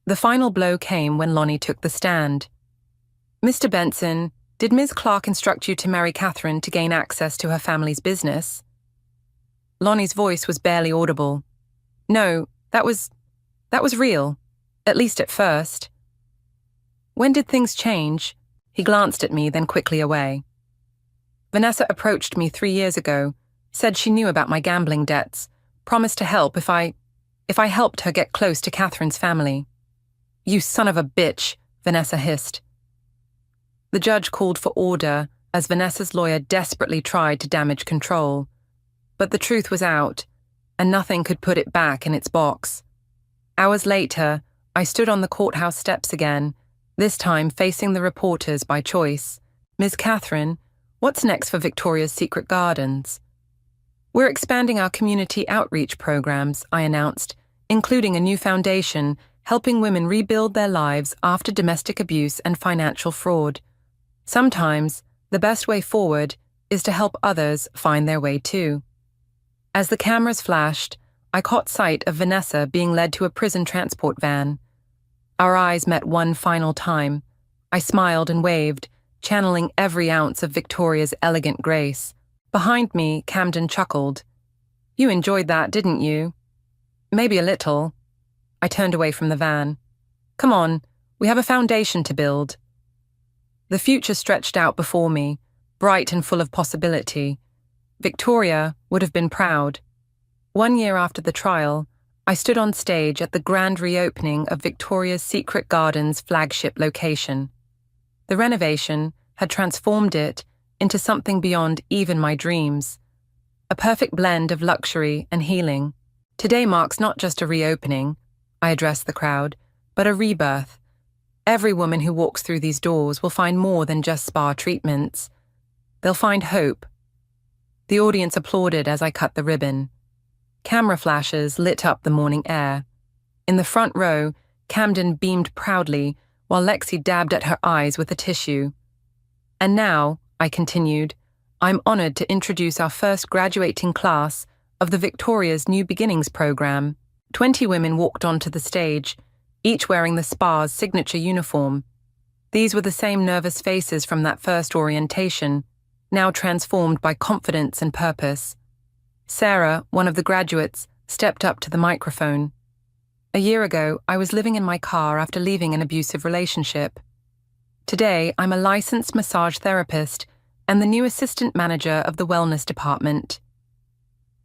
The final blow came when Lonnie took the stand. Mr. Benson, did Ms. Clark instruct you to marry Catherine to gain access to her family's business? Lonnie's voice was barely audible. No, that was real, at least at first. When did things change? He glanced at me, then quickly away. Vanessa approached me 3 years ago, said she knew about my gambling debts, promised to help if I helped her get close to Catherine's family. You son of a bitch, Vanessa hissed. The judge called for order as Vanessa's lawyer desperately tried to damage control. But the truth was out, and nothing could put it back in its box. Hours later, I stood on the courthouse steps again, this time facing the reporters by choice. Ms. Catherine, what's next for Victoria's Secret Gardens? We're expanding our community outreach programs, I announced, including a new foundation helping women rebuild their lives after domestic abuse and financial fraud. Sometimes, the best way forward is to help others find their way too. As the cameras flashed, I caught sight of Vanessa being led to a prison transport van. Our eyes met one final time. I smiled and waved, channeling every ounce of Victoria's elegant grace. Behind me, Camden chuckled. You enjoyed that, didn't you? Maybe a little. I turned away from the van. Come on, we have a foundation to build. The future stretched out before me, bright and full of possibility. Victoria would have been proud. 1 year after the trial, I stood on stage at the grand reopening of Victoria's Secret Gardens' flagship location. The renovation had transformed it into something beyond even my dreams. A perfect blend of luxury and healing. Today marks not just a reopening, I addressed the crowd, but a rebirth. Every woman who walks through these doors will find more than just spa treatments. They'll find hope. The audience applauded as I cut the ribbon. Camera flashes lit up the morning air. In the front row, Camden beamed proudly, while Lexi dabbed at her eyes with a tissue. And now, I continued, I'm honored to introduce our first graduating class of the Victoria's New Beginnings program. 20 women walked onto the stage, each wearing the spa's signature uniform. These were the same nervous faces from that first orientation, now transformed by confidence and purpose. Sarah, one of the graduates, stepped up to the microphone. A year ago, I was living in my car after leaving an abusive relationship. Today, I'm a licensed massage therapist and the new assistant manager of the wellness department.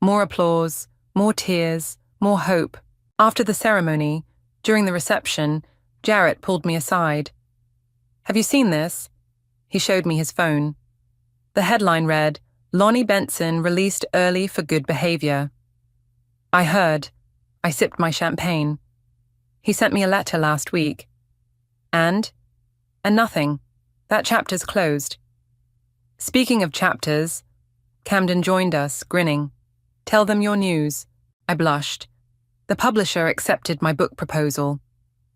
More applause, More tears, more hope. After the ceremony, during the reception, Jarrett pulled me aside. "Have you seen this?" He showed me his phone. The headline read, "Lonnie Benson released early for good behavior." I heard. I sipped my champagne. He sent me a letter last week. And nothing. That chapter's closed. Speaking of chapters, Camden joined us, grinning. "Tell them your news." I blushed. The publisher accepted my book proposal.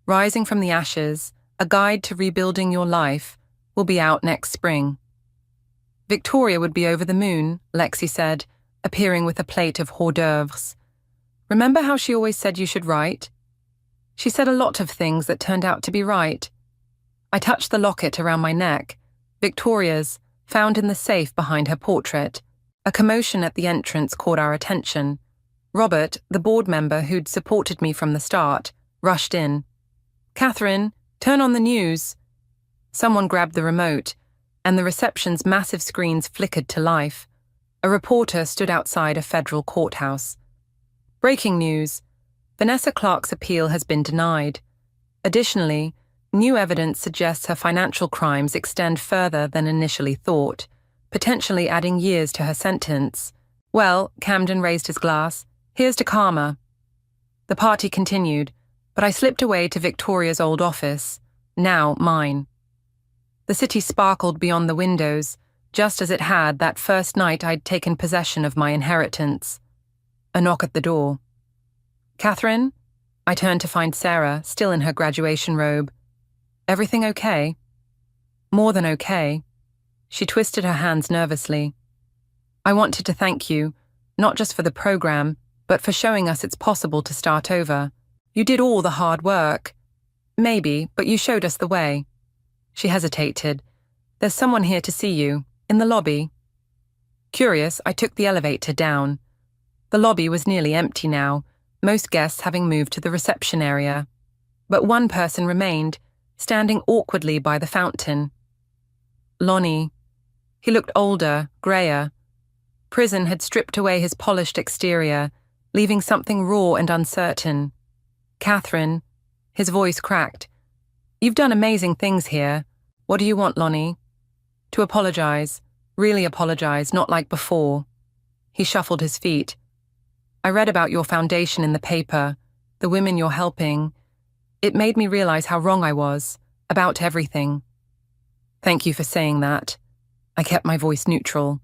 Rising from the Ashes, A Guide to Rebuilding Your Life, will be out next spring. Victoria would be over the moon, Lexi said, appearing with a plate of hors d'oeuvres. "Remember how she always said you should write?" She said a lot of things that turned out to be right. I touched the locket around my neck, Victoria's, found in the safe behind her portrait. A commotion at the entrance caught our attention. Robert, the board member who'd supported me from the start, rushed in. "Catherine, turn on the news." Someone grabbed the remote, and the reception's massive screens flickered to life. A reporter stood outside a federal courthouse. "Breaking news. Vanessa Clark's appeal has been denied. Additionally, new evidence suggests her financial crimes extend further than initially thought, potentially adding years to her sentence. Well," Camden raised his glass, "here's to karma." The party continued, but I slipped away to Victoria's old office, now mine. The city sparkled beyond the windows, just as it had that first night I'd taken possession of my inheritance. A knock at the door. "Catherine?" I turned to find Sarah, still in her graduation robe. "Everything okay?" "More than okay." She twisted her hands nervously. "I wanted to thank you, not just for the program, but for showing us it's possible to start over. You did all the hard work. Maybe, but you showed us the way." She hesitated. "There's someone here to see you, in the lobby." Curious, I took the elevator down. The lobby was nearly empty now, most guests having moved to the reception area. But one person remained, standing awkwardly by the fountain. Lonnie. He looked older, greyer. Prison had stripped away his polished exterior, leaving something raw and uncertain. "Catherine." His voice cracked. "You've done amazing things here. What do you want, Lonnie?" "To apologize. Really apologize, not like before." He shuffled his feet. "I read about your foundation in the paper, the women you're helping. It made me realize how wrong I was, about everything." "Thank you for saying that." I kept my voice neutral.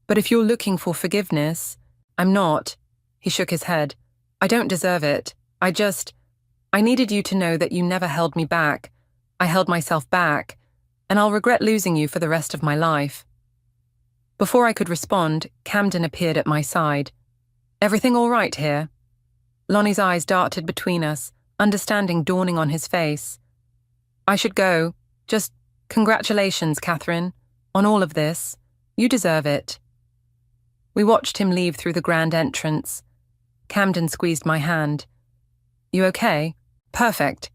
"But if you're looking for forgiveness, I'm not." He shook his head. "I don't deserve it. I needed you to know that you never held me back. I held myself back, and I'll regret losing you for the rest of my life." Before I could respond, Camden appeared at my side. "Everything all right here?" Lonnie's eyes darted between us, understanding dawning on his face. "I should go. Just congratulations, Catherine, on all of this. You deserve it." We watched him leave through the grand entrance. Camden squeezed my hand. "You okay?" "Perfect."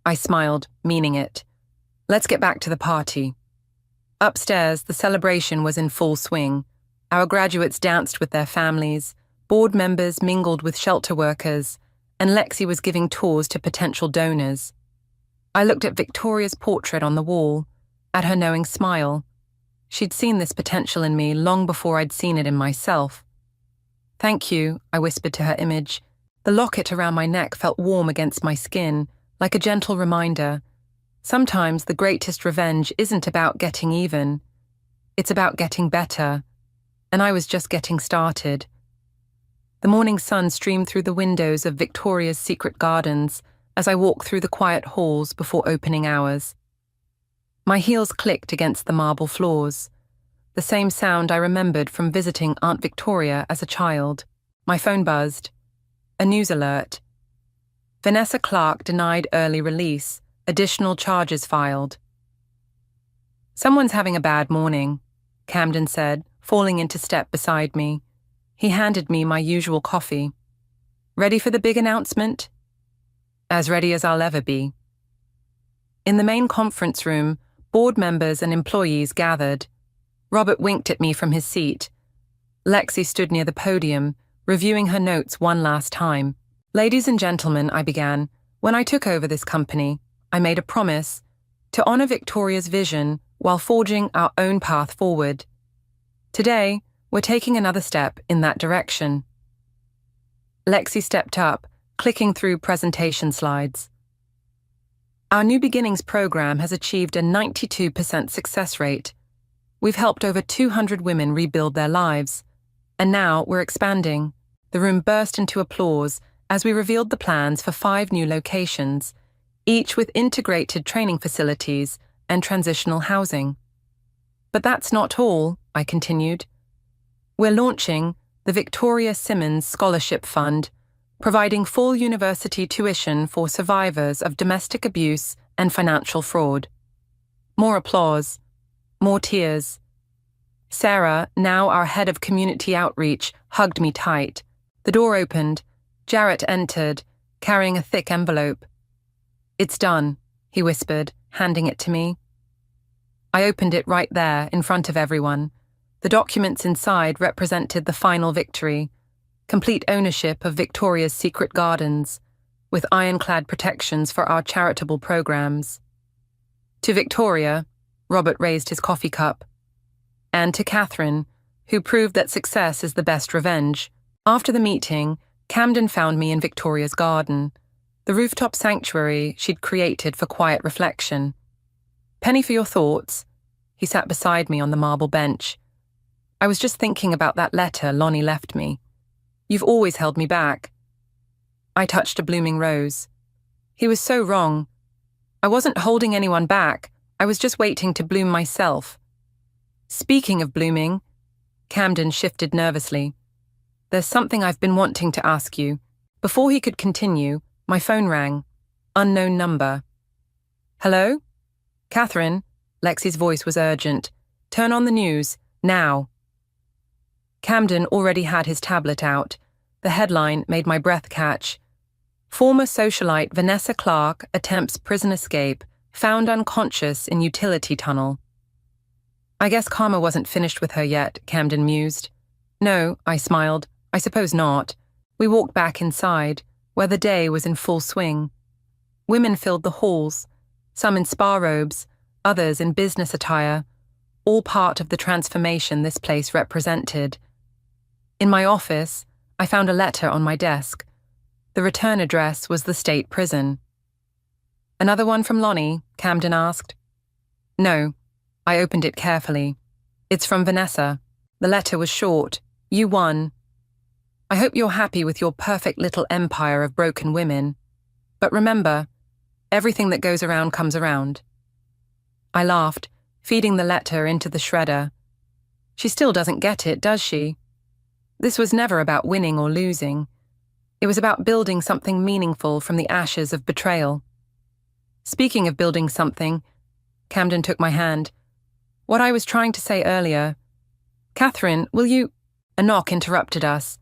I smiled, meaning it. "Let's get back to the party." Upstairs, the celebration was in full swing. Our graduates danced with their families, board members mingled with shelter workers, and Lexi was giving tours to potential donors. I looked at Victoria's portrait on the wall, at her knowing smile. She'd seen this potential in me long before I'd seen it in myself. "Thank you," I whispered to her image. The locket around my neck felt warm against my skin, like a gentle reminder. Sometimes the greatest revenge isn't about getting even. It's about getting better. And I was just getting started. The morning sun streamed through the windows of Victoria's secret gardens as I walked through the quiet halls before opening hours. My heels clicked against the marble floors, the same sound I remembered from visiting Aunt Victoria as a child. My phone buzzed. A news alert. Vanessa Clark denied early release. Additional charges filed. "Someone's having a bad morning," Camden said, falling into step beside me. He handed me my usual coffee. "Ready for the big announcement?" "As ready as I'll ever be." In the main conference room, board members and employees gathered. Robert winked at me from his seat. Lexi stood near the podium, reviewing her notes one last time. "Ladies and gentlemen," I began, "when I took over this company, I made a promise to honor Victoria's vision while forging our own path forward. Today, we're taking another step in that direction." Lexi stepped up, clicking through presentation slides. "Our New Beginnings program has achieved a 92% success rate. We've helped over 200 women rebuild their lives. And now we're expanding." The room burst into applause as we revealed the plans for 5 new locations, each with integrated training facilities and transitional housing. "But that's not all," I continued. "We're launching the Victoria Simmons Scholarship Fund, providing full university tuition for survivors of domestic abuse and financial fraud." More applause. More tears. Sarah, now our head of community outreach, hugged me tight. The door opened. Jarrett entered, carrying a thick envelope. "It's done," he whispered, handing it to me. I opened it right there, in front of everyone. The documents inside represented the final victory, complete ownership of Victoria's secret gardens, with ironclad protections for our charitable programs. To Victoria, Robert raised his coffee cup. And to Catherine, who proved that success is the best revenge. After the meeting, Camden found me in Victoria's garden, the rooftop sanctuary she'd created for quiet reflection. "Penny for your thoughts." He sat beside me on the marble bench. "I was just thinking about that letter Lonnie left me. You've always held me back." I touched a blooming rose. He was so wrong. I wasn't holding anyone back. I was just waiting to bloom myself. "Speaking of blooming," Camden shifted nervously, "there's something I've been wanting to ask you." Before he could continue, my phone rang. Unknown number. "Hello? Catherine?" Lexi's voice was urgent. "Turn on the news, now." Camden already had his tablet out. The headline made my breath catch. "Former socialite Vanessa Clark attempts prison escape, found unconscious in utility tunnel." "I guess karma wasn't finished with her yet," Camden mused. "No," I smiled. "I suppose not." We walked back inside, where the day was in full swing. Women filled the halls, some in spa robes, others in business attire, all part of the transformation this place represented. In my office, I found a letter on my desk. The return address was the state prison. "Another one from Lonnie?" Camden asked. "No." I opened it carefully. "It's from Vanessa." The letter was short. "You won. I hope you're happy with your perfect little empire of broken women. But remember, everything that goes around comes around." I laughed, feeding the letter into the shredder. She still doesn't get it, does she? This was never about winning or losing. It was about building something meaningful from the ashes of betrayal. Speaking of building something, Camden took my hand. "What I was trying to say earlier. Catherine, will you—" A knock interrupted us.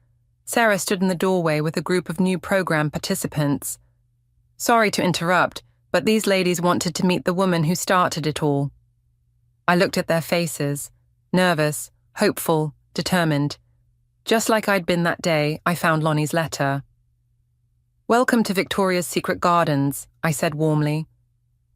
Sarah stood in the doorway with a group of new program participants. "Sorry to interrupt, but these ladies wanted to meet the woman who started it all." I looked at their faces, nervous, hopeful, determined. Just like I'd been that day I found Lonnie's letter. "Welcome to Victoria's Secret Gardens," I said warmly.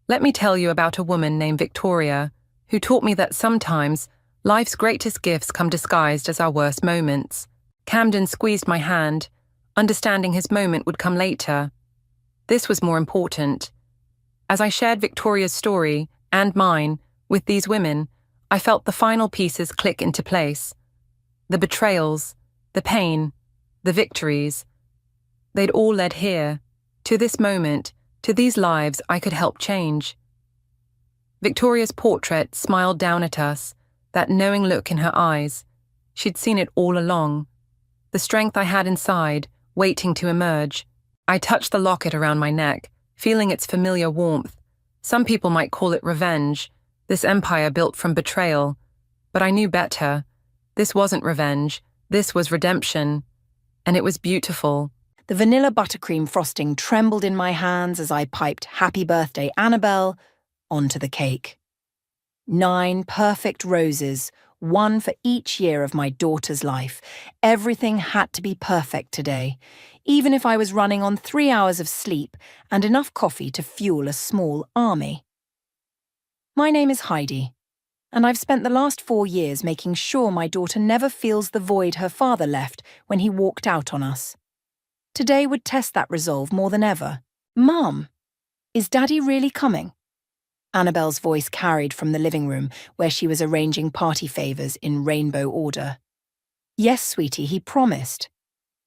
"Let me tell you about a woman named Victoria, who taught me that sometimes life's greatest gifts come disguised as our worst moments." Camden squeezed my hand, understanding his moment would come later. This was more important. As I shared Victoria's story, and mine, with these women, I felt the final pieces click into place. The betrayals, the pain, the victories. They'd all led here, to this moment, to these lives I could help change. Victoria's portrait smiled down at us, that knowing look in her eyes. She'd seen it all along. The strength I had inside, waiting to emerge. I touched the locket around my neck, feeling its familiar warmth. Some people might call it revenge, this empire built from betrayal. But I knew better. This wasn't revenge. This was redemption. And it was beautiful. The vanilla buttercream frosting trembled in my hands as I piped "Happy Birthday, Annabelle" onto the cake. 9 perfect roses, one for each year of my daughter's life. Everything had to be perfect today, even if I was running on 3 hours of sleep and enough coffee to fuel a small army. My name is Heidi, and I've spent the last 4 years making sure my daughter never feels the void her father left when he walked out on us. Today would test that resolve more than ever. Mom, is Daddy really coming? Annabelle's voice carried from the living room where she was arranging party favors in rainbow order. Yes, sweetie, he promised.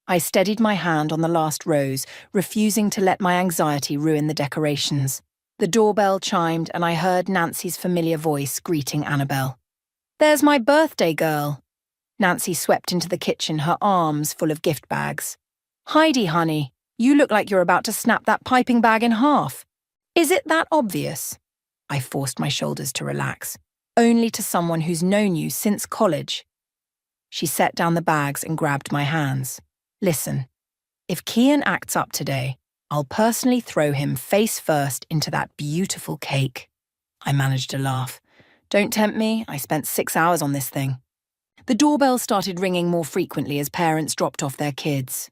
I steadied my hand on the last rose, refusing to let my anxiety ruin the decorations. The doorbell chimed and I heard Nancy's familiar voice greeting Annabelle. There's my birthday girl. Nancy swept into the kitchen, her arms full of gift bags. Heidi, honey, you look like you're about to snap that piping bag in half. Is it that obvious? I forced my shoulders to relax, only to someone who's known you since college. She set down the bags and grabbed my hands. Listen, if Kian acts up today, I'll personally throw him face first into that beautiful cake. I managed to laugh. Don't tempt me, I spent 6 hours on this thing. The doorbell started ringing more frequently as parents dropped off their kids.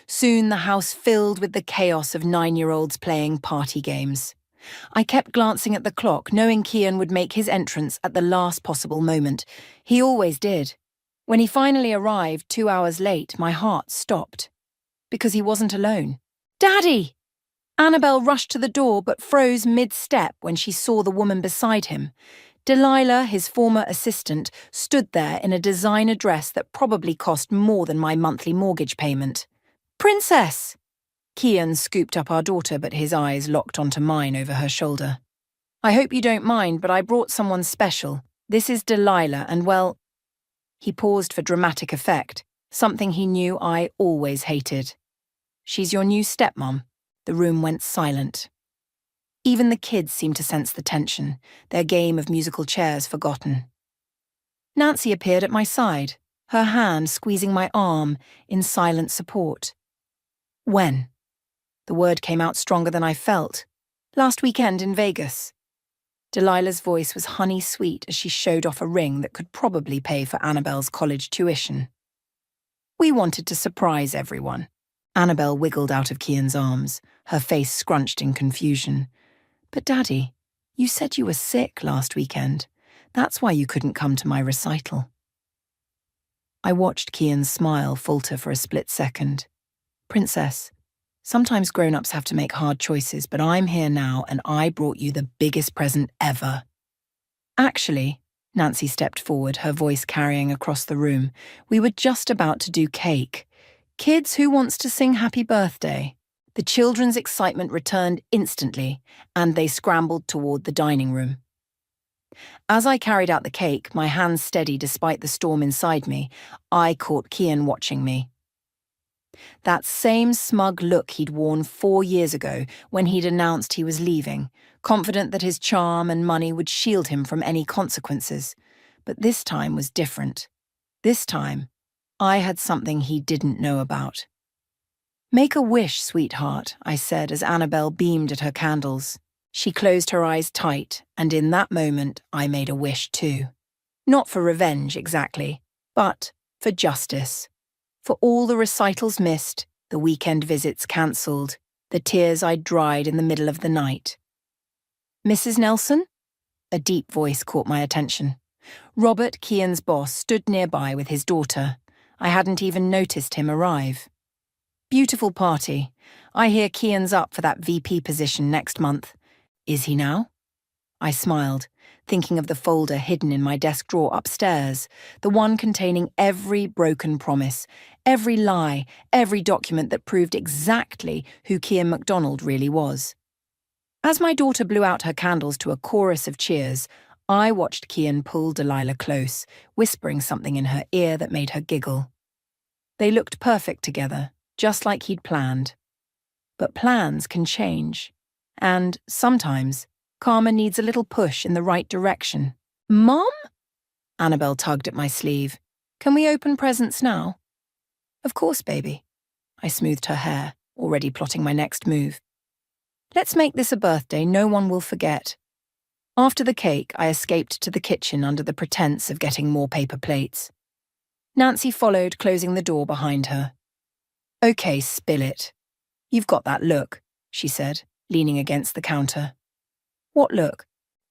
Soon the house filled with the chaos of 9-year-olds playing party games. I kept glancing at the clock, knowing Kian would make his entrance at the last possible moment. He always did. When he finally arrived 2 hours late, my heart stopped. Because he wasn't alone. Daddy! Annabelle rushed to the door but froze mid-step when she saw the woman beside him. Delilah, his former assistant, stood there in a designer dress that probably cost more than my monthly mortgage payment. Princess! Kian scooped up our daughter, but his eyes locked onto mine over her shoulder. I hope you don't mind, but I brought someone special. This is Delilah, and well... He paused for dramatic effect, something he knew I always hated. She's your new stepmom. The room went silent. Even the kids seemed to sense the tension, their game of musical chairs forgotten. Nancy appeared at my side, her hand squeezing my arm in silent support. When? The word came out stronger than I felt. Last weekend in Vegas. Delilah's voice was honey-sweet as she showed off a ring that could probably pay for Annabelle's college tuition. We wanted to surprise everyone. Annabelle wiggled out of Kian's arms, her face scrunched in confusion. But Daddy, you said you were sick last weekend. That's why you couldn't come to my recital. I watched Kian's smile falter for a split second. Princess, sometimes grown-ups have to make hard choices, but I'm here now and I brought you the biggest present ever. Actually, Nancy stepped forward, her voice carrying across the room, we were just about to do cake. Kids, who wants to sing happy birthday? The children's excitement returned instantly, and they scrambled toward the dining room. As I carried out the cake, my hands steady despite the storm inside me, I caught Kian watching me. That same smug look he'd worn 4 years ago when he'd announced he was leaving, confident that his charm and money would shield him from any consequences. But this time was different. This time, I had something he didn't know about. Make a wish, sweetheart, I said as Annabelle beamed at her candles. She closed her eyes tight, and in that moment I made a wish too. Not for revenge exactly, but for justice. For all the recitals missed, the weekend visits cancelled, the tears I'd dried in the middle of the night. Mrs. Nelson? A deep voice caught my attention. Robert, Kian's boss, stood nearby with his daughter. I hadn't even noticed him arrive. Beautiful party. I hear Kian's up for that VP position next month. Is he now? I smiled, thinking of the folder hidden in my desk drawer upstairs, the one containing every broken promise, every lie, every document that proved exactly who Kian MacDonald really was. As my daughter blew out her candles to a chorus of cheers, I watched Kian pull Delilah close, whispering something in her ear that made her giggle. They looked perfect together, just like he'd planned. But plans can change, and sometimes karma needs a little push in the right direction. Mom? Annabelle tugged at my sleeve. Can we open presents now? Of course, baby. I smoothed her hair, already plotting my next move. Let's make this a birthday no one will forget. After the cake, I escaped to the kitchen under the pretense of getting more paper plates. Nancy followed, closing the door behind her. "Okay, spill it. You've got that look," she said, leaning against the counter. "What look?"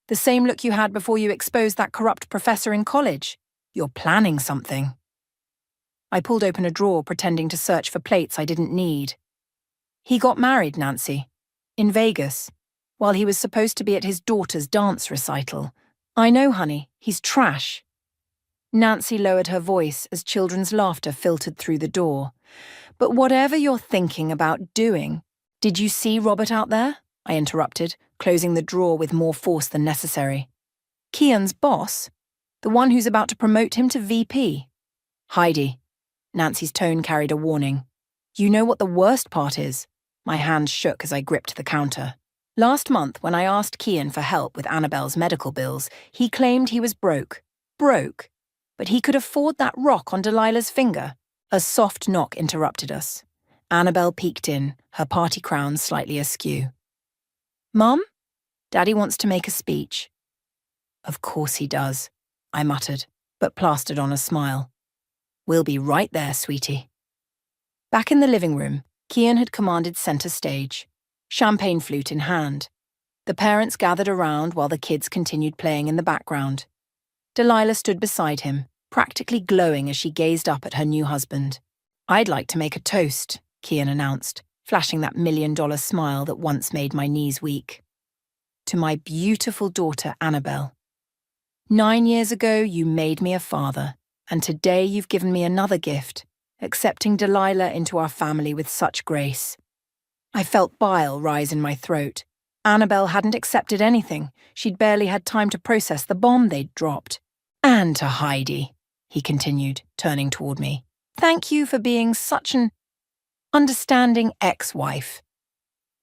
"The same look you had before you exposed that corrupt professor in college. You're planning something." I pulled open a drawer, pretending to search for plates I didn't need. "He got married, Nancy. In Vegas, while he was supposed to be at his daughter's dance recital. I know, honey, he's trash." Nancy lowered her voice as children's laughter filtered through the door. "But whatever you're thinking about doing—" "Did you see Robert out there?" I interrupted, closing the drawer with more force than necessary. "Kian's boss? The one who's about to promote him to VP? Heidi." Nancy's tone carried a warning. "You know what the worst part is?" My hand shook as I gripped the counter. "Last month, when I asked Kian for help with Annabelle's medical bills, he claimed he was broke. Broke. But he could afford that rock on Delilah's finger." A soft knock interrupted us. Annabelle peeked in, her party crown slightly askew. "Mum? Daddy wants to make a speech." "Of course he does," I muttered, but plastered on a smile. "We'll be right there, sweetie." Back in the living room, Kian had commanded center stage, champagne flute in hand. The parents gathered around while the kids continued playing in the background. Delilah stood beside him, practically glowing as she gazed up at her new husband. "I'd like to make a toast," Kian announced, flashing that $1,000,000 smile that once made my knees weak. "To my beautiful daughter, Annabelle. 9 years ago, you made me a father, and today you've given me another gift, accepting Delilah into our family with such grace." I felt bile rise in my throat. Annabelle hadn't accepted anything. She'd barely had time to process the bomb they'd dropped. "And to Heidi," he continued, turning toward me. "Thank you for being such an understanding ex-wife."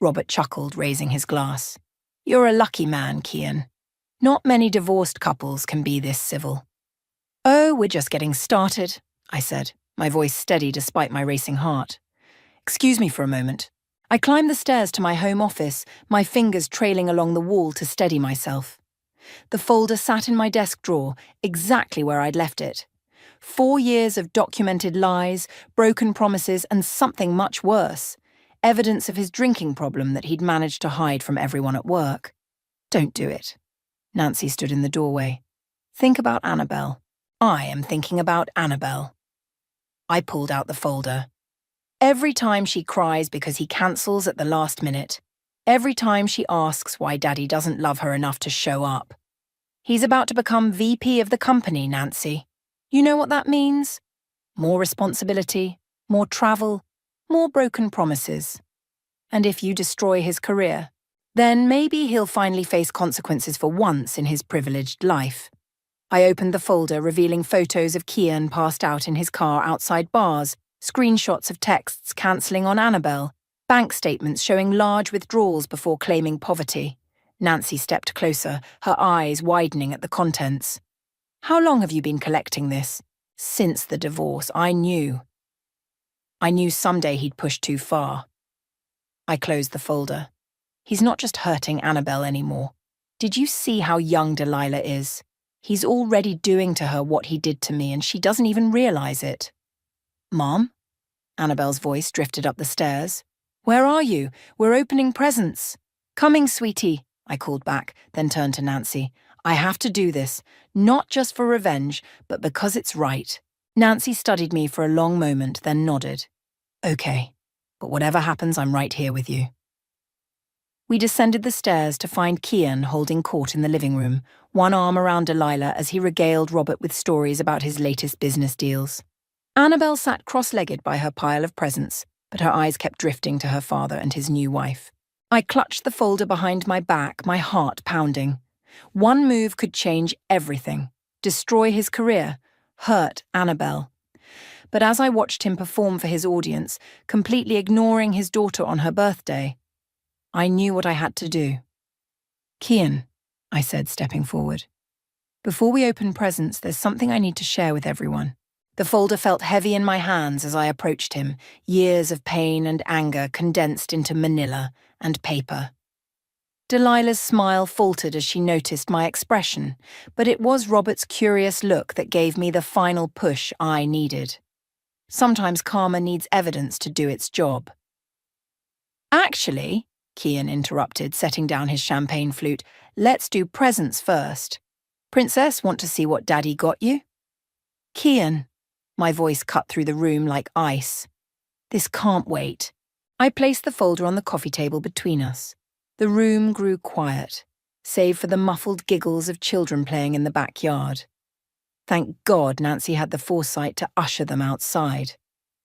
Robert chuckled, raising his glass. "You're a lucky man, Kian. Not many divorced couples can be this civil." "Oh, we're just getting started," I said, my voice steady despite my racing heart. "Excuse me for a moment." I climbed the stairs to my home office, my fingers trailing along the wall to steady myself. The folder sat in my desk drawer, exactly where I'd left it. 4 years of documented lies, broken promises, and something much worse. Evidence of his drinking problem that he'd managed to hide from everyone at work. "Don't do it." Nancy stood in the doorway. "Think about Annabelle." "I am thinking about Annabelle." I pulled out the folder. Every time she cries because he cancels at the last minute. Every time she asks why Daddy doesn't love her enough to show up. He's about to become VP of the company, Nancy. You know what that means? More responsibility, more travel, more broken promises. And if you destroy his career, then maybe he'll finally face consequences for once in his privileged life. I opened the folder, revealing photos of Kian passed out in his car outside bars, screenshots of texts cancelling on Annabelle, bank statements showing large withdrawals before claiming poverty. Nancy stepped closer, her eyes widening at the contents. "How long have you been collecting this?" "Since the divorce, I knew. I knew someday he'd push too far." I closed the folder. He's not just hurting Annabelle anymore. Did you see how young Delilah is? He's already doing to her what he did to me, and she doesn't even realize it. "Mom?" Annabelle's voice drifted up the stairs. "Where are you? We're opening presents." "Coming, sweetie," I called back, then turned to Nancy. "I have to do this, not just for revenge, but because it's right." Nancy studied me for a long moment, then nodded. "Okay, but whatever happens, I'm right here with you." We descended the stairs to find Kian holding court in the living room, one arm around Delilah as he regaled Robert with stories about his latest business deals. Annabelle sat cross-legged by her pile of presents, but her eyes kept drifting to her father and his new wife. I clutched the folder behind my back, my heart pounding. One move could change everything, destroy his career, hurt Annabelle. But as I watched him perform for his audience, completely ignoring his daughter on her birthday, I knew what I had to do. "Kian," I said, stepping forward. "Before we open presents, there's something I need to share with everyone." The folder felt heavy in my hands as I approached him, years of pain and anger condensed into manila and paper. Delilah's smile faltered as she noticed my expression, but it was Robert's curious look that gave me the final push I needed. Sometimes karma needs evidence to do its job. Actually, Kian interrupted, setting down his champagne flute, let's do presents first. Princess, want to see what Daddy got you? Kian, my voice cut through the room like ice. This can't wait. I placed the folder on the coffee table between us. The room grew quiet, save for the muffled giggles of children playing in the backyard. Thank God Nancy had the foresight to usher them outside.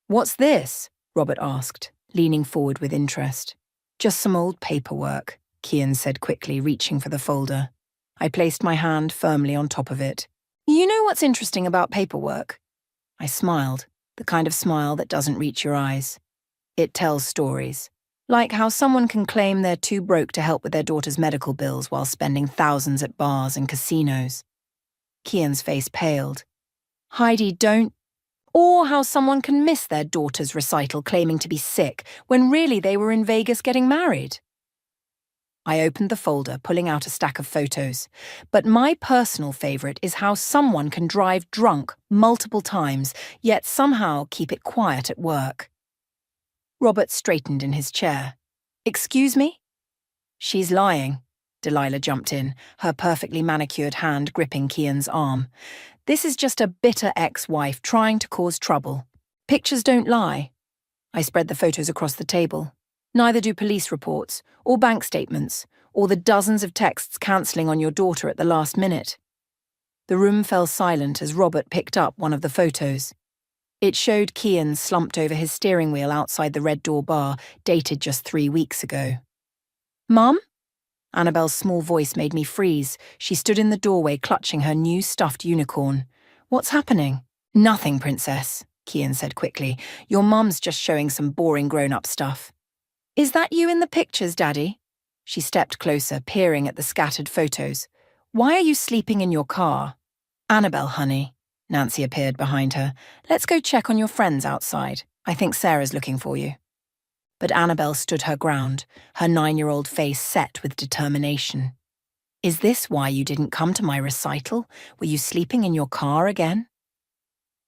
What's this? Robert asked, leaning forward with interest. Just some old paperwork, Kian said quickly, reaching for the folder. I placed my hand firmly on top of it. You know what's interesting about paperwork? I smiled, the kind of smile that doesn't reach your eyes. It tells stories. Like how someone can claim they're too broke to help with their daughter's medical bills while spending thousands at bars and casinos. Kian's face paled. Heidi, don't. Or how someone can miss their daughter's recital claiming to be sick when really they were in Vegas getting married. I opened the folder, pulling out a stack of photos. But my personal favourite is how someone can drive drunk multiple times, yet somehow keep it quiet at work. Robert straightened in his chair. Excuse me? She's lying. Delilah jumped in, her perfectly manicured hand gripping Kian's arm. This is just a bitter ex-wife trying to cause trouble. Pictures don't lie. I spread the photos across the table. Neither do police reports, or bank statements, or the dozens of texts cancelling on your daughter at the last minute. The room fell silent as Robert picked up one of the photos. It showed Kian slumped over his steering wheel outside the Red Door bar, dated just 3 weeks ago. Mum? Annabelle's small voice made me freeze. She stood in the doorway clutching her new stuffed unicorn. What's happening? Nothing, Princess, Kian said quickly. Your mum's just showing some boring grown-up stuff. Is that you in the pictures, Daddy? She stepped closer, peering at the scattered photos. Why are you sleeping in your car? Annabelle, honey. Nancy appeared behind her. Let's go check on your friends outside. I think Sarah's looking for you. But Annabelle stood her ground, her 9-year-old face set with determination. Is this why you didn't come to my recital? Were you sleeping in your car again?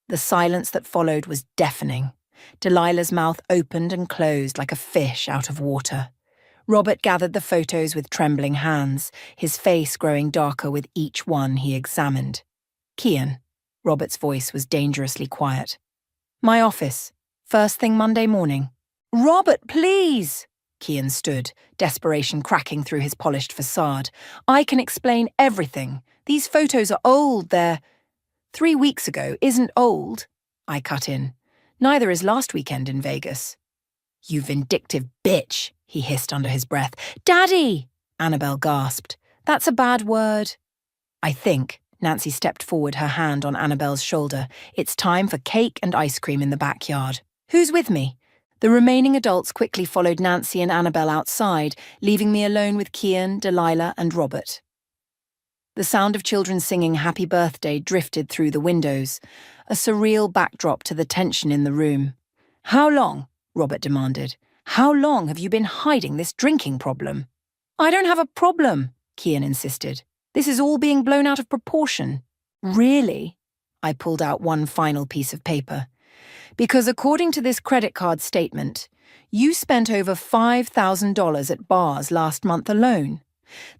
The silence that followed was deafening. Delilah's mouth opened and closed like a fish out of water. Robert gathered the photos with trembling hands, his face growing darker with each one he examined. Kian. Robert's voice was dangerously quiet. My office. First thing Monday morning. Robert, please! Kian stood, desperation cracking through his polished facade. I can explain everything. These photos are old, they're... 3 weeks ago isn't old, I cut in. Neither is last weekend in Vegas. You vindictive bitch, he hissed under his breath. Daddy! Annabelle gasped. That's a bad word. I think. Nancy stepped forward, her hand on Annabelle's shoulder. It's time for cake and ice cream in the backyard. Who's with me? The remaining adults quickly followed Nancy and Annabelle outside, leaving me alone with Kian, Delilah, and Robert. The sound of children singing Happy Birthday drifted through the windows, a surreal backdrop to the tension in the room. How long? Robert demanded. How long have you been hiding this drinking problem? I don't have a problem, Kian insisted. This is all being blown out of proportion. Really? I pulled out one final piece of paper. Because according to this credit card statement, you spent over $5,000 at bars last month alone.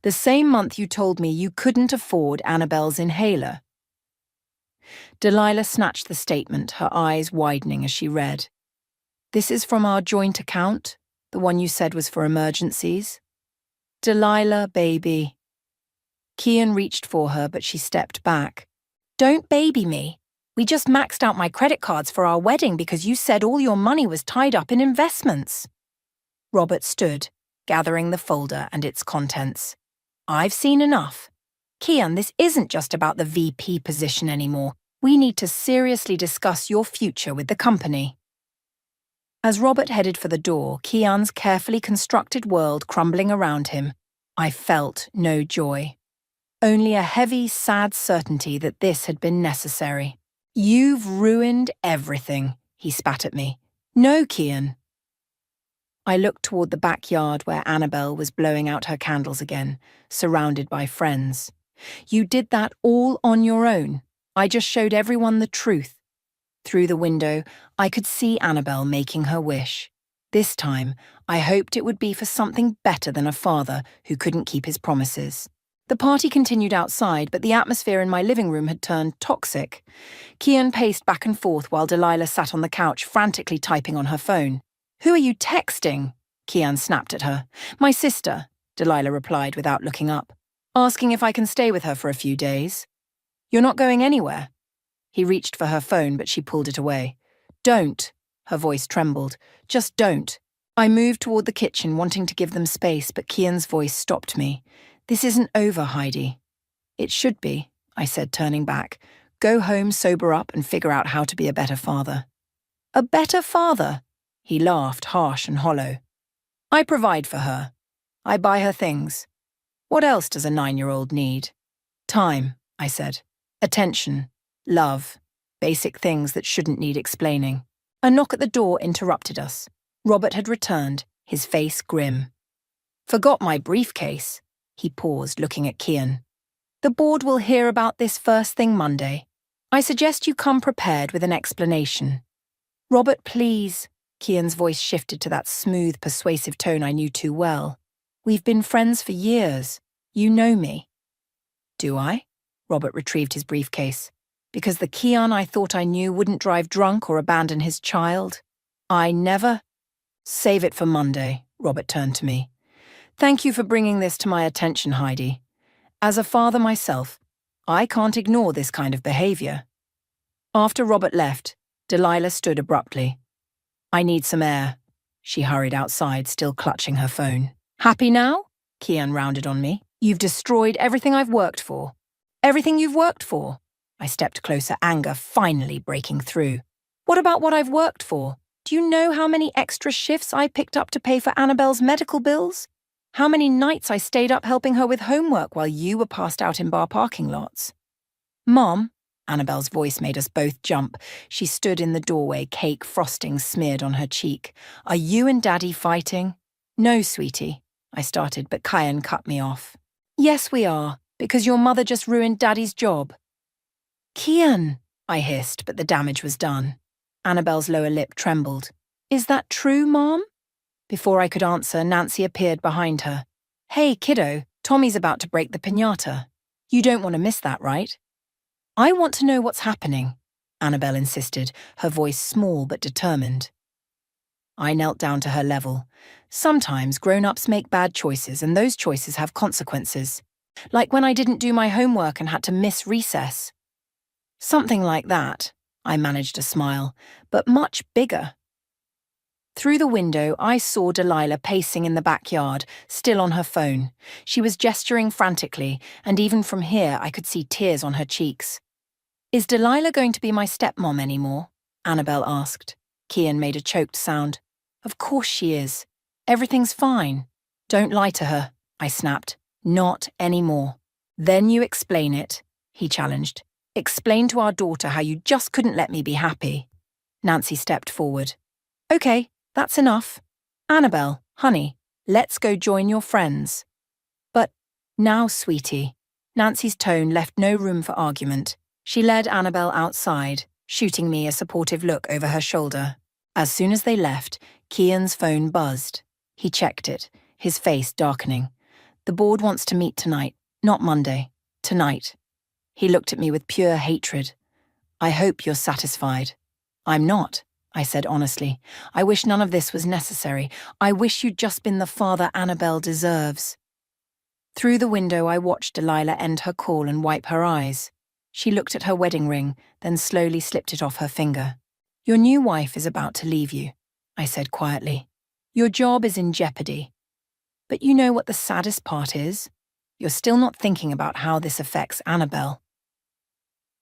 The same month you told me you couldn't afford Annabelle's inhaler. Delilah snatched the statement, her eyes widening as she read. This is from our joint account, the one you said was for emergencies. Delilah, baby. Kian reached for her, but she stepped back. Don't baby me. We just maxed out my credit cards for our wedding because you said all your money was tied up in investments. Robert stood, gathering the folder and its contents. I've seen enough. Kian, this isn't just about the VP position anymore. We need to seriously discuss your future with the company. As Robert headed for the door, Kian's carefully constructed world crumbling around him, I felt no joy. Only a heavy, sad certainty that this had been necessary. You've ruined everything, he spat at me. No, Kian. I looked toward the backyard where Annabelle was blowing out her candles again, surrounded by friends. You did that all on your own. I just showed everyone the truth. Through the window, I could see Annabelle making her wish. This time, I hoped it would be for something better than a father who couldn't keep his promises. The party continued outside, but the atmosphere in my living room had turned toxic. Kian paced back and forth while Delilah sat on the couch frantically typing on her phone. "Who are you texting?" Kian snapped at her. "My sister," Delilah replied without looking up, "asking if I can stay with her for a few days." "You're not going anywhere?" He reached for her phone, but she pulled it away. "Don't." Her voice trembled. "Just don't." I moved toward the kitchen, wanting to give them space, but Kian's voice stopped me. "This isn't over, Heidi." "It should be," I said, turning back. "Go home, sober up, and figure out how to be a better father." "A better father?" He laughed, harsh and hollow. "I provide for her. I buy her things. What else does a 9-year-old need?" "Time," I said. "Attention. Love. Basic things that shouldn't need explaining." A knock at the door interrupted us. Robert had returned, his face grim. "Forgot my briefcase." He paused, looking at Kian. "The board will hear about this first thing Monday. I suggest you come prepared with an explanation." "Robert, please." Kian's voice shifted to that smooth, persuasive tone I knew too well. "We've been friends for years. You know me." "Do I?" Robert retrieved his briefcase. "Because the Kian I thought I knew wouldn't drive drunk or abandon his child. I never—" "Save it for Monday," Robert turned to me. "Thank you for bringing this to my attention, Heidi. As a father myself, I can't ignore this kind of behavior." After Robert left, Delilah stood abruptly. "I need some air." She hurried outside, still clutching her phone. "Happy now?" Kian rounded on me. "You've destroyed everything I've worked for." "Everything you've worked for?" I stepped closer, anger finally breaking through. "What about what I've worked for? Do you know how many extra shifts I picked up to pay for Annabelle's medical bills? How many nights I stayed up helping her with homework while you were passed out in bar parking lots?" "Mom," Annabelle's voice made us both jump. She stood in the doorway, cake frosting smeared on her cheek. "Are you and Daddy fighting?" "No, sweetie," I started, but Kian cut me off. "Yes, we are, because your mother just ruined Daddy's job." "Kian," I hissed, but the damage was done. Annabelle's lower lip trembled. "Is that true, Mom?" Before I could answer, Nancy appeared behind her. "Hey, kiddo, Tommy's about to break the piñata. You don't want to miss that, right?" "I want to know what's happening," Annabelle insisted, her voice small but determined. I knelt down to her level. Sometimes grown-ups make bad choices, and those choices have consequences. Like when I didn't do my homework and had to miss recess. Something like that, I managed a smile, but much bigger. Through the window, I saw Delilah pacing in the backyard, still on her phone. She was gesturing frantically, and even from here I could see tears on her cheeks. "Is Delilah going to be my stepmom anymore?" Annabelle asked. Kian made a choked sound. "Of course she is. Everything's fine." "Don't lie to her," I snapped. "Not anymore." "Then you explain it," he challenged. "Explain to our daughter how you just couldn't let me be happy." Nancy stepped forward. "Okay, that's enough. Annabelle, honey, let's go join your friends." "But now, sweetie." Nancy's tone left no room for argument. She led Annabelle outside, shooting me a supportive look over her shoulder. As soon as they left, Kian's phone buzzed. He checked it, his face darkening. "The board wants to meet tonight, not Monday. Tonight." He looked at me with pure hatred. "I hope you're satisfied." "I'm not," I said honestly. "I wish none of this was necessary. I wish you'd just been the father Annabelle deserves." Through the window, I watched Delilah end her call and wipe her eyes. She looked at her wedding ring, then slowly slipped it off her finger. "Your new wife is about to leave you," I said quietly. "Your job is in jeopardy. But you know what the saddest part is? You're still not thinking about how this affects Annabelle."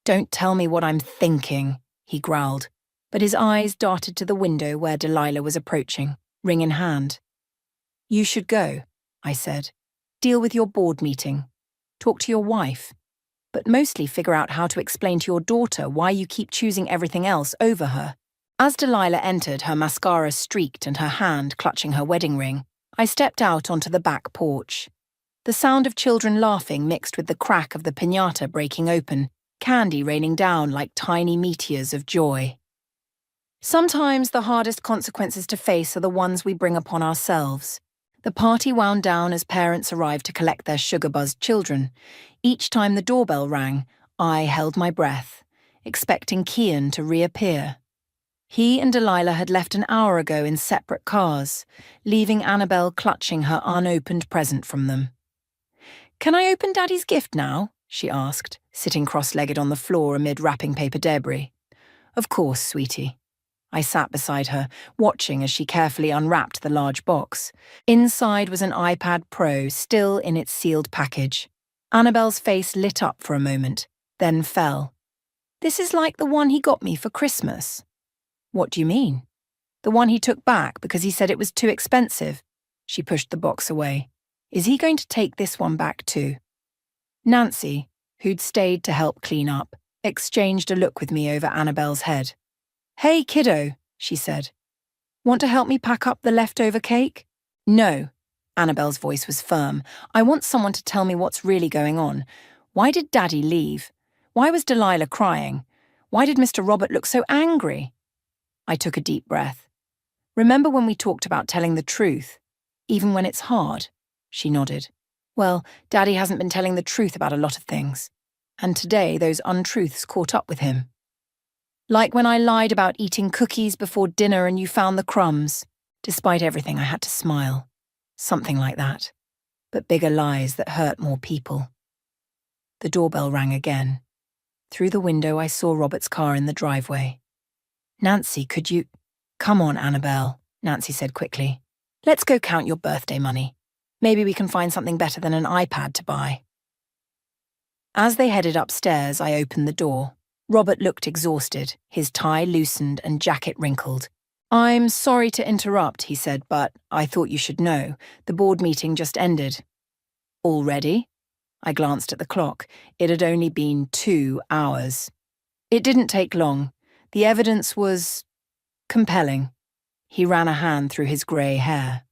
"Don't tell me what I'm thinking," he growled, but his eyes darted to the window where Delilah was approaching, ring in hand. "You should go," I said. "Deal with your board meeting. Talk to your wife. But mostly figure out how to explain to your daughter why you keep choosing everything else over her." As Delilah entered, her mascara streaked and her hand clutching her wedding ring, I stepped out onto the back porch. The sound of children laughing mixed with the crack of the piñata breaking open, candy raining down like tiny meteors of joy. Sometimes the hardest consequences to face are the ones we bring upon ourselves. The party wound down as parents arrived to collect their sugar-buzzed children. Each time the doorbell rang, I held my breath, expecting Kian to reappear. He and Delilah had left an hour ago in separate cars, leaving Annabelle clutching her unopened present from them. "Can I open Daddy's gift now?" she asked, sitting cross-legged on the floor amid wrapping paper debris. "Of course, sweetie." I sat beside her, watching as she carefully unwrapped the large box. Inside was an iPad Pro, still in its sealed package. Annabelle's face lit up for a moment, then fell. "This is like the one he got me for Christmas." "What do you mean?" "The one he took back because he said it was too expensive." She pushed the box away. "Is he going to take this one back too?" Nancy, who'd stayed to help clean up, exchanged a look with me over Annabelle's head. "Hey, kiddo," she said. "Want to help me pack up the leftover cake?" "No." Annabelle's voice was firm. "I want someone to tell me what's really going on. Why did Daddy leave? Why was Delilah crying? Why did Mr. Robert look so angry?" I took a deep breath. "Remember when we talked about telling the truth, even when it's hard?" She nodded. "Well, Daddy hasn't been telling the truth about a lot of things. And today those untruths caught up with him. Like when I lied about eating cookies before dinner and you found the crumbs. Despite everything, I had to smile. Something like that. But bigger lies that hurt more people." The doorbell rang again. Through the window, I saw Robert's car in the driveway. "Nancy, could you—" "Come on, Annabelle," Nancy said quickly. "Let's go count your birthday money. Maybe we can find something better than an iPad to buy." As they headed upstairs, I opened the door. Robert looked exhausted, his tie loosened and jacket wrinkled. "I'm sorry to interrupt," he said, "but I thought you should know. The board meeting just ended." "Already?" I glanced at the clock. It had only been 2 hours. "It didn't take long. The evidence was compelling." He ran a hand through his grey hair.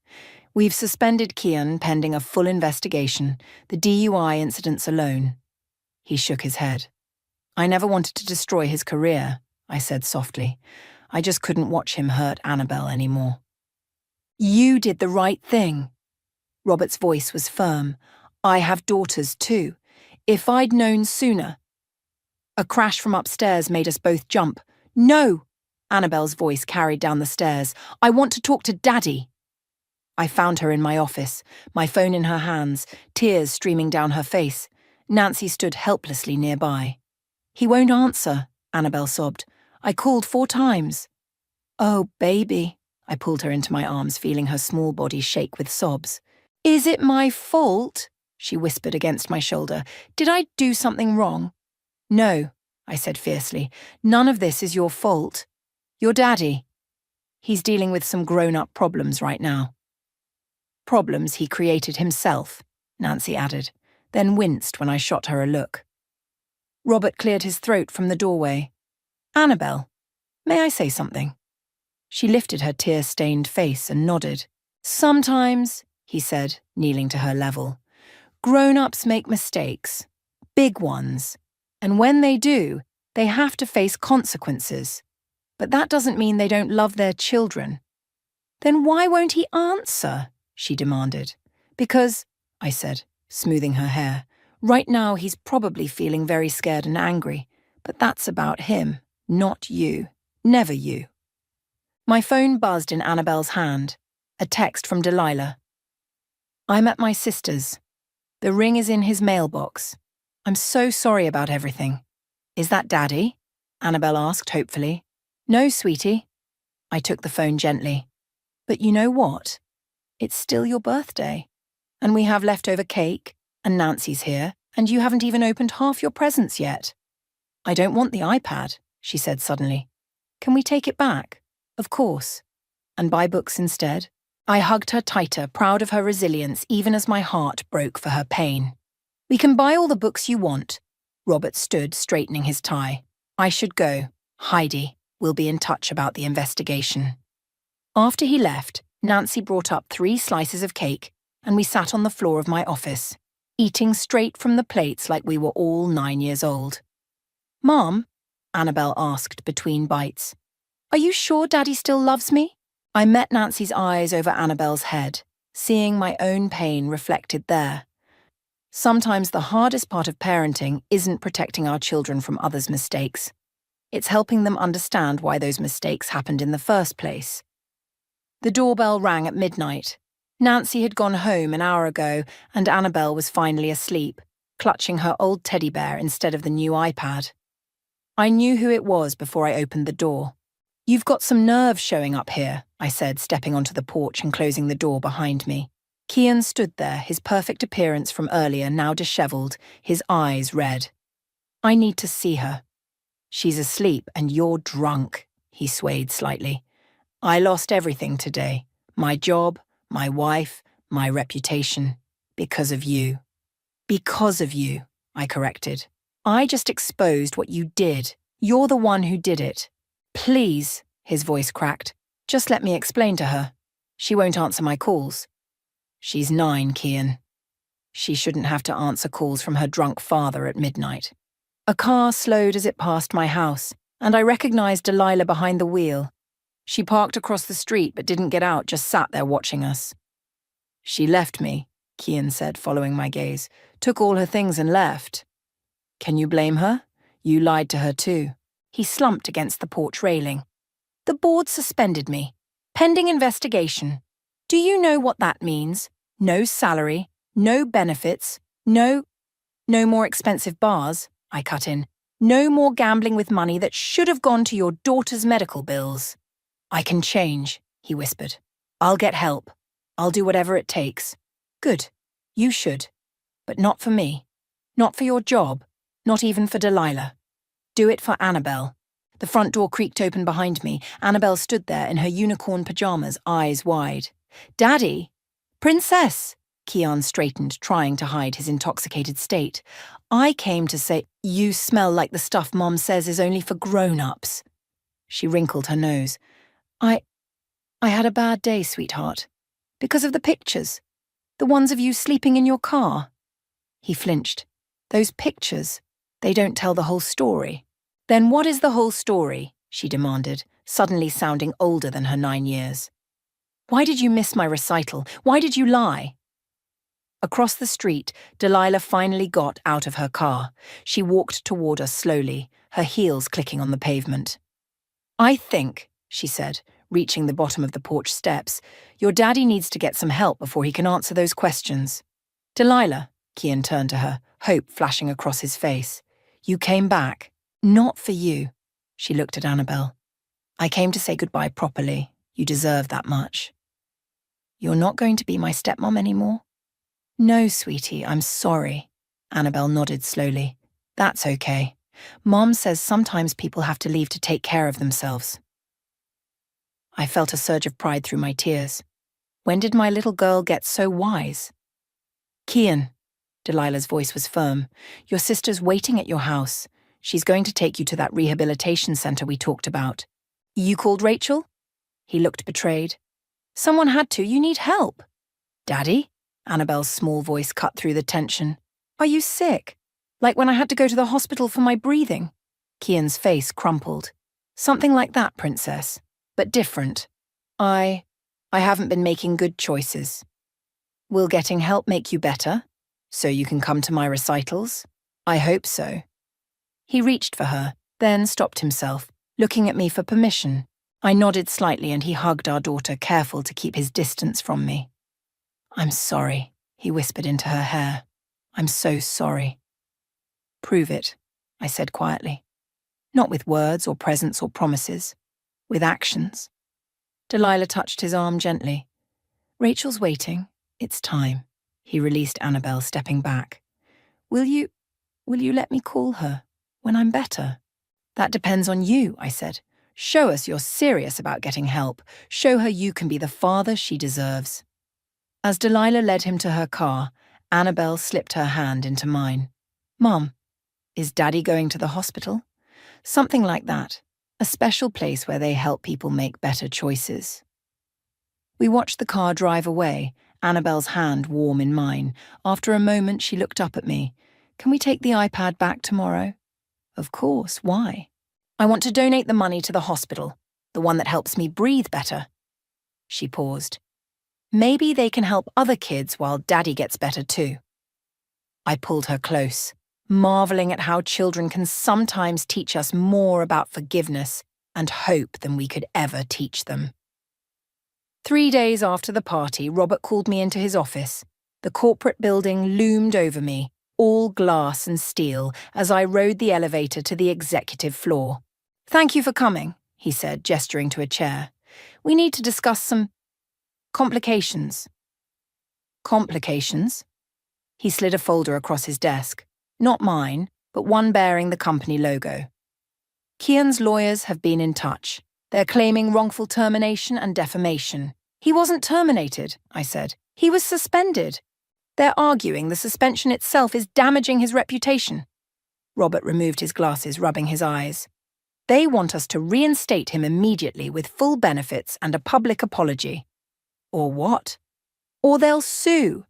"We've suspended Kian pending a full investigation, the DUI incidents alone." He shook his head. "I never wanted to destroy his career," I said softly. "I just couldn't watch him hurt Annabelle anymore." "You did the right thing." Robert's voice was firm. "I have daughters too. If I'd known sooner—" A crash from upstairs made us both jump. "No!" Annabelle's voice carried down the stairs. "I want to talk to Daddy." I found her in my office, my phone in her hands, tears streaming down her face. Nancy stood helplessly nearby. "He won't answer," Annabelle sobbed. "I called 4 times." "Oh, baby." I pulled her into my arms, feeling her small body shake with sobs. "Is it my fault?" she whispered against my shoulder. "Did I do something wrong?" "No," I said fiercely. "None of this is your fault. Your daddy. He's dealing with some grown-up problems right now." "Problems he created himself," Nancy added, then winced when I shot her a look. Robert cleared his throat from the doorway. "Annabelle, may I say something?" She lifted her tear-stained face and nodded. "Sometimes," he said, kneeling to her level, "grown-ups make mistakes, big ones, and when they do, they have to face consequences. But that doesn't mean they don't love their children." "Then why won't he answer?" she demanded. "Because," I said, smoothing her hair, "right now he's probably feeling very scared and angry, but that's about him, not you. Never you." My phone buzzed in Annabelle's hand. A text from Delilah. "I'm at my sister's. The ring is in his mailbox. I'm so sorry about everything." "Is that Daddy?" Annabelle asked hopefully. "No, sweetie." I took the phone gently. "But you know what? It's still your birthday. And we have leftover cake, and Nancy's here, and you haven't even opened half your presents yet." "I don't want the iPad," she said suddenly. "Can we take it back?" "Of course." "And buy books instead?" I hugged her tighter, proud of her resilience, even as my heart broke for her pain. "We can buy all the books you want." Robert stood, straightening his tie. "I should go. Heidi, We'll be in touch about the investigation." After he left, Nancy brought up 3 slices of cake, and we sat on the floor of my office, eating straight from the plates like we were all 9 years old. "Mom," Annabelle asked between bites, "are you sure Daddy still loves me?" I met Nancy's eyes over Annabelle's head, seeing my own pain reflected there. Sometimes the hardest part of parenting isn't protecting our children from others' mistakes. It's helping them understand why those mistakes happened in the first place. The doorbell rang at midnight. Nancy had gone home an hour ago, and Annabelle was finally asleep, clutching her old teddy bear instead of the new iPad. I knew who it was before I opened the door. "You've got some nerve showing up here," I said, stepping onto the porch and closing the door behind me. Kian stood there, his perfect appearance from earlier now disheveled, his eyes red. "I need to see her." "She's asleep and you're drunk," he swayed slightly. "I lost everything today. My job, my wife, my reputation. Because of you." "Because of you," I corrected. "I just exposed what you did. You're the one who did it." "Please," his voice cracked. "Just let me explain to her. She won't answer my calls." "She's 9, Kian. She shouldn't have to answer calls from her drunk father at midnight." A car slowed as it passed my house, and I recognized Delilah behind the wheel. She parked across the street but didn't get out, just sat there watching us. "She left me," Kian said, following my gaze. "Took all her things and left." "Can you blame her? You lied to her too." He slumped against the porch railing. "The board suspended me. Pending investigation. Do you know what that means? No salary, no benefits, no more expensive bars," I cut in. "No more gambling with money that should have gone to your daughter's medical bills." "I can change," he whispered. "I'll get help. I'll do whatever it takes." "Good. You should. But not for me. Not for your job. Not even for Delilah. Do it for Annabelle." The front door creaked open behind me. Annabelle stood there in her unicorn pajamas, eyes wide. "Daddy!" "Princess!" Kian straightened, trying to hide his intoxicated state. "I came to say, you smell like the stuff Mom says is only for grown-ups." She wrinkled her nose. I had a bad day, sweetheart. Because of the pictures. The ones of you sleeping in your car." He flinched. "Those pictures, they don't tell the whole story." "Then what is the whole story?" she demanded, suddenly sounding older than her 9 years. "Why did you miss my recital? Why did you lie?" Across the street, Delilah finally got out of her car. She walked toward us slowly, her heels clicking on the pavement. "I think," she said, reaching the bottom of the porch steps, "your daddy needs to get some help before he can answer those questions." "Delilah," Kian turned to her, hope flashing across his face. "You came back. Not for you." She looked at Annabelle. "I came to say goodbye properly. You deserve that much." "You're not going to be my stepmom anymore?" "No, sweetie, I'm sorry." Annabelle nodded slowly. "That's okay. Mom says sometimes people have to leave to take care of themselves." I felt a surge of pride through my tears. When did my little girl get so wise? "Kian," Delilah's voice was firm, "your sister's waiting at your house. She's going to take you to that rehabilitation center we talked about." "You called Rachel?" He looked betrayed. "Someone had to. You need help." "Daddy?" Annabelle's small voice cut through the tension. "Are you sick? Like when I had to go to the hospital for my breathing?" Kian's face crumpled. "Something like that, Princess. But different. I haven't been making good choices." "Will getting help make you better? So you can come to my recitals?" "I hope so." He reached for her, then stopped himself, looking at me for permission. I nodded slightly and he hugged our daughter, careful to keep his distance from me. "I'm sorry," he whispered into her hair. "I'm so sorry." "Prove it," I said quietly. "Not with words or presents or promises. With actions." Delilah touched his arm gently. "Rachel's waiting. It's time." He released Annabelle, stepping back. Will you let me call her when I'm better?" "That depends on you," I said. "Show us you're serious about getting help. Show her you can be the father she deserves." As Delilah led him to her car, Annabelle slipped her hand into mine. "Mom, is Daddy going to the hospital?" "Something like that. a special place where they help people make better choices. We watched the car drive away, Annabelle's hand warm in mine. After a moment, she looked up at me. Can we take the iPad back tomorrow? Of course, why? I want to donate the money to the hospital, the one that helps me breathe better. She paused. Maybe they can help other kids while Daddy gets better too. I pulled her close, marveling at how children can sometimes teach us more about forgiveness and hope than we could ever teach them. 3 days after the party, Robert called me into his office. The corporate building loomed over me, all glass and steel, as I rode the elevator to the executive floor. Thank you for coming, he said, gesturing to a chair. We need to discuss some complications. Complications? He slid a folder across his desk. Not mine, but one bearing the company logo. Kian's lawyers have been in touch. They're claiming wrongful termination and defamation. He wasn't terminated, I said. He was suspended. They're arguing the suspension itself is damaging his reputation. Robert removed his glasses, rubbing his eyes. They want us to reinstate him immediately with full benefits and a public apology. Or what? Or they'll sue.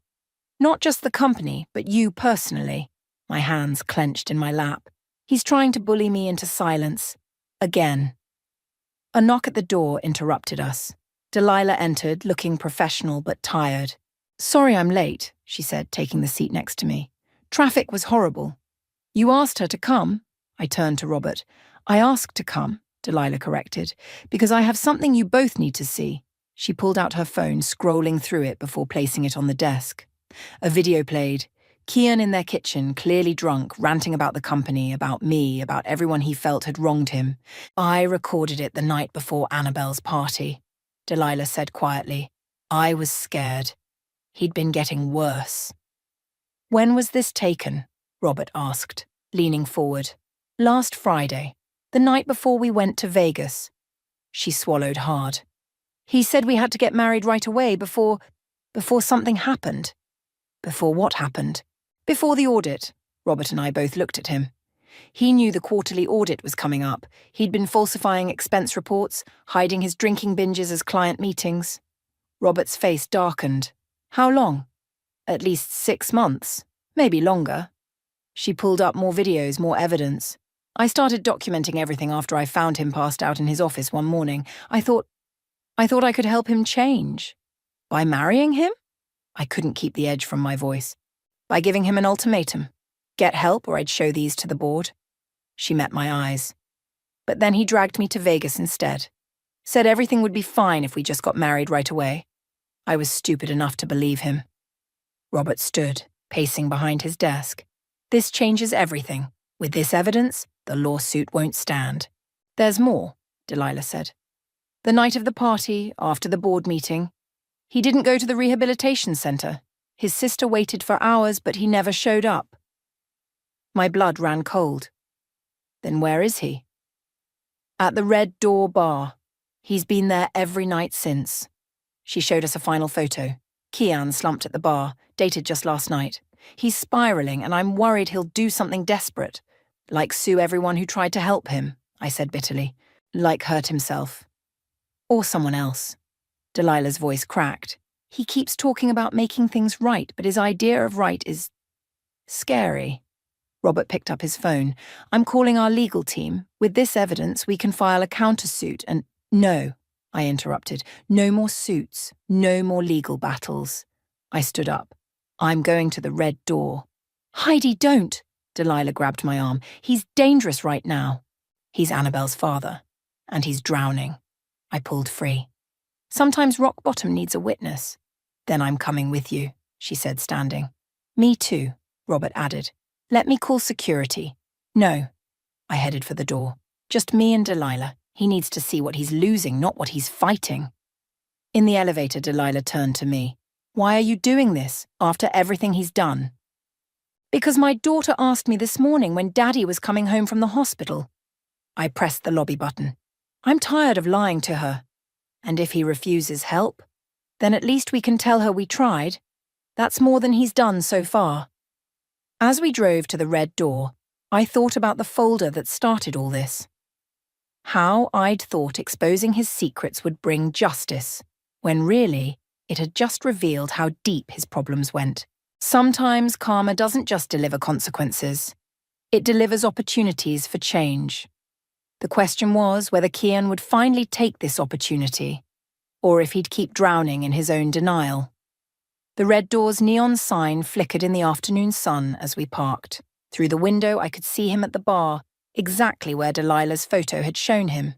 Not just the company, but you personally. My hands clenched in my lap. He's trying to bully me into silence. Again. A knock at the door interrupted us. Delilah entered, looking professional but tired. Sorry I'm late, she said, taking the seat next to me. Traffic was horrible. You asked her to come? I turned to Robert. I asked to come, Delilah corrected, because I have something you both need to see. She pulled out her phone, scrolling through it before placing it on the desk. A video played. Kian in their kitchen, clearly drunk, ranting about the company, about me, about everyone he felt had wronged him. I recorded it the night before Annabelle's party, Delilah said quietly. I was scared. He'd been getting worse. When was this taken? Robert asked, leaning forward. Last Friday, the night before we went to Vegas. She swallowed hard. He said we had to get married right away before something happened. Before what happened? Before the audit. Robert and I both looked at him. He knew the quarterly audit was coming up. He'd been falsifying expense reports, hiding his drinking binges as client meetings. Robert's face darkened. How long? At least 6 months. Maybe longer. She pulled up more videos, more evidence. I started documenting everything after I found him passed out in his office one morning. I thought I could help him change. By marrying him? I couldn't keep the edge from my voice. By giving him an ultimatum. Get help or I'd show these to the board. She met my eyes. But then he dragged me to Vegas instead. Said everything would be fine if we just got married right away. I was stupid enough to believe him. Robert stood, pacing behind his desk. This changes everything. With this evidence, the lawsuit won't stand. There's more, Delilah said. The night of the party, after the board meeting, he didn't go to the rehabilitation center. His sister waited for hours, but he never showed up. My blood ran cold. Then where is he? At the Red Door Bar. He's been there every night since. She showed us a final photo. Kian slumped at the bar, dated just last night. He's spiraling, and I'm worried he'll do something desperate. Like sue everyone who tried to help him, I said bitterly. Like hurt himself. Or someone else. Delilah's voice cracked. He keeps talking about making things right, but his idea of right is scary. Robert picked up his phone. I'm calling our legal team. With this evidence, we can file a countersuit and— No, I interrupted. No more suits. No more legal battles. I stood up. I'm going to the Red Door. Heidi, don't! Delilah grabbed my arm. He's dangerous right now. He's Annabelle's father. And he's drowning. I pulled free. Sometimes rock bottom needs a witness. Then I'm coming with you, she said, standing. Me too, Robert added. Let me call security. No. I headed for the door. Just me and Delilah. He needs to see what he's losing, not what he's fighting. In the elevator, Delilah turned to me. Why are you doing this, after everything he's done? Because my daughter asked me this morning when Daddy was coming home from the hospital. I pressed the lobby button. I'm tired of lying to her. And if he refuses help, then at least we can tell her we tried. That's more than he's done so far. As we drove to the Red Door, I thought about the folder that started all this. How I'd thought exposing his secrets would bring justice, when really, it had just revealed how deep his problems went. Sometimes karma doesn't just deliver consequences. It delivers opportunities for change. The question was whether Kian would finally take this opportunity, or if he'd keep drowning in his own denial. The Red Door's neon sign flickered in the afternoon sun as we parked. Through the window, I could see him at the bar, exactly where Delilah's photo had shown him.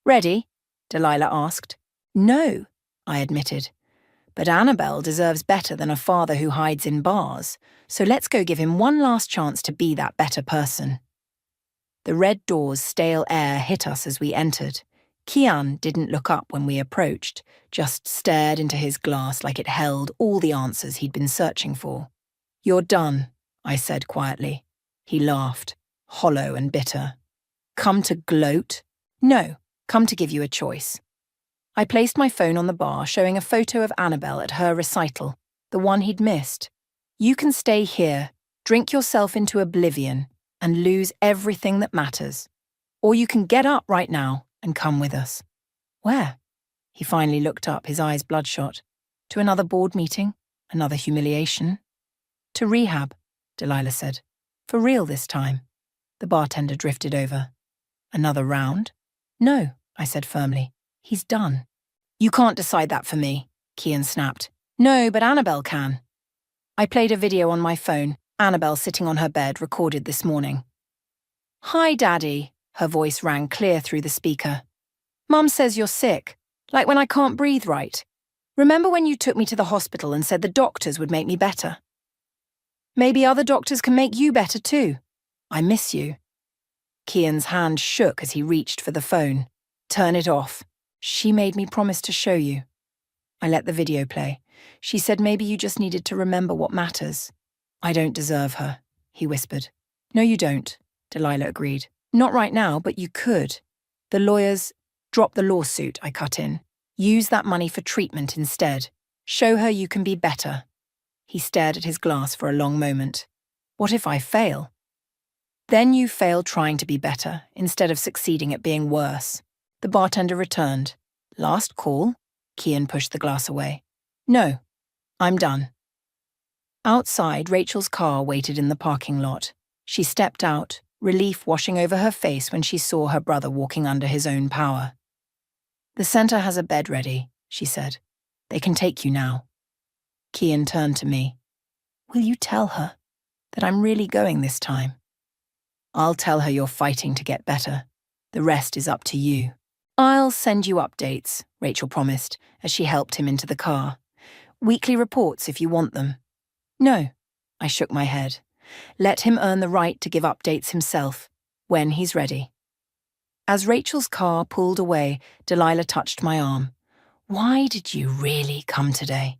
"Ready?" Delilah asked. "No," I admitted. "But Annabelle deserves better than a father who hides in bars, so let's go give him one last chance to be that better person." The Red Door's stale air hit us as we entered. Kian didn't look up when we approached, just stared into his glass like it held all the answers he'd been searching for. "You're done," I said quietly. He laughed, hollow and bitter. "Come to gloat? No, come to give you a choice." I placed my phone on the bar, showing a photo of Annabelle at her recital, the one he'd missed. "You can stay here, drink yourself into oblivion, and lose everything that matters. Or you can get up right now and come with us." "Where?" He finally looked up, his eyes bloodshot. "To another board meeting, another humiliation." "To rehab," Delilah said. "For real this time." The bartender drifted over. "Another round?" "No," I said firmly. "He's done." "You can't decide that for me," Kian snapped. "No, but Annabelle can." I played a video on my phone, Annabelle sitting on her bed, recorded this morning. "Hi, Daddy," her voice rang clear through the speaker. "Mum says you're sick, like when I can't breathe right. Remember when you took me to the hospital and said the doctors would make me better? Maybe other doctors can make you better too. I miss you." Kian's hand shook as he reached for the phone. "Turn it off. She made me promise to show you." I let the video play. "She said maybe you just needed to remember what matters." "I don't deserve her," he whispered. "No, you don't," Delilah agreed. "Not right now, but you could. The lawyers..." "Drop the lawsuit," I cut in. "Use that money for treatment instead. Show her you can be better." He stared at his glass for a long moment. "What if I fail?" "Then you fail trying to be better, instead of succeeding at being worse." The bartender returned. "Last call?" Kian pushed the glass away. "No, I'm done." Outside, Rachel's car waited in the parking lot. She stepped out, relief washing over her face when she saw her brother walking under his own power. "The center has a bed ready," she said. "They can take you now." Kian turned to me. "Will you tell her that I'm really going this time?" "I'll tell her you're fighting to get better. The rest is up to you." "I'll send you updates," Rachel promised as she helped him into the car. "Weekly reports if you want them." "No," I shook my head. "Let him earn the right to give updates himself, when he's ready." As Rachel's car pulled away, Delilah touched my arm. "Why did you really come today?"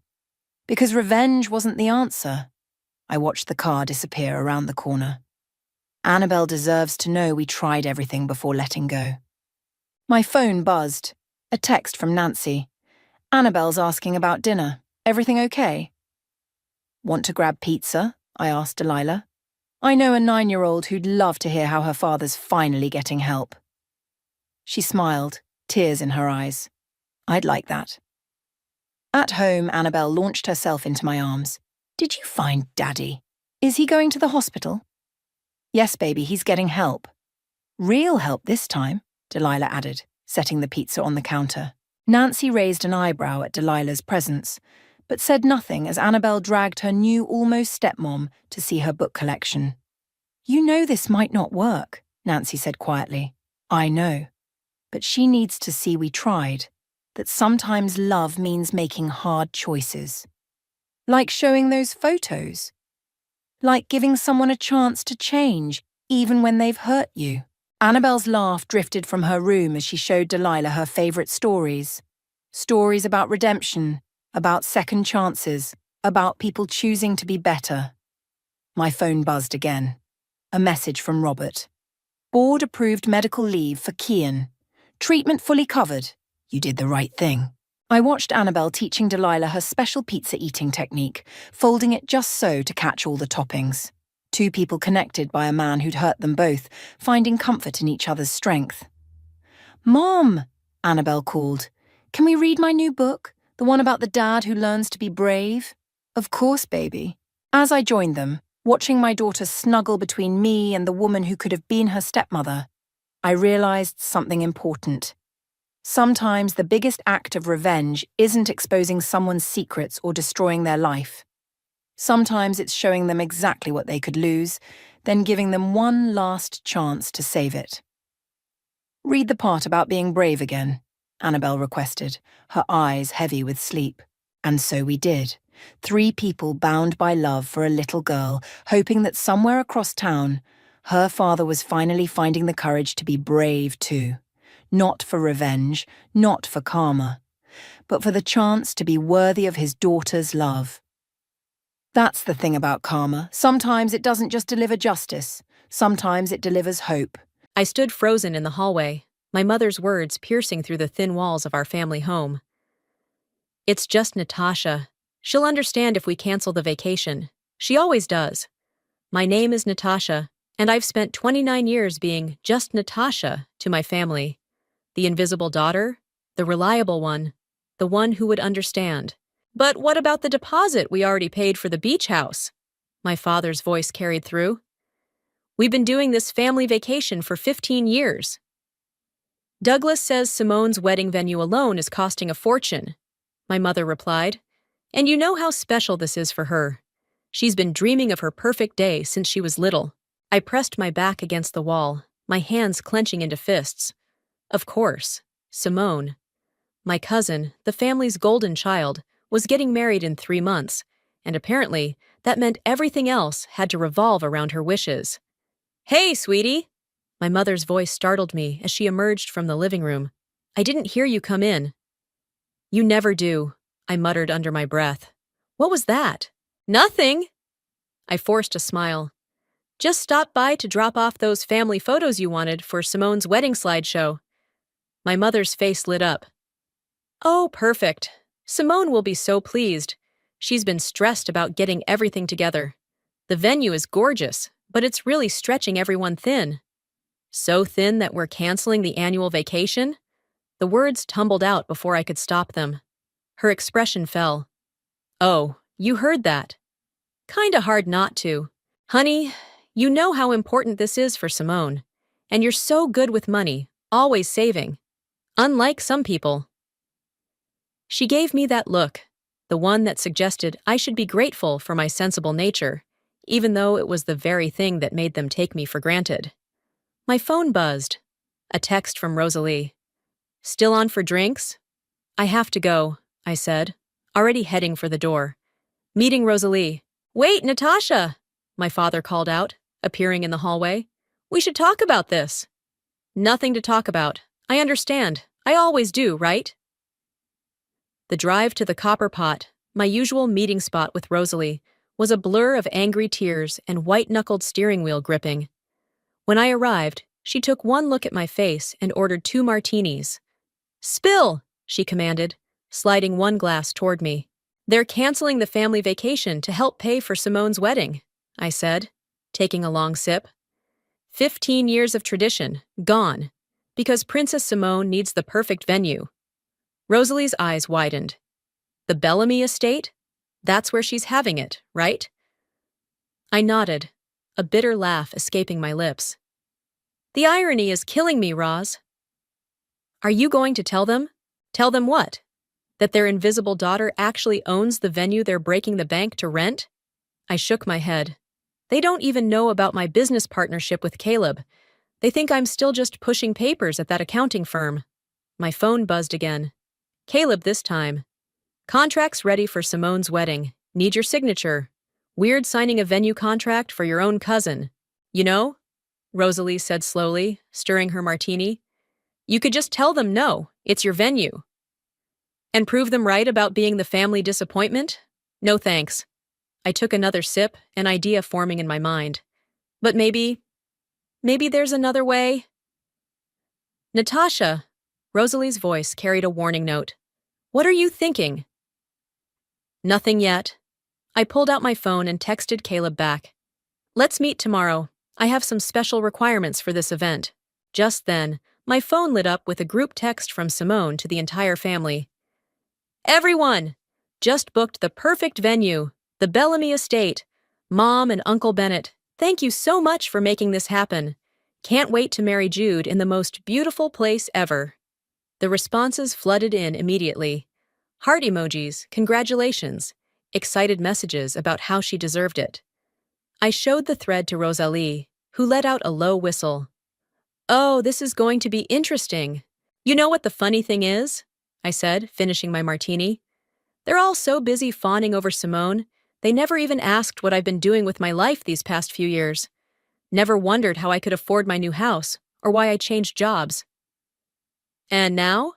"Because revenge wasn't the answer." I watched the car disappear around the corner. "Annabelle deserves to know we tried everything before letting go." My phone buzzed. A text from Nancy. "Annabelle's asking about dinner. Everything okay?" "Want to grab pizza?" I asked Delilah. I know a 9-year-old who'd love to hear how her father's finally getting help. She smiled, tears in her eyes. "I'd like that." At home, Annabelle launched herself into my arms. "Did you find Daddy? Is he going to the hospital?" "Yes, baby, he's getting help." "Real help this time," Delilah added, setting the pizza on the counter. Nancy raised an eyebrow at Delilah's presence, but said nothing as Annabelle dragged her new almost stepmom to see her book collection. "You know this might not work," Nancy said quietly. "I know. But she needs to see we tried, that sometimes love means making hard choices. Like showing those photos. Like giving someone a chance to change, even when they've hurt you." Annabelle's laugh drifted from her room as she showed Delilah her favourite stories. Stories about redemption, about second chances, about people choosing to be better. My phone buzzed again. A message from Robert. "Board-approved medical leave for Kian. Treatment fully covered. You did the right thing." I watched Annabelle teaching Delilah her special pizza eating technique, folding it just so to catch all the toppings. Two people connected by a man who'd hurt them both, finding comfort in each other's strength. "Mom," Annabelle called. "Can we read my new book? The one about the dad who learns to be brave?" "Of course, baby." As I joined them, watching my daughter snuggle between me and the woman who could have been her stepmother, I realized something important. Sometimes the biggest act of revenge isn't exposing someone's secrets or destroying their life. Sometimes it's showing them exactly what they could lose, then giving them one last chance to save it. "Read the part about being brave again," Annabelle requested, her eyes heavy with sleep. And so we did. 3 people bound by love for a little girl, hoping that somewhere across town, her father was finally finding the courage to be brave too. Not for revenge, not for karma, but for the chance to be worthy of his daughter's love. That's the thing about karma. Sometimes it doesn't just deliver justice. Sometimes it delivers hope. I stood frozen in the hallway, my mother's words piercing through the thin walls of our family home. "It's just Natasha. She'll understand if we cancel the vacation. She always does. My name is Natasha, and I've spent 29 years being just Natasha to my family. The invisible daughter, the reliable one, the one who would understand." "But what about the deposit we already paid for the beach house?" My father's voice carried through. "We've been doing this family vacation for 15 years. Douglas says Simone's wedding venue alone is costing a fortune," my mother replied. "And you know how special this is for her. She's been dreaming of her perfect day since she was little." I pressed my back against the wall, my hands clenching into fists. Of course, Simone, my cousin, the family's golden child, was getting married in 3 months, and apparently that meant everything else had to revolve around her wishes. "Hey, sweetie!" My mother's voice startled me as she emerged from the living room. "I didn't hear you come in." "You never do," I muttered under my breath. "What was that?" "Nothing." I forced a smile. "Just stopped by to drop off those family photos you wanted for Simone's wedding slideshow." My mother's face lit up. "Oh, perfect. Simone will be so pleased. She's been stressed about getting everything together. The venue is gorgeous, but it's really stretching everyone thin." "So thin that we're canceling the annual vacation?" The words tumbled out before I could stop them. Her expression fell. "Oh, you heard that." "Kinda hard not to. Honey, you know how important this is for Simone. And you're so good with money, always saving. Unlike some people." She gave me that look, the one that suggested I should be grateful for my sensible nature, even though it was the very thing that made them take me for granted. My phone buzzed. A text from Rosalie. "Still on for drinks?" "I have to go," I said, already heading for the door. Meeting Rosalie. "Wait, Natasha!" my father called out, appearing in the hallway. "We should talk about this." "Nothing to talk about. I understand. I always do, right?" The drive to the Copper Pot, my usual meeting spot with Rosalie, was a blur of angry tears and white-knuckled steering wheel gripping. When I arrived, she took one look at my face and ordered 2 martinis. "Spill!" she commanded, sliding one glass toward me. "They're canceling the family vacation to help pay for Simone's wedding," I said, taking a long sip. 15 years of tradition, gone, because Princess Simone needs the perfect venue. Rosalie's eyes widened. "The Bellamy estate? That's where she's having it, right?" I nodded, a bitter laugh escaping my lips. "The irony is killing me, Roz." "Are you going to tell them?" "Tell them what? That their invisible daughter actually owns the venue they're breaking the bank to rent?" I shook my head. "They don't even know about my business partnership with Caleb. They think I'm still just pushing papers at that accounting firm." My phone buzzed again. Caleb this time. "Contract's ready for Simone's wedding. Need your signature. Weird signing a venue contract for your own cousin. You know?" Rosalie said slowly, stirring her martini. "You could just tell them no, it's your venue." "And prove them right about being the family disappointment? No thanks." I took another sip, an idea forming in my mind. "But maybe there's another way." "Natasha," Rosalie's voice carried a warning note. "What are you thinking?" "Nothing yet." I pulled out my phone and texted Caleb back. "Let's meet tomorrow. I have some special requirements for this event." Just then, My phone lit up with a group text from Simone to the entire family. Everyone! Just booked the perfect venue, the Bellamy Estate. Mom and Uncle Bennett, thank you so much for making this happen. Can't wait to marry Jude in the most beautiful place ever. The responses flooded in immediately. Heart emojis, congratulations, excited messages about how she deserved it. I showed the thread to Rosalie, who let out a low whistle. Oh, this is going to be interesting. You know what the funny thing is? I said, finishing my martini. They're all so busy fawning over Simone, they never even asked what I've been doing with my life these past few years. Never wondered how I could afford my new house, or why I changed jobs. And now?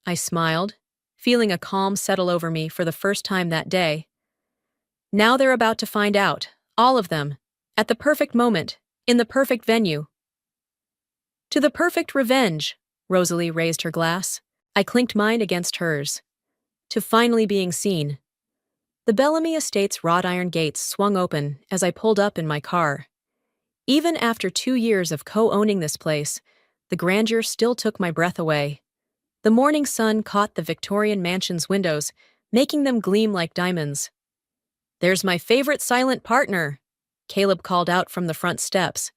I smiled, feeling a calm settle over me for the first time that day. Now they're about to find out, all of them, at the perfect moment, in the perfect venue. To the perfect revenge, Rosalie raised her glass. I clinked mine against hers. To finally being seen. The Bellamy Estate's wrought iron gates swung open as I pulled up in my car. Even after 2 years of co-owning this place, the grandeur still took my breath away. The morning sun caught the Victorian mansion's windows, making them gleam like diamonds. There's my favorite silent partner, Caleb called out from the front steps.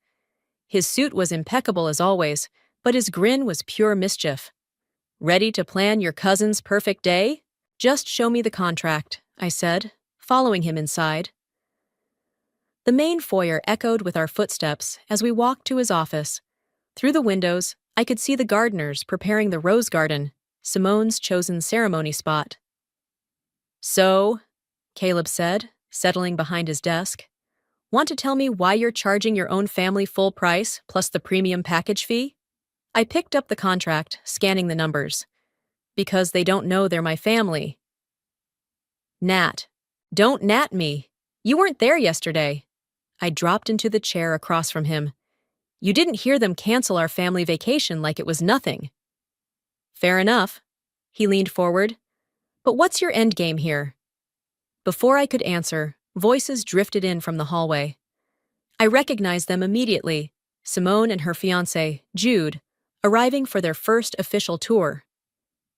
His suit was impeccable as always, but his grin was pure mischief. Ready to plan your cousin's perfect day? Just show me the contract, I said, following him inside. The main foyer echoed with our footsteps as we walked to his office. Through the windows, I could see the gardeners preparing the rose garden, Simone's chosen ceremony spot. So, Caleb said, settling behind his desk, want to tell me why you're charging your own family full price plus the premium package fee? I picked up the contract, scanning the numbers. Because they don't know they're my family. Nat. Don't nat me. You weren't there yesterday. I dropped into the chair across from him. You didn't hear them cancel our family vacation like it was nothing. Fair enough. He leaned forward. But what's your endgame here? Before I could answer, voices drifted in from the hallway. I recognized them immediately. Simone and her fiancé, Jude, arriving for their first official tour.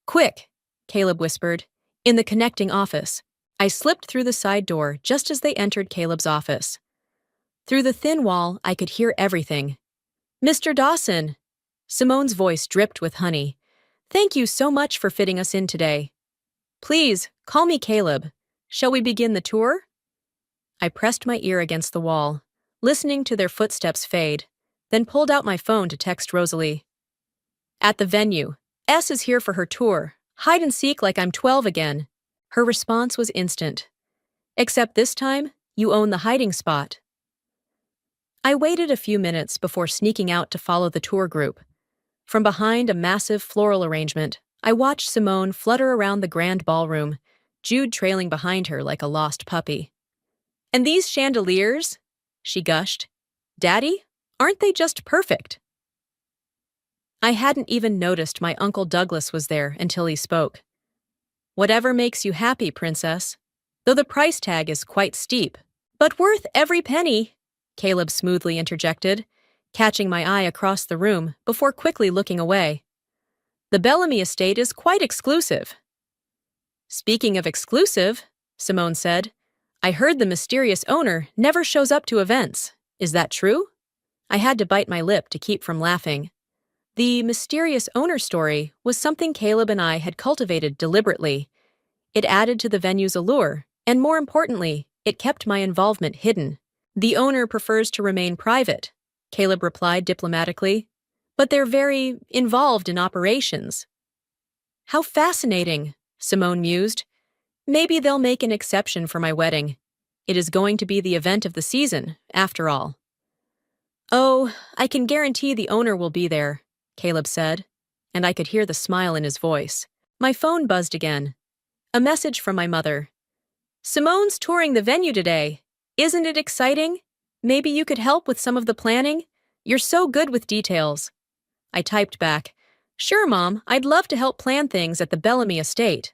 Quick, Caleb whispered, in the connecting office. I slipped through the side door just as they entered Caleb's office. Through the thin wall, I could hear everything. Mr. Dawson! Simone's voice dripped with honey. Thank you so much for fitting us in today. Please, call me Caleb. Shall we begin the tour? I pressed my ear against the wall, listening to their footsteps fade, then pulled out my phone to text Rosalie. At the venue. S is here for her tour. Hide and seek like I'm 12 again. Her response was instant. Except this time, you own the hiding spot. I waited a few minutes before sneaking out to follow the tour group. From behind a massive floral arrangement, I watched Simone flutter around the grand ballroom, Jude trailing behind her like a lost puppy. And these chandeliers? She gushed. Daddy, aren't they just perfect? I hadn't even noticed my Uncle Douglas was there until he spoke. Whatever makes you happy, princess. Though the price tag is quite steep. But worth every penny, Caleb smoothly interjected, catching my eye across the room before quickly looking away. The Bellamy estate is quite exclusive. Speaking of exclusive, Simone said, I heard the mysterious owner never shows up to events. Is that true? I had to bite my lip to keep from laughing. The mysterious owner story was something Caleb and I had cultivated deliberately. It added to the venue's allure, and more importantly, it kept my involvement hidden. The owner prefers to remain private, Caleb replied diplomatically, but they're very involved in operations. How fascinating, Simone mused. Maybe they'll make an exception for my wedding. It is going to be the event of the season, after all. Oh, I can guarantee the owner will be there, Caleb said, and I could hear the smile in his voice. My phone buzzed again. A message from my mother. Simone's touring the venue today. Isn't it exciting? Maybe you could help with some of the planning? You're so good with details. I typed back, Sure, Mom, I'd love to help plan things at the Bellamy estate.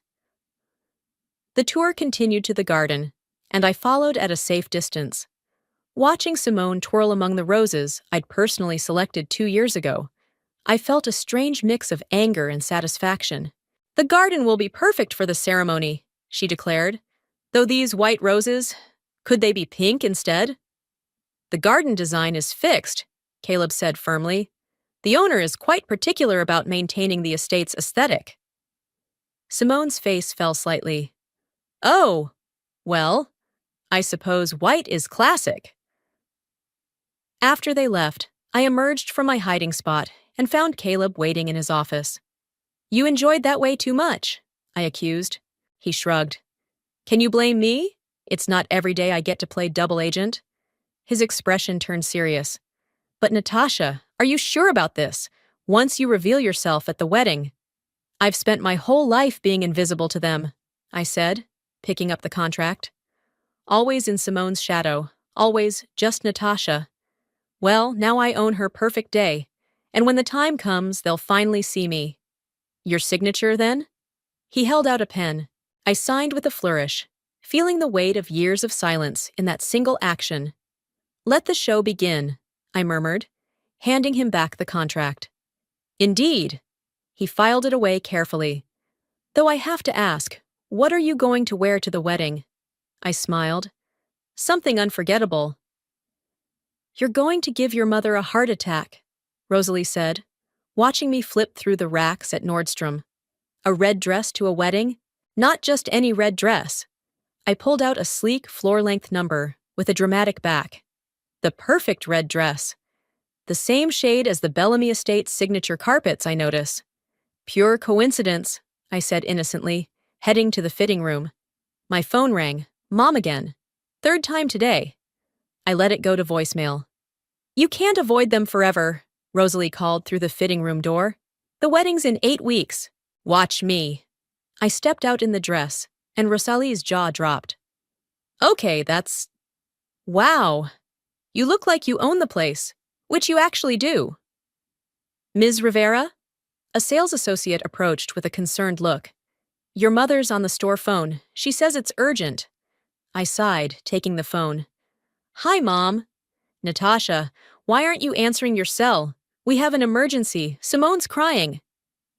The tour continued to the garden, and I followed at a safe distance. Watching Simone twirl among the roses I'd personally selected 2 years ago, I felt a strange mix of anger and satisfaction. "The garden will be perfect for the ceremony," she declared. "Though these white roses, could they be pink instead?" "The garden design is fixed," Caleb said firmly. "The owner is quite particular about maintaining the estate's aesthetic." Simone's face fell slightly. "Oh, well, I suppose white is classic." After they left, I emerged from my hiding spot and found Caleb waiting in his office. "You enjoyed that way too much," I accused. He shrugged. "Can you blame me? It's not every day I get to play double agent." His expression turned serious. "But Natasha, are you sure about this? Once you reveal yourself at the wedding—" "I've spent my whole life being invisible to them," I said, picking up the contract. "Always in Simone's shadow, always just Natasha. Well, now I own her perfect day, and when the time comes, they'll finally see me." "Your signature, then?" He held out a pen. I signed with a flourish, feeling the weight of years of silence in that single action. "Let the show begin," I murmured, handing him back the contract. "Indeed." He filed it away carefully. "Though I have to ask, what are you going to wear to the wedding?" I smiled. "Something unforgettable." "You're going to give your mother a heart attack," Rosalie said, watching me flip through the racks at Nordstrom. "A red dress to a wedding? Not just any red dress." I pulled out a sleek floor-length number with a dramatic back. The perfect red dress. The same shade as the Bellamy Estate's signature carpets, I notice. "Pure coincidence," I said innocently, heading to the fitting room. My phone rang. Mom again. Third time today. I let it go to voicemail. "You can't avoid them forever," Rosalie called through the fitting room door. "The wedding's in 8 weeks. Watch me." I stepped out in the dress, and Rosalie's jaw dropped. "Okay, that's... Wow. You look like you own the place, which you actually do." "Ms. Rivera?" A sales associate approached with a concerned look. "Your mother's on the store phone. She says it's urgent." I sighed, taking the phone. "Hi, Mom." "Natasha, why aren't you answering your cell? We have an emergency. Simone's crying."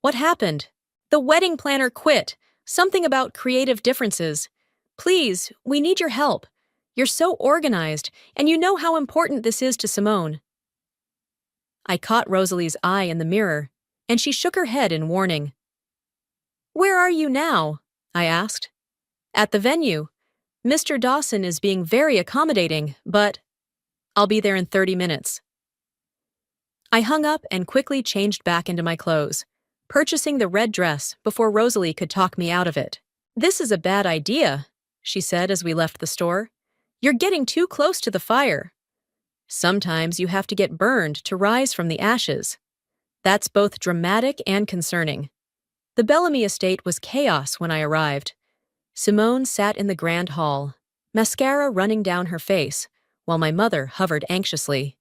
"What happened?" "The wedding planner quit. Something about creative differences. Please, we need your help. You're so organized, and you know how important this is to Simone." I caught Rosalie's eye in the mirror, and she shook her head in warning. "Where are you now?" I asked. "At the venue. Mr. Dawson is being very accommodating, but I'll be there in 30 minutes. I hung up and quickly changed back into my clothes, purchasing the red dress before Rosalie could talk me out of it. "This is a bad idea," she said as we left the store. "You're getting too close to the fire. Sometimes you have to get burned to rise from the ashes." That's both dramatic and concerning. The Bellamy estate was chaos when I arrived. Simone sat in the grand hall, mascara running down her face, while my mother hovered anxiously.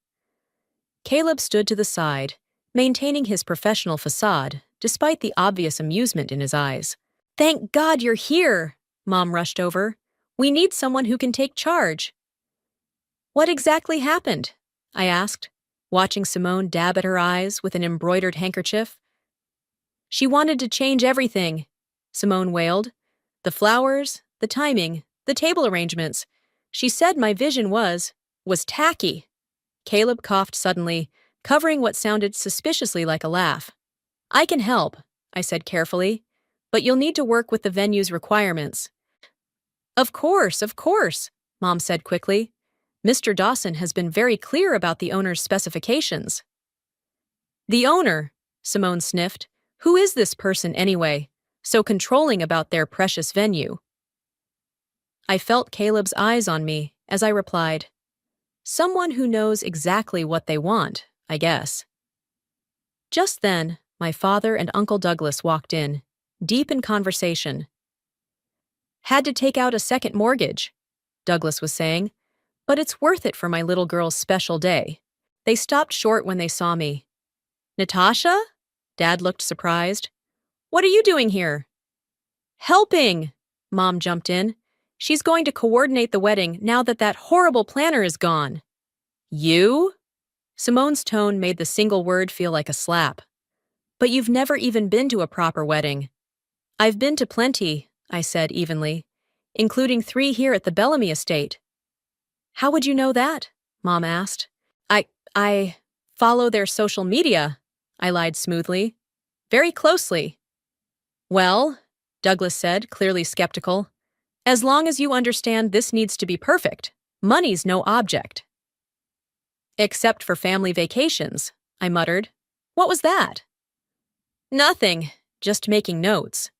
Caleb stood to the side, maintaining his professional facade despite the obvious amusement in his eyes. "Thank God you're here," Mom rushed over. "We need someone who can take charge." "What exactly happened?" I asked, watching Simone dab at her eyes with an embroidered handkerchief. "She wanted to change everything," Simone wailed. "The flowers, the timing, the table arrangements. She said my vision was tacky." Caleb coughed suddenly, covering what sounded suspiciously like a laugh. "I can help," I said carefully, "but you'll need to work with the venue's requirements." Of course, Mom said quickly. "Mr. Dawson has been very clear about the owner's specifications." "The owner," Simone sniffed. "Who is this person anyway, so controlling about their precious venue?" I felt Caleb's eyes on me as I replied, "Someone who knows exactly what they want, I guess." Just then, my father and Uncle Douglas walked in, deep in conversation. "Had to take out a second mortgage," Douglas was saying, "but it's worth it for my little girl's special day." They stopped short when they saw me. "Natasha?" Dad looked surprised. "What are you doing here?" "Helping," Mom jumped in. "She's going to coordinate the wedding now that horrible planner is gone." "You?" Simone's tone made the single word feel like a slap. But you've never even been to a proper wedding. I've been to plenty, I said evenly, including 3 here at the Bellamy estate. How would you know that? Mom asked. I follow their social media, I lied smoothly. Very closely. Well, Douglas said, clearly skeptical, as long as you understand this needs to be perfect, money's no object. Except for family vacations, I muttered. What was that? Nothing, just making notes.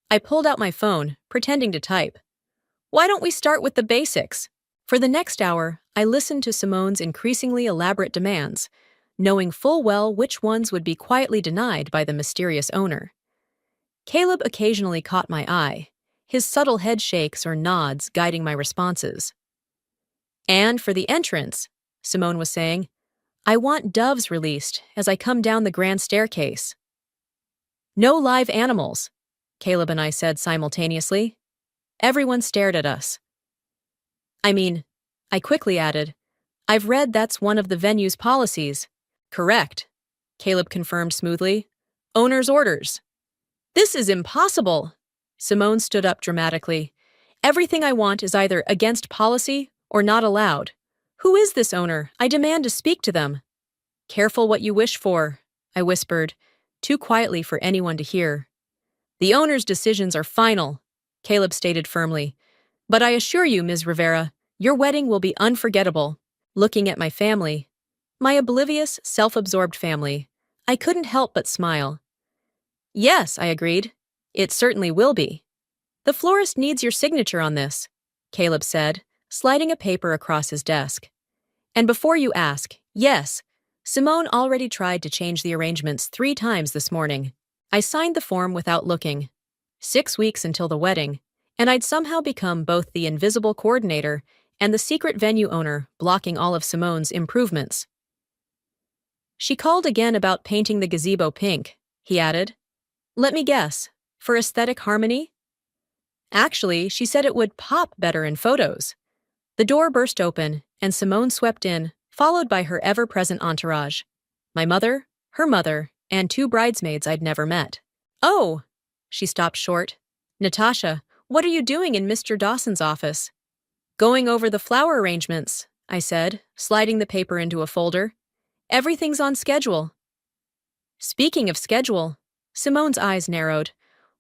I pulled out my phone, pretending to type. Why don't we start with the basics? For the next hour, I listened to Simone's increasingly elaborate demands, knowing full well which ones would be quietly denied by the mysterious owner. Caleb occasionally caught my eye, his subtle head shakes or nods guiding my responses. And for the entrance, Simone was saying, I want doves released as I come down the grand staircase. No live animals, Caleb and I said simultaneously. Everyone stared at us. I quickly added, I've read that's one of the venue's policies. Correct, Caleb confirmed smoothly. Owner's orders. This is impossible, Simone stood up dramatically. Everything I want is either against policy or not allowed. Who is this owner? I demand to speak to them. Careful what you wish for, I whispered, too quietly for anyone to hear. The owner's decisions are final, Caleb stated firmly. But I assure you, Ms. Rivera, your wedding will be unforgettable. Looking at my family, my oblivious, self-absorbed family, I couldn't help but smile. Yes, I agreed. It certainly will be. The florist needs your signature on this, Caleb said, sliding a paper across his desk. And before you ask, yes, Simone already tried to change the arrangements 3 times this morning. I signed the form without looking. 6 weeks until the wedding, and I'd somehow become both the invisible coordinator and the secret venue owner blocking all of Simone's improvements. She called again about painting the gazebo pink, he added. Let me guess, for aesthetic harmony? Actually, she said it would pop better in photos. The door burst open, and Simone swept in, followed by her ever-present entourage. My mother, her mother, and 2 bridesmaids I'd never met. Oh, she stopped short. Natasha, what are you doing in Mr. Dawson's office? Going over the flower arrangements, I said, sliding the paper into a folder. Everything's on schedule. Speaking of schedule, Simone's eyes narrowed.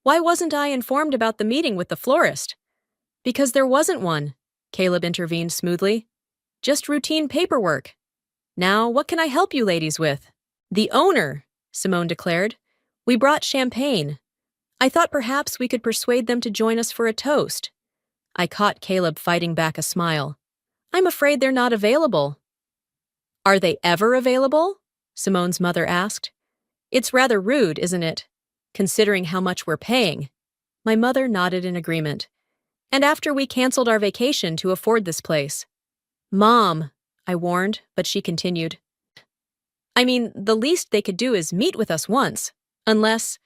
Why wasn't I informed about the meeting with the florist? Because there wasn't one, Caleb intervened smoothly. Just routine paperwork. Now, what can I help you ladies with? The owner, Simone declared. We brought champagne. I thought perhaps we could persuade them to join us for a toast. I caught Caleb fighting back a smile. I'm afraid they're not available. Are they ever available? Simone's mother asked. It's rather rude, isn't it? Considering how much we're paying. My mother nodded in agreement. And after we canceled our vacation to afford this place. Mom, I warned, but she continued. The least they could do is meet with us once, unless...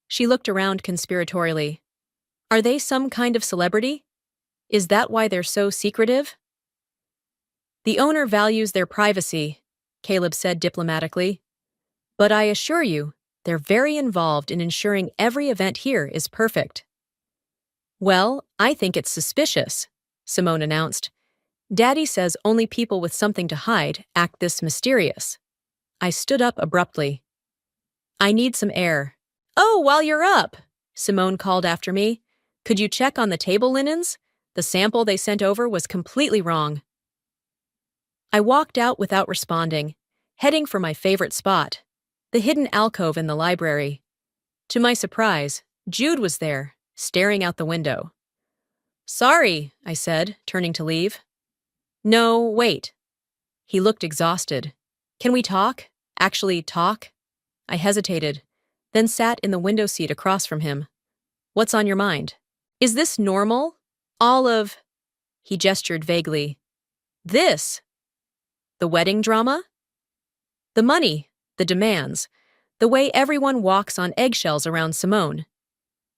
She looked around conspiratorially. Are they some kind of celebrity? Is that why they're so secretive? The owner values their privacy, Caleb said diplomatically. But I assure you, they're very involved in ensuring every event here is perfect. Well, I think it's suspicious, Simone announced. Daddy says only people with something to hide act this mysterious. I stood up abruptly. I need some air. Oh, while you're up, Simone called after me. Could you check on the table linens? The sample they sent over was completely wrong. I walked out without responding, heading for my favorite spot, the hidden alcove in the library. To my surprise, Jude was there, staring out the window. Sorry, I said, turning to leave. No, wait. He looked exhausted. Can we talk? Actually talk? I hesitated, then sat in the window seat across from him. What's on your mind? Is this normal? All of... He gestured vaguely. This? The wedding drama? The money, the demands, the way everyone walks on eggshells around Simone.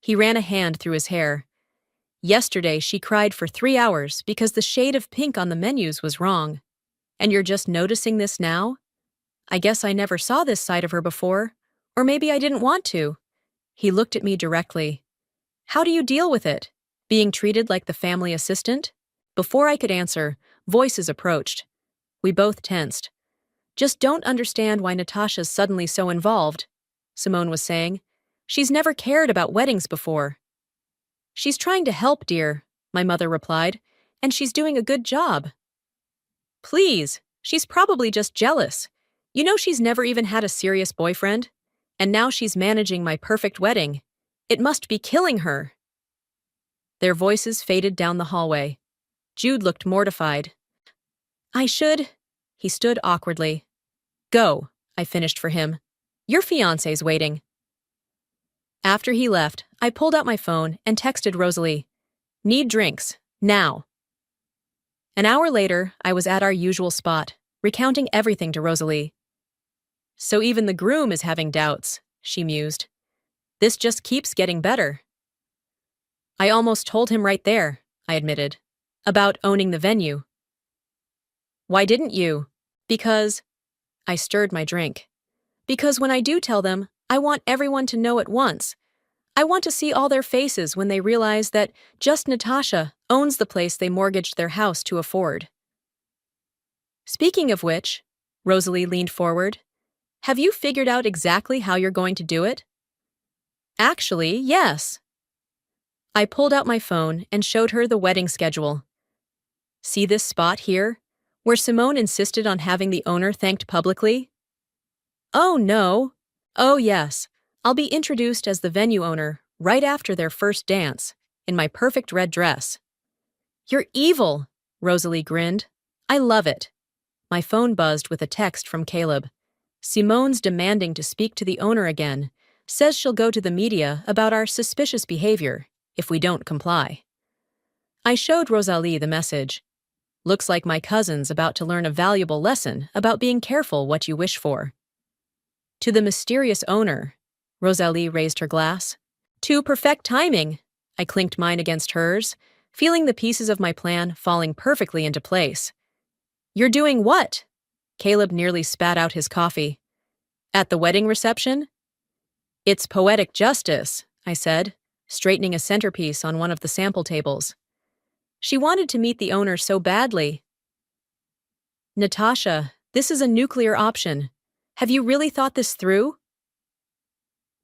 He ran a hand through his hair. Yesterday she cried for 3 hours because the shade of pink on the menus was wrong. And you're just noticing this now? I guess I never saw this side of her before. Or maybe I didn't want to. He looked at me directly. How do you deal with it? Being treated like the family assistant? Before I could answer, voices approached. We both tensed. Just don't understand why Natasha's suddenly so involved, Simone was saying. She's never cared about weddings before. She's trying to help, dear, my mother replied, and she's doing a good job. Please, she's probably just jealous. You know she's never even had a serious boyfriend? And now she's managing my perfect wedding. It must be killing her. Their voices faded down the hallway. Jude looked mortified. He stood awkwardly. Go, I finished for him. Your fiancé's waiting. After he left, I pulled out my phone and texted Rosalie. Need drinks, now. An hour later, I was at our usual spot, recounting everything to Rosalie. So even the groom is having doubts, she mused. This just keeps getting better. I almost told him right there, I admitted, about owning the venue. Why didn't you? Because... I stirred my drink. Because when I do tell them, I want everyone to know at once. I want to see all their faces when they realize that just Natasha owns the place they mortgaged their house to afford. Speaking of which, Rosalie leaned forward, have you figured out exactly how you're going to do it? Actually, yes. I pulled out my phone and showed her the wedding schedule. See this spot here, where Simone insisted on having the owner thanked publicly? Oh, no. Oh, yes. I'll be introduced as the venue owner right after their first dance, in my perfect red dress. You're evil, Rosalie grinned. I love it. My phone buzzed with a text from Caleb. Simone's demanding to speak to the owner again, says she'll go to the media about our suspicious behavior if we don't comply. I showed Rosalie the message. Looks like my cousin's about to learn a valuable lesson about being careful what you wish for. To the mysterious owner, Rosalie raised her glass. To perfect timing, I clinked mine against hers, feeling the pieces of my plan falling perfectly into place. You're doing what? Caleb nearly spat out his coffee. At the wedding reception? It's poetic justice, I said, straightening a centerpiece on one of the sample tables. She wanted to meet the owner so badly. Natasha, this is a nuclear option. Have you really thought this through?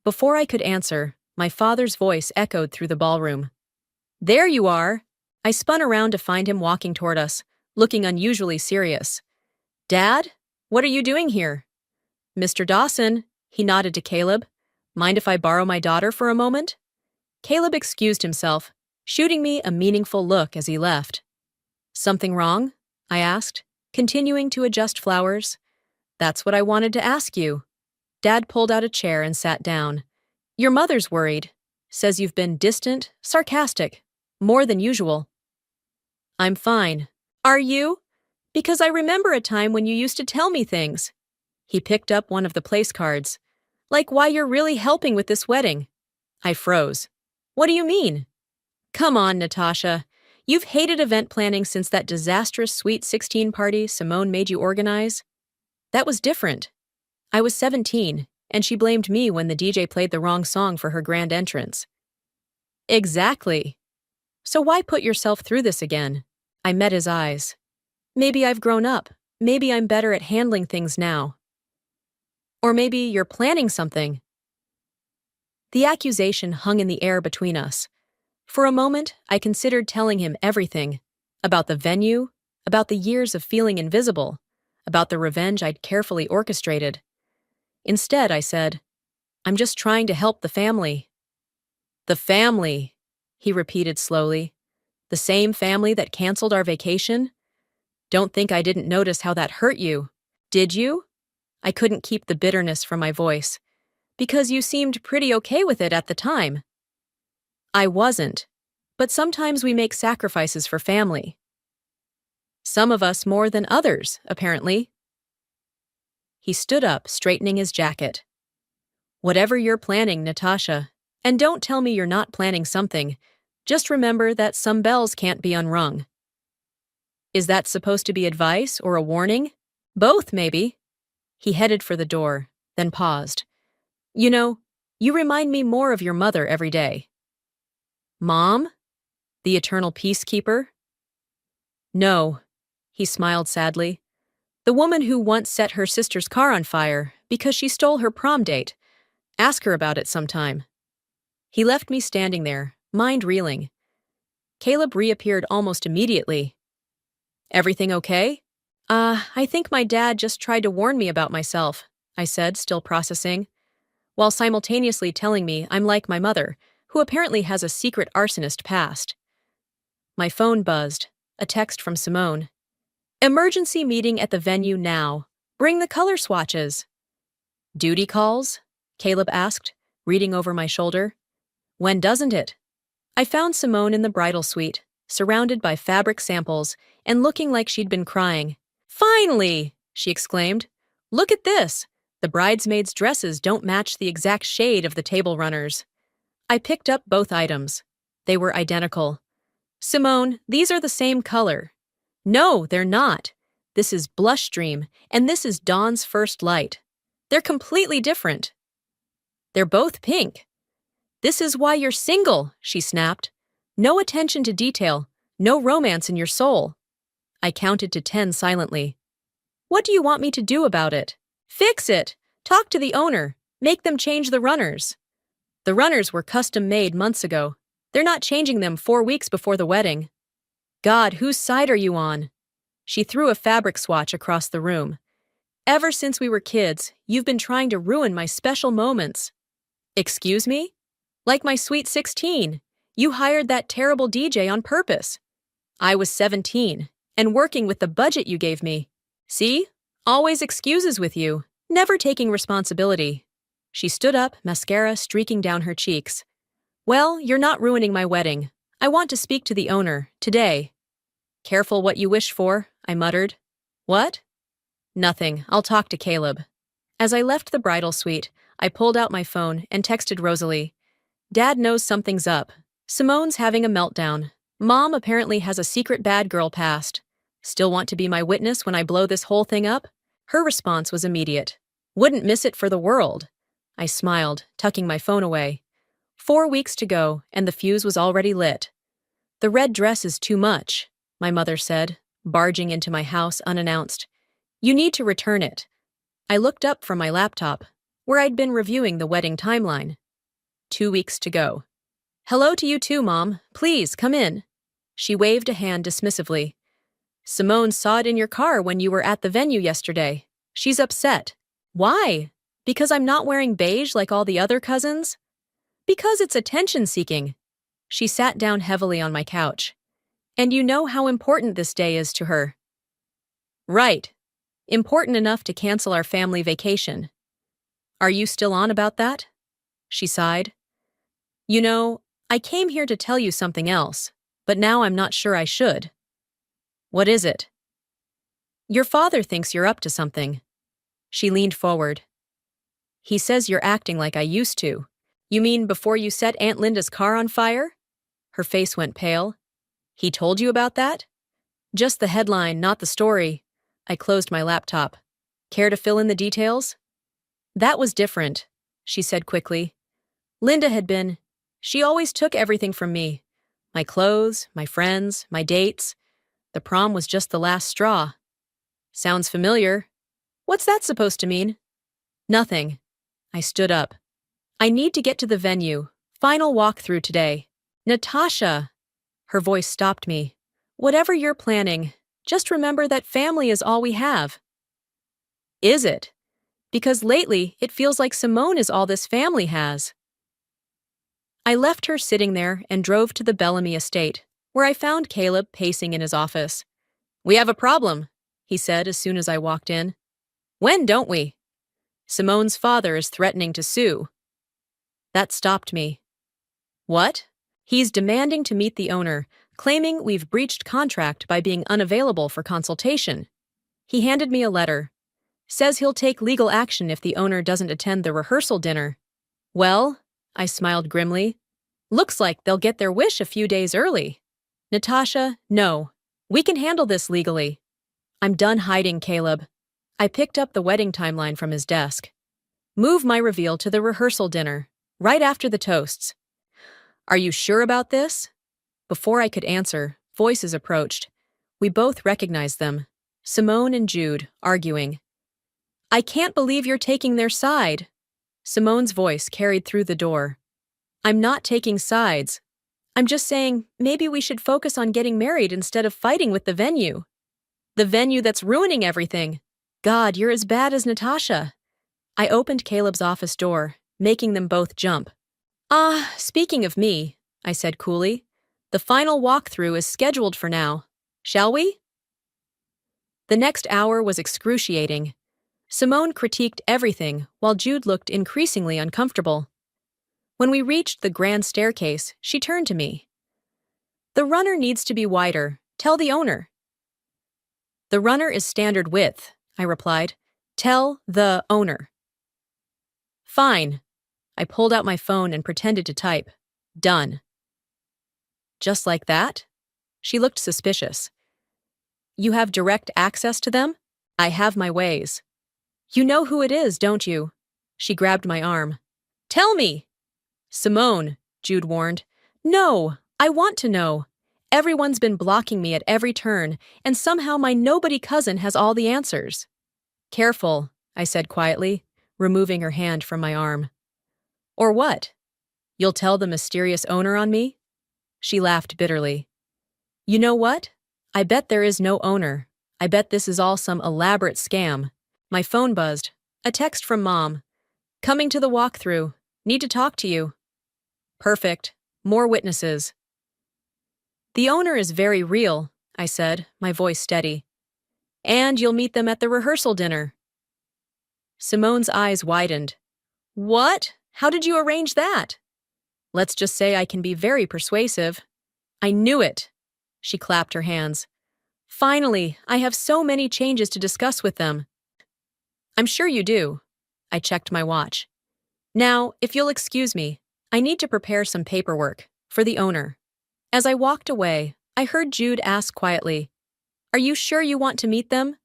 Before I could answer, my father's voice echoed through the ballroom. There you are! I spun around to find him walking toward us, looking unusually serious. Dad, what are you doing here? Mr. Dawson, he nodded to Caleb. Mind if I borrow my daughter for a moment? Caleb excused himself, shooting me a meaningful look as he left. Something wrong? I asked, continuing to adjust flowers. That's what I wanted to ask you. Dad pulled out a chair and sat down. Your mother's worried. Says you've been distant, sarcastic, more than usual. I'm fine. Are you? Because I remember a time when you used to tell me things. He picked up one of the place cards. Like why you're really helping with this wedding. I froze. What do you mean? Come on, Natasha. You've hated event planning since that disastrous Sweet 16 party Simone made you organize. That was different. I was 17, and she blamed me when the DJ played the wrong song for her grand entrance. Exactly. So why put yourself through this again? I met his eyes. Maybe I've grown up. Maybe I'm better at handling things now. Or maybe you're planning something. The accusation hung in the air between us. For a moment, I considered telling him everything. About the venue, about the years of feeling invisible, about the revenge I'd carefully orchestrated. Instead, I said, I'm just trying to help the family. The family, he repeated slowly. The same family that canceled our vacation? Don't think I didn't notice how that hurt you. Did you? I couldn't keep the bitterness from my voice. Because you seemed pretty okay with it at the time. I wasn't. But sometimes we make sacrifices for family. Some of us more than others, apparently. He stood up, straightening his jacket. Whatever you're planning, Natasha, and don't tell me you're not planning something, just remember that some bells can't be unrung. Is that supposed to be advice or a warning? Both, maybe. He headed for the door, then paused. You know, you remind me more of your mother every day. Mom? The eternal peacekeeper? No, he smiled sadly. The woman who once set her sister's car on fire because she stole her prom date. Ask her about it sometime. He left me standing there, mind reeling. Caleb reappeared almost immediately. Everything okay? I think my dad just tried to warn me about myself, I said, still processing, while simultaneously telling me I'm like my mother, who apparently has a secret arsonist past. My phone buzzed, a text from Simone. Emergency meeting at the venue now. Bring the color swatches. Duty calls? Caleb asked, reading over my shoulder. When doesn't it? I found Simone in the bridal suite, surrounded by fabric samples and looking like she'd been crying. Finally! She exclaimed. Look at this! The bridesmaids' dresses don't match the exact shade of the table runners. I picked up both items. They were identical. Simone, these are the same color. No, they're not. This is Blush Dream, and this is Dawn's First Light. They're completely different. They're both pink. This is why you're single, she snapped. No attention to detail, no romance in your soul. I counted to 10 silently. What do you want me to do about it? Fix it. Talk to the owner. Make them change the runners. The runners were custom-made months ago. They're not changing them 4 weeks before the wedding. God, whose side are you on? She threw a fabric swatch across the room. Ever since we were kids, you've been trying to ruin my special moments. Excuse me? Like my Sweet 16. You hired that terrible DJ on purpose. I was 17, and working with the budget you gave me. See? Always excuses with you, never taking responsibility. She stood up, mascara streaking down her cheeks. Well, you're not ruining my wedding. I want to speak to the owner, today. Careful what you wish for, I muttered. What? Nothing. I'll talk to Caleb. As I left the bridal suite, I pulled out my phone and texted Rosalie. Dad knows something's up. Simone's having a meltdown. Mom apparently has a secret bad girl past. Still want to be my witness when I blow this whole thing up? Her response was immediate. Wouldn't miss it for the world. I smiled, tucking my phone away. 4 weeks to go, and the fuse was already lit. The red dress is too much, my mother said, barging into my house unannounced. You need to return it. I looked up from my laptop, where I'd been reviewing the wedding timeline. 2 weeks to go. Hello to you too, Mom. Please, come in. She waved a hand dismissively. Simone saw it in your car when you were at the venue yesterday. She's upset. Why? Because I'm not wearing beige like all the other cousins? Because it's attention-seeking. She sat down heavily on my couch. And you know how important this day is to her. Right. Important enough to cancel our family vacation. Are you still on about that? She sighed. You know, I came here to tell you something else, but now I'm not sure I should. What is it? Your father thinks you're up to something. She leaned forward. He says you're acting like I used to. You mean before you set Aunt Linda's car on fire? Her face went pale. He told you about that? Just the headline, not the story. I closed my laptop. Care to fill in the details? That was different, she said quickly. Linda had been. She always took everything from me. My clothes, my friends, my dates. The prom was just the last straw. Sounds familiar. What's that supposed to mean? Nothing. I stood up. I need to get to the venue. Final walkthrough today. Natasha! Her voice stopped me. Whatever you're planning, just remember that family is all we have. Is it? Because lately, it feels like Simone is all this family has. I left her sitting there and drove to the Bellamy estate, where I found Caleb pacing in his office. We have a problem, he said as soon as I walked in. When don't we? Simone's father is threatening to sue. That stopped me. What? He's demanding to meet the owner, claiming we've breached contract by being unavailable for consultation. He handed me a letter. Says he'll take legal action if the owner doesn't attend the rehearsal dinner. Well, I smiled grimly. Looks like they'll get their wish a few days early. Natasha, no. We can handle this legally. I'm done hiding, Caleb. I picked up the wedding timeline from his desk. Move my reveal to the rehearsal dinner, right after the toasts. Are you sure about this? Before I could answer, voices approached. We both recognized them. Simone and Jude, arguing. I can't believe you're taking their side. Simone's voice carried through the door. I'm not taking sides. I'm just saying, maybe we should focus on getting married instead of fighting with the venue. The venue that's ruining everything. God, you're as bad as Natasha. I opened Caleb's office door, making them both jump. Speaking of me, I said coolly, the final walkthrough is scheduled for now. Shall we? The next hour was excruciating. Simone critiqued everything while Jude looked increasingly uncomfortable. When we reached the grand staircase, she turned to me. The runner needs to be wider. Tell the owner. The runner is standard width, I replied. Tell the owner. Fine. I pulled out my phone and pretended to type. Done. Just like that? She looked suspicious. You have direct access to them? I have my ways. You know who it is, don't you? She grabbed my arm. Tell me! Simone, Jude warned. No, I want to know. Everyone's been blocking me at every turn, and somehow my nobody cousin has all the answers. Careful, I said quietly, removing her hand from my arm. Or what? You'll tell the mysterious owner on me? She laughed bitterly. You know what? I bet there is no owner. I bet this is all some elaborate scam. My phone buzzed. A text from Mom. Coming to the walkthrough. Need to talk to you. Perfect. More witnesses. The owner is very real, I said, my voice steady. And you'll meet them at the rehearsal dinner. Simone's eyes widened. What? How did you arrange that? Let's just say I can be very persuasive. I knew it. She clapped her hands. Finally, I have so many changes to discuss with them. I'm sure you do. I checked my watch. Now, if you'll excuse me, I need to prepare some paperwork for the owner. As I walked away, I heard Jude ask quietly, Are you sure you want to meet them?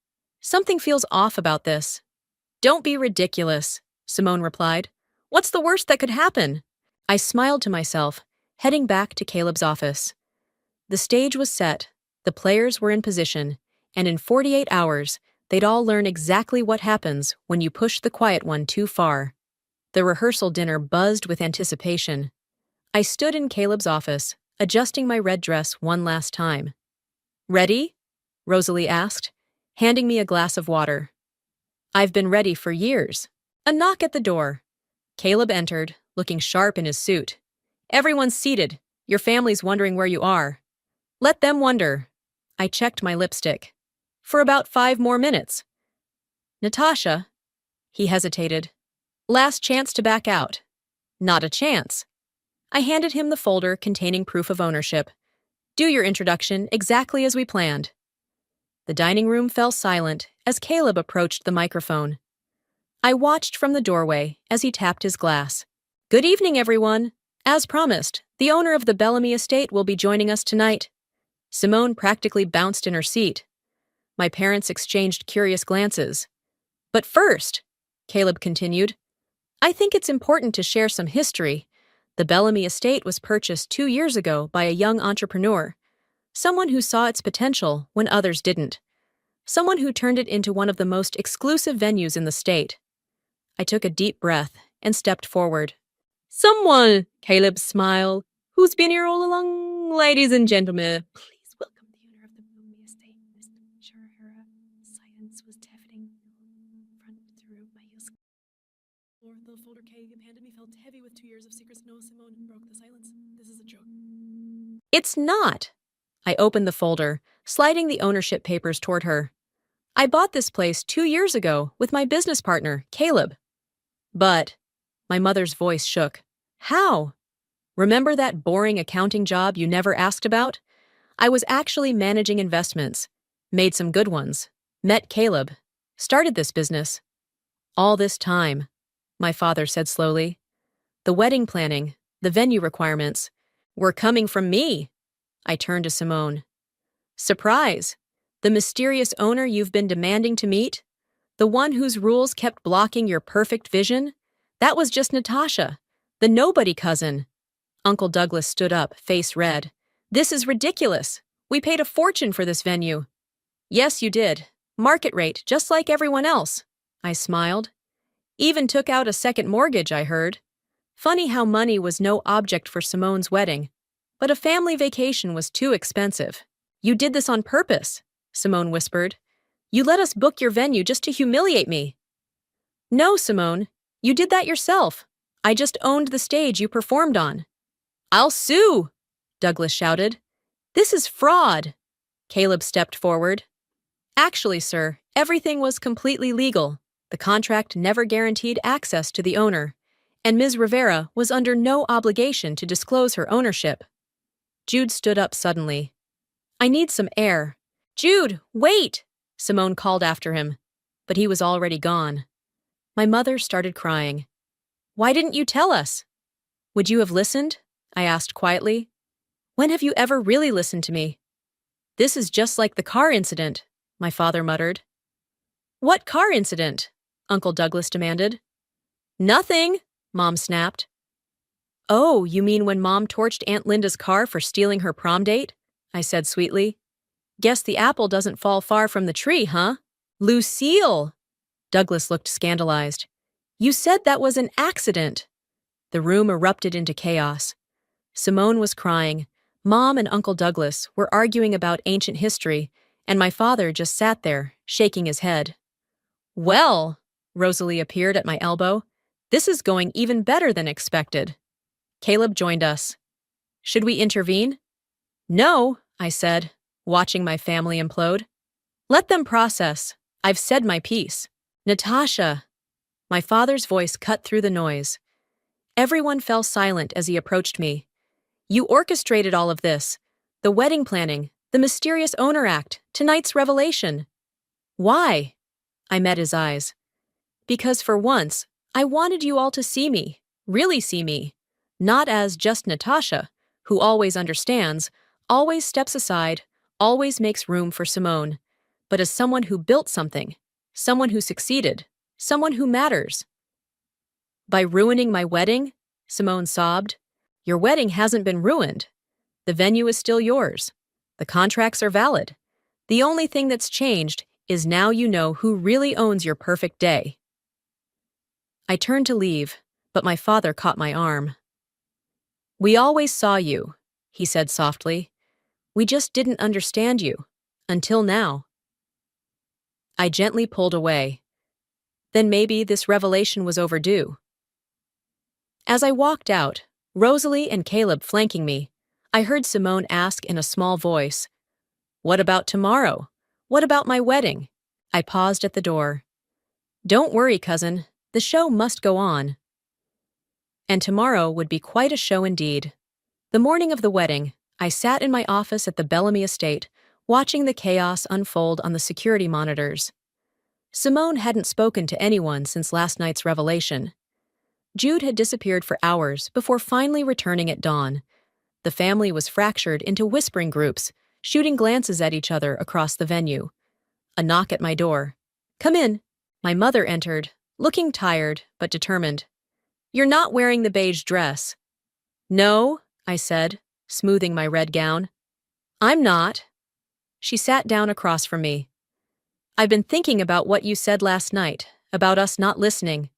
Something feels off about this. Don't be ridiculous, Simone replied. What's the worst that could happen? I smiled to myself, heading back to Caleb's office. The stage was set, the players were in position, and in 48 hours, they'd all learn exactly what happens when you push the quiet one too far. The rehearsal dinner buzzed with anticipation. I stood in Caleb's office, adjusting my red dress one last time. Ready? Rosalie asked, handing me a glass of water. I've been ready for years. A knock at the door. Caleb entered, looking sharp in his suit. Everyone's seated. Your family's wondering where you are. Let them wonder. I checked my lipstick. For about 5 more minutes. Natasha? He hesitated. Last chance to back out. Not a chance. I handed him the folder containing proof of ownership. Do your introduction exactly as we planned. The dining room fell silent as Caleb approached the microphone. I watched from the doorway as he tapped his glass. Good evening, everyone. As promised, the owner of the Bellamy estate will be joining us tonight. Simone practically bounced in her seat. My parents exchanged curious glances. But first, Caleb continued, I think it's important to share some history. The Bellamy estate was purchased 2 years ago by a young entrepreneur, someone who saw its potential when others didn't, someone who turned it into one of the most exclusive venues in the state. I took a deep breath and stepped forward. Someone, Caleb smiled, who's been here all along, ladies and gentlemen. Please welcome the owner of the Bellamy estate, Mr. Shahara. Silence was deafening. Front through my heels. The folder Caleb handed me felt heavy with 2 years of secrets. No, Simone broke the silence. This is a joke. It's not. I opened the folder, sliding the ownership papers toward her. I bought this place 2 years ago with my business partner, Caleb. But, my mother's voice shook. How? Remember that boring accounting job you never asked about? I was actually managing investments, made some good ones, met Caleb, started this business. All this time, my father said slowly. The wedding planning, the venue requirements, were coming from me. I turned to Simone. Surprise! The mysterious owner you've been demanding to meet? The one whose rules kept blocking your perfect vision? That was just Natasha, the nobody cousin. Uncle Douglas stood up, face red. This is ridiculous. We paid a fortune for this venue. Yes, you did. Market rate, just like everyone else. I smiled. Even took out a second mortgage, I heard. Funny how money was no object for Simone's wedding. But a family vacation was too expensive. You did this on purpose, Simone whispered. You let us book your venue just to humiliate me. No, Simone. You did that yourself. I just owned the stage you performed on. I'll sue, Douglas shouted. This is fraud. Caleb stepped forward. Actually, sir, everything was completely legal. The contract never guaranteed access to the owner, and Ms. Rivera was under no obligation to disclose her ownership. Jude stood up suddenly. I need some air. Jude, wait! Simone called after him, but he was already gone. My mother started crying. Why didn't you tell us? Would you have listened? I asked quietly. When have you ever really listened to me? This is just like the car incident, my father muttered. What car incident? Uncle Douglas demanded. Nothing, Mom snapped. Oh, you mean when Mom torched Aunt Linda's car for stealing her prom date? I said sweetly. Guess the apple doesn't fall far from the tree, huh? Lucille! Douglas looked scandalized. You said that was an accident. The room erupted into chaos. Simone was crying. Mom and Uncle Douglas were arguing about ancient history, and my father just sat there, shaking his head. Well, Rosalie appeared at my elbow. This is going even better than expected. Caleb joined us. Should we intervene? No, I said, watching my family implode. Let them process. I've said my piece. Natasha. My father's voice cut through the noise. Everyone fell silent as he approached me. You orchestrated all of this. The wedding planning, the mysterious owner act, tonight's revelation. Why? I met his eyes. Because for once, I wanted you all to see me, really see me. Not as just Natasha, who always understands, always steps aside, always makes room for Simone, but as someone who built something, someone who succeeded, someone who matters. By ruining my wedding, Simone sobbed. Your wedding hasn't been ruined. The venue is still yours. The contracts are valid. The only thing that's changed is now you know who really owns your perfect day. I turned to leave, but my father caught my arm. We always saw you, he said softly. We just didn't understand you, until now. I gently pulled away. Then maybe this revelation was overdue. As I walked out, Rosalie and Caleb flanking me, I heard Simone ask in a small voice, What about tomorrow? What about my wedding? I paused at the door. Don't worry, cousin. The show must go on. And tomorrow would be quite a show indeed. The morning of the wedding, I sat in my office at the Bellamy estate, watching the chaos unfold on the security monitors. Simone hadn't spoken to anyone since last night's revelation. Jude had disappeared for hours before finally returning at dawn. The family was fractured into whispering groups, shooting glances at each other across the venue. A knock at my door. Come in. My mother entered, looking tired but determined. You're not wearing the beige dress. No, I said, smoothing my red gown. I'm not. She sat down across from me. I've been thinking about what you said last night, about us not listening.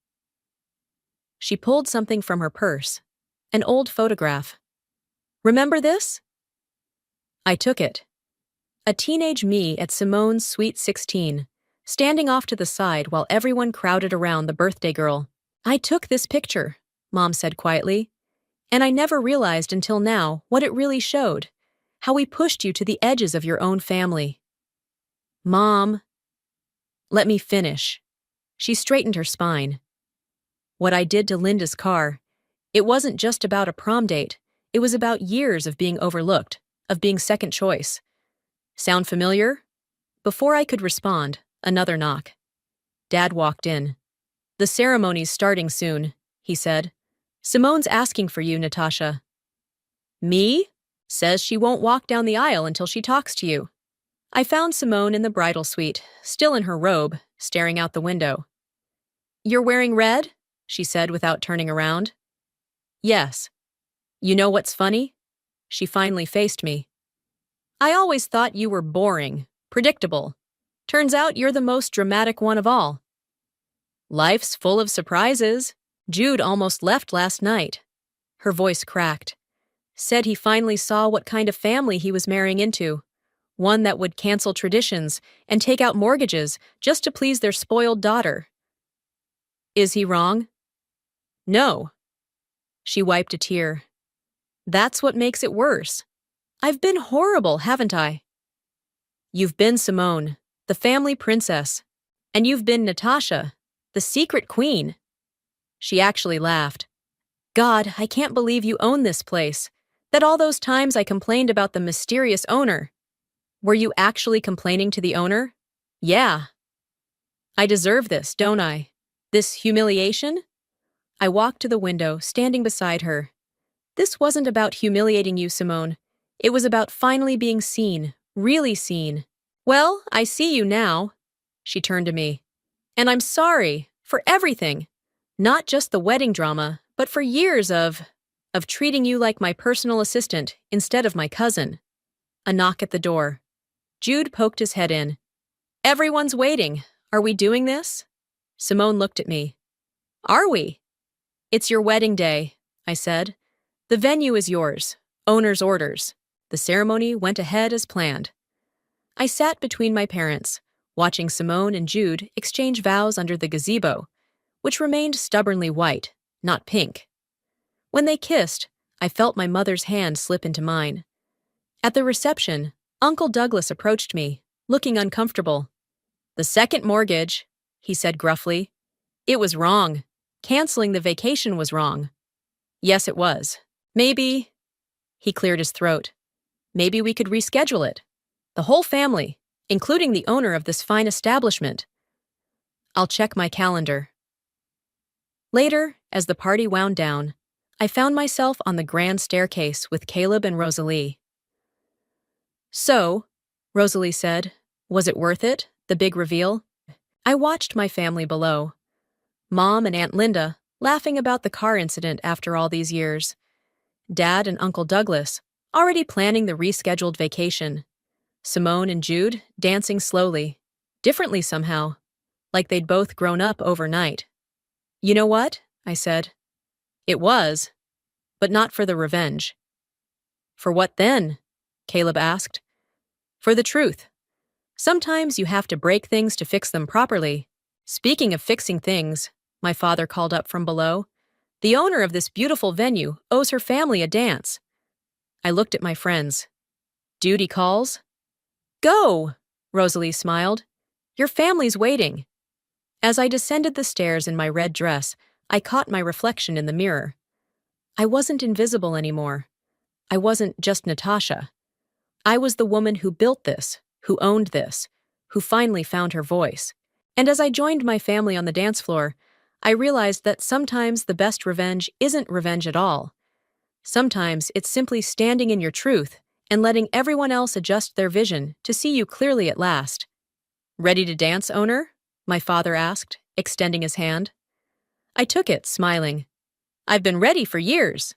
She pulled something from her purse, an old photograph. Remember this? I took it. A teenage me at Simone's sweet 16, standing off to the side while everyone crowded around the birthday girl. I took this picture, Mom said quietly, and I never realized until now what it really showed, how we pushed you to the edges of your own family. Mom. Let me finish. She straightened her spine. What I did to Linda's car, it wasn't just about a prom date, it was about years of being overlooked, of being second choice. Sound familiar? Before I could respond, another knock. Dad walked in. The ceremony's starting soon, he said. Simone's asking for you, Natasha. Me? Says she won't walk down the aisle until she talks to you. I found Simone in the bridal suite, still in her robe, staring out the window. You're wearing red? she said without turning around. Yes. You know what's funny? She finally faced me. I always thought you were boring, predictable. Turns out you're the most dramatic one of all. Life's full of surprises. Jude almost left last night. Her voice cracked. Said he finally saw what kind of family he was marrying into. One that would cancel traditions and take out mortgages just to please their spoiled daughter. Is he wrong? No. She wiped a tear. That's what makes it worse. I've been horrible, haven't I? You've been Simone, the family princess. And you've been Natasha, the secret queen. She actually laughed. God, I can't believe you own this place. That all those times I complained about the mysterious owner. Were you actually complaining to the owner? Yeah. I deserve this, don't I? This humiliation? I walked to the window, standing beside her. This wasn't about humiliating you, Simone. It was about finally being seen, really seen. Well, I see you now. She turned to me. And I'm sorry for everything. Not just the wedding drama, but for years of treating you like my personal assistant instead of my cousin. A knock at the door. Jude poked his head in. Everyone's waiting. Are we doing this? Simone looked at me. Are we? It's your wedding day, I said. The venue is yours. Owner's orders. The ceremony went ahead as planned. I sat between my parents, watching Simone and Jude exchange vows under the gazebo, which remained stubbornly white, not pink. When they kissed, I felt my mother's hand slip into mine. At the reception, Uncle Douglas approached me, looking uncomfortable. The second mortgage, he said gruffly. It was wrong. Canceling the vacation was wrong. Yes, it was. Maybe, he cleared his throat. Maybe we could reschedule it. The whole family, including the owner of this fine establishment. I'll check my calendar. Later, as the party wound down, I found myself on the grand staircase with Caleb and Rosalie. So, Rosalie said, was it worth it, the big reveal? I watched my family below. Mom and Aunt Linda laughing about the car incident after all these years. Dad and Uncle Douglas already planning the rescheduled vacation. Simone and Jude dancing slowly, differently somehow, like they'd both grown up overnight. You know what? I said. It was, but not for the revenge. For what then? Caleb asked. For the truth. Sometimes you have to break things to fix them properly. Speaking of fixing things, my father called up from below, the owner of this beautiful venue owes her family a dance. I looked at my friends. Duty calls? Go, Rosalie smiled. Your family's waiting. As I descended the stairs in my red dress, I caught my reflection in the mirror. I wasn't invisible anymore. I wasn't just Natasha. I was the woman who built this, who owned this, who finally found her voice. And as I joined my family on the dance floor, I realized that sometimes the best revenge isn't revenge at all. Sometimes it's simply standing in your truth and letting everyone else adjust their vision to see you clearly at last. Ready to dance, owner? My father asked, extending his hand. I took it, smiling. I've been ready for years.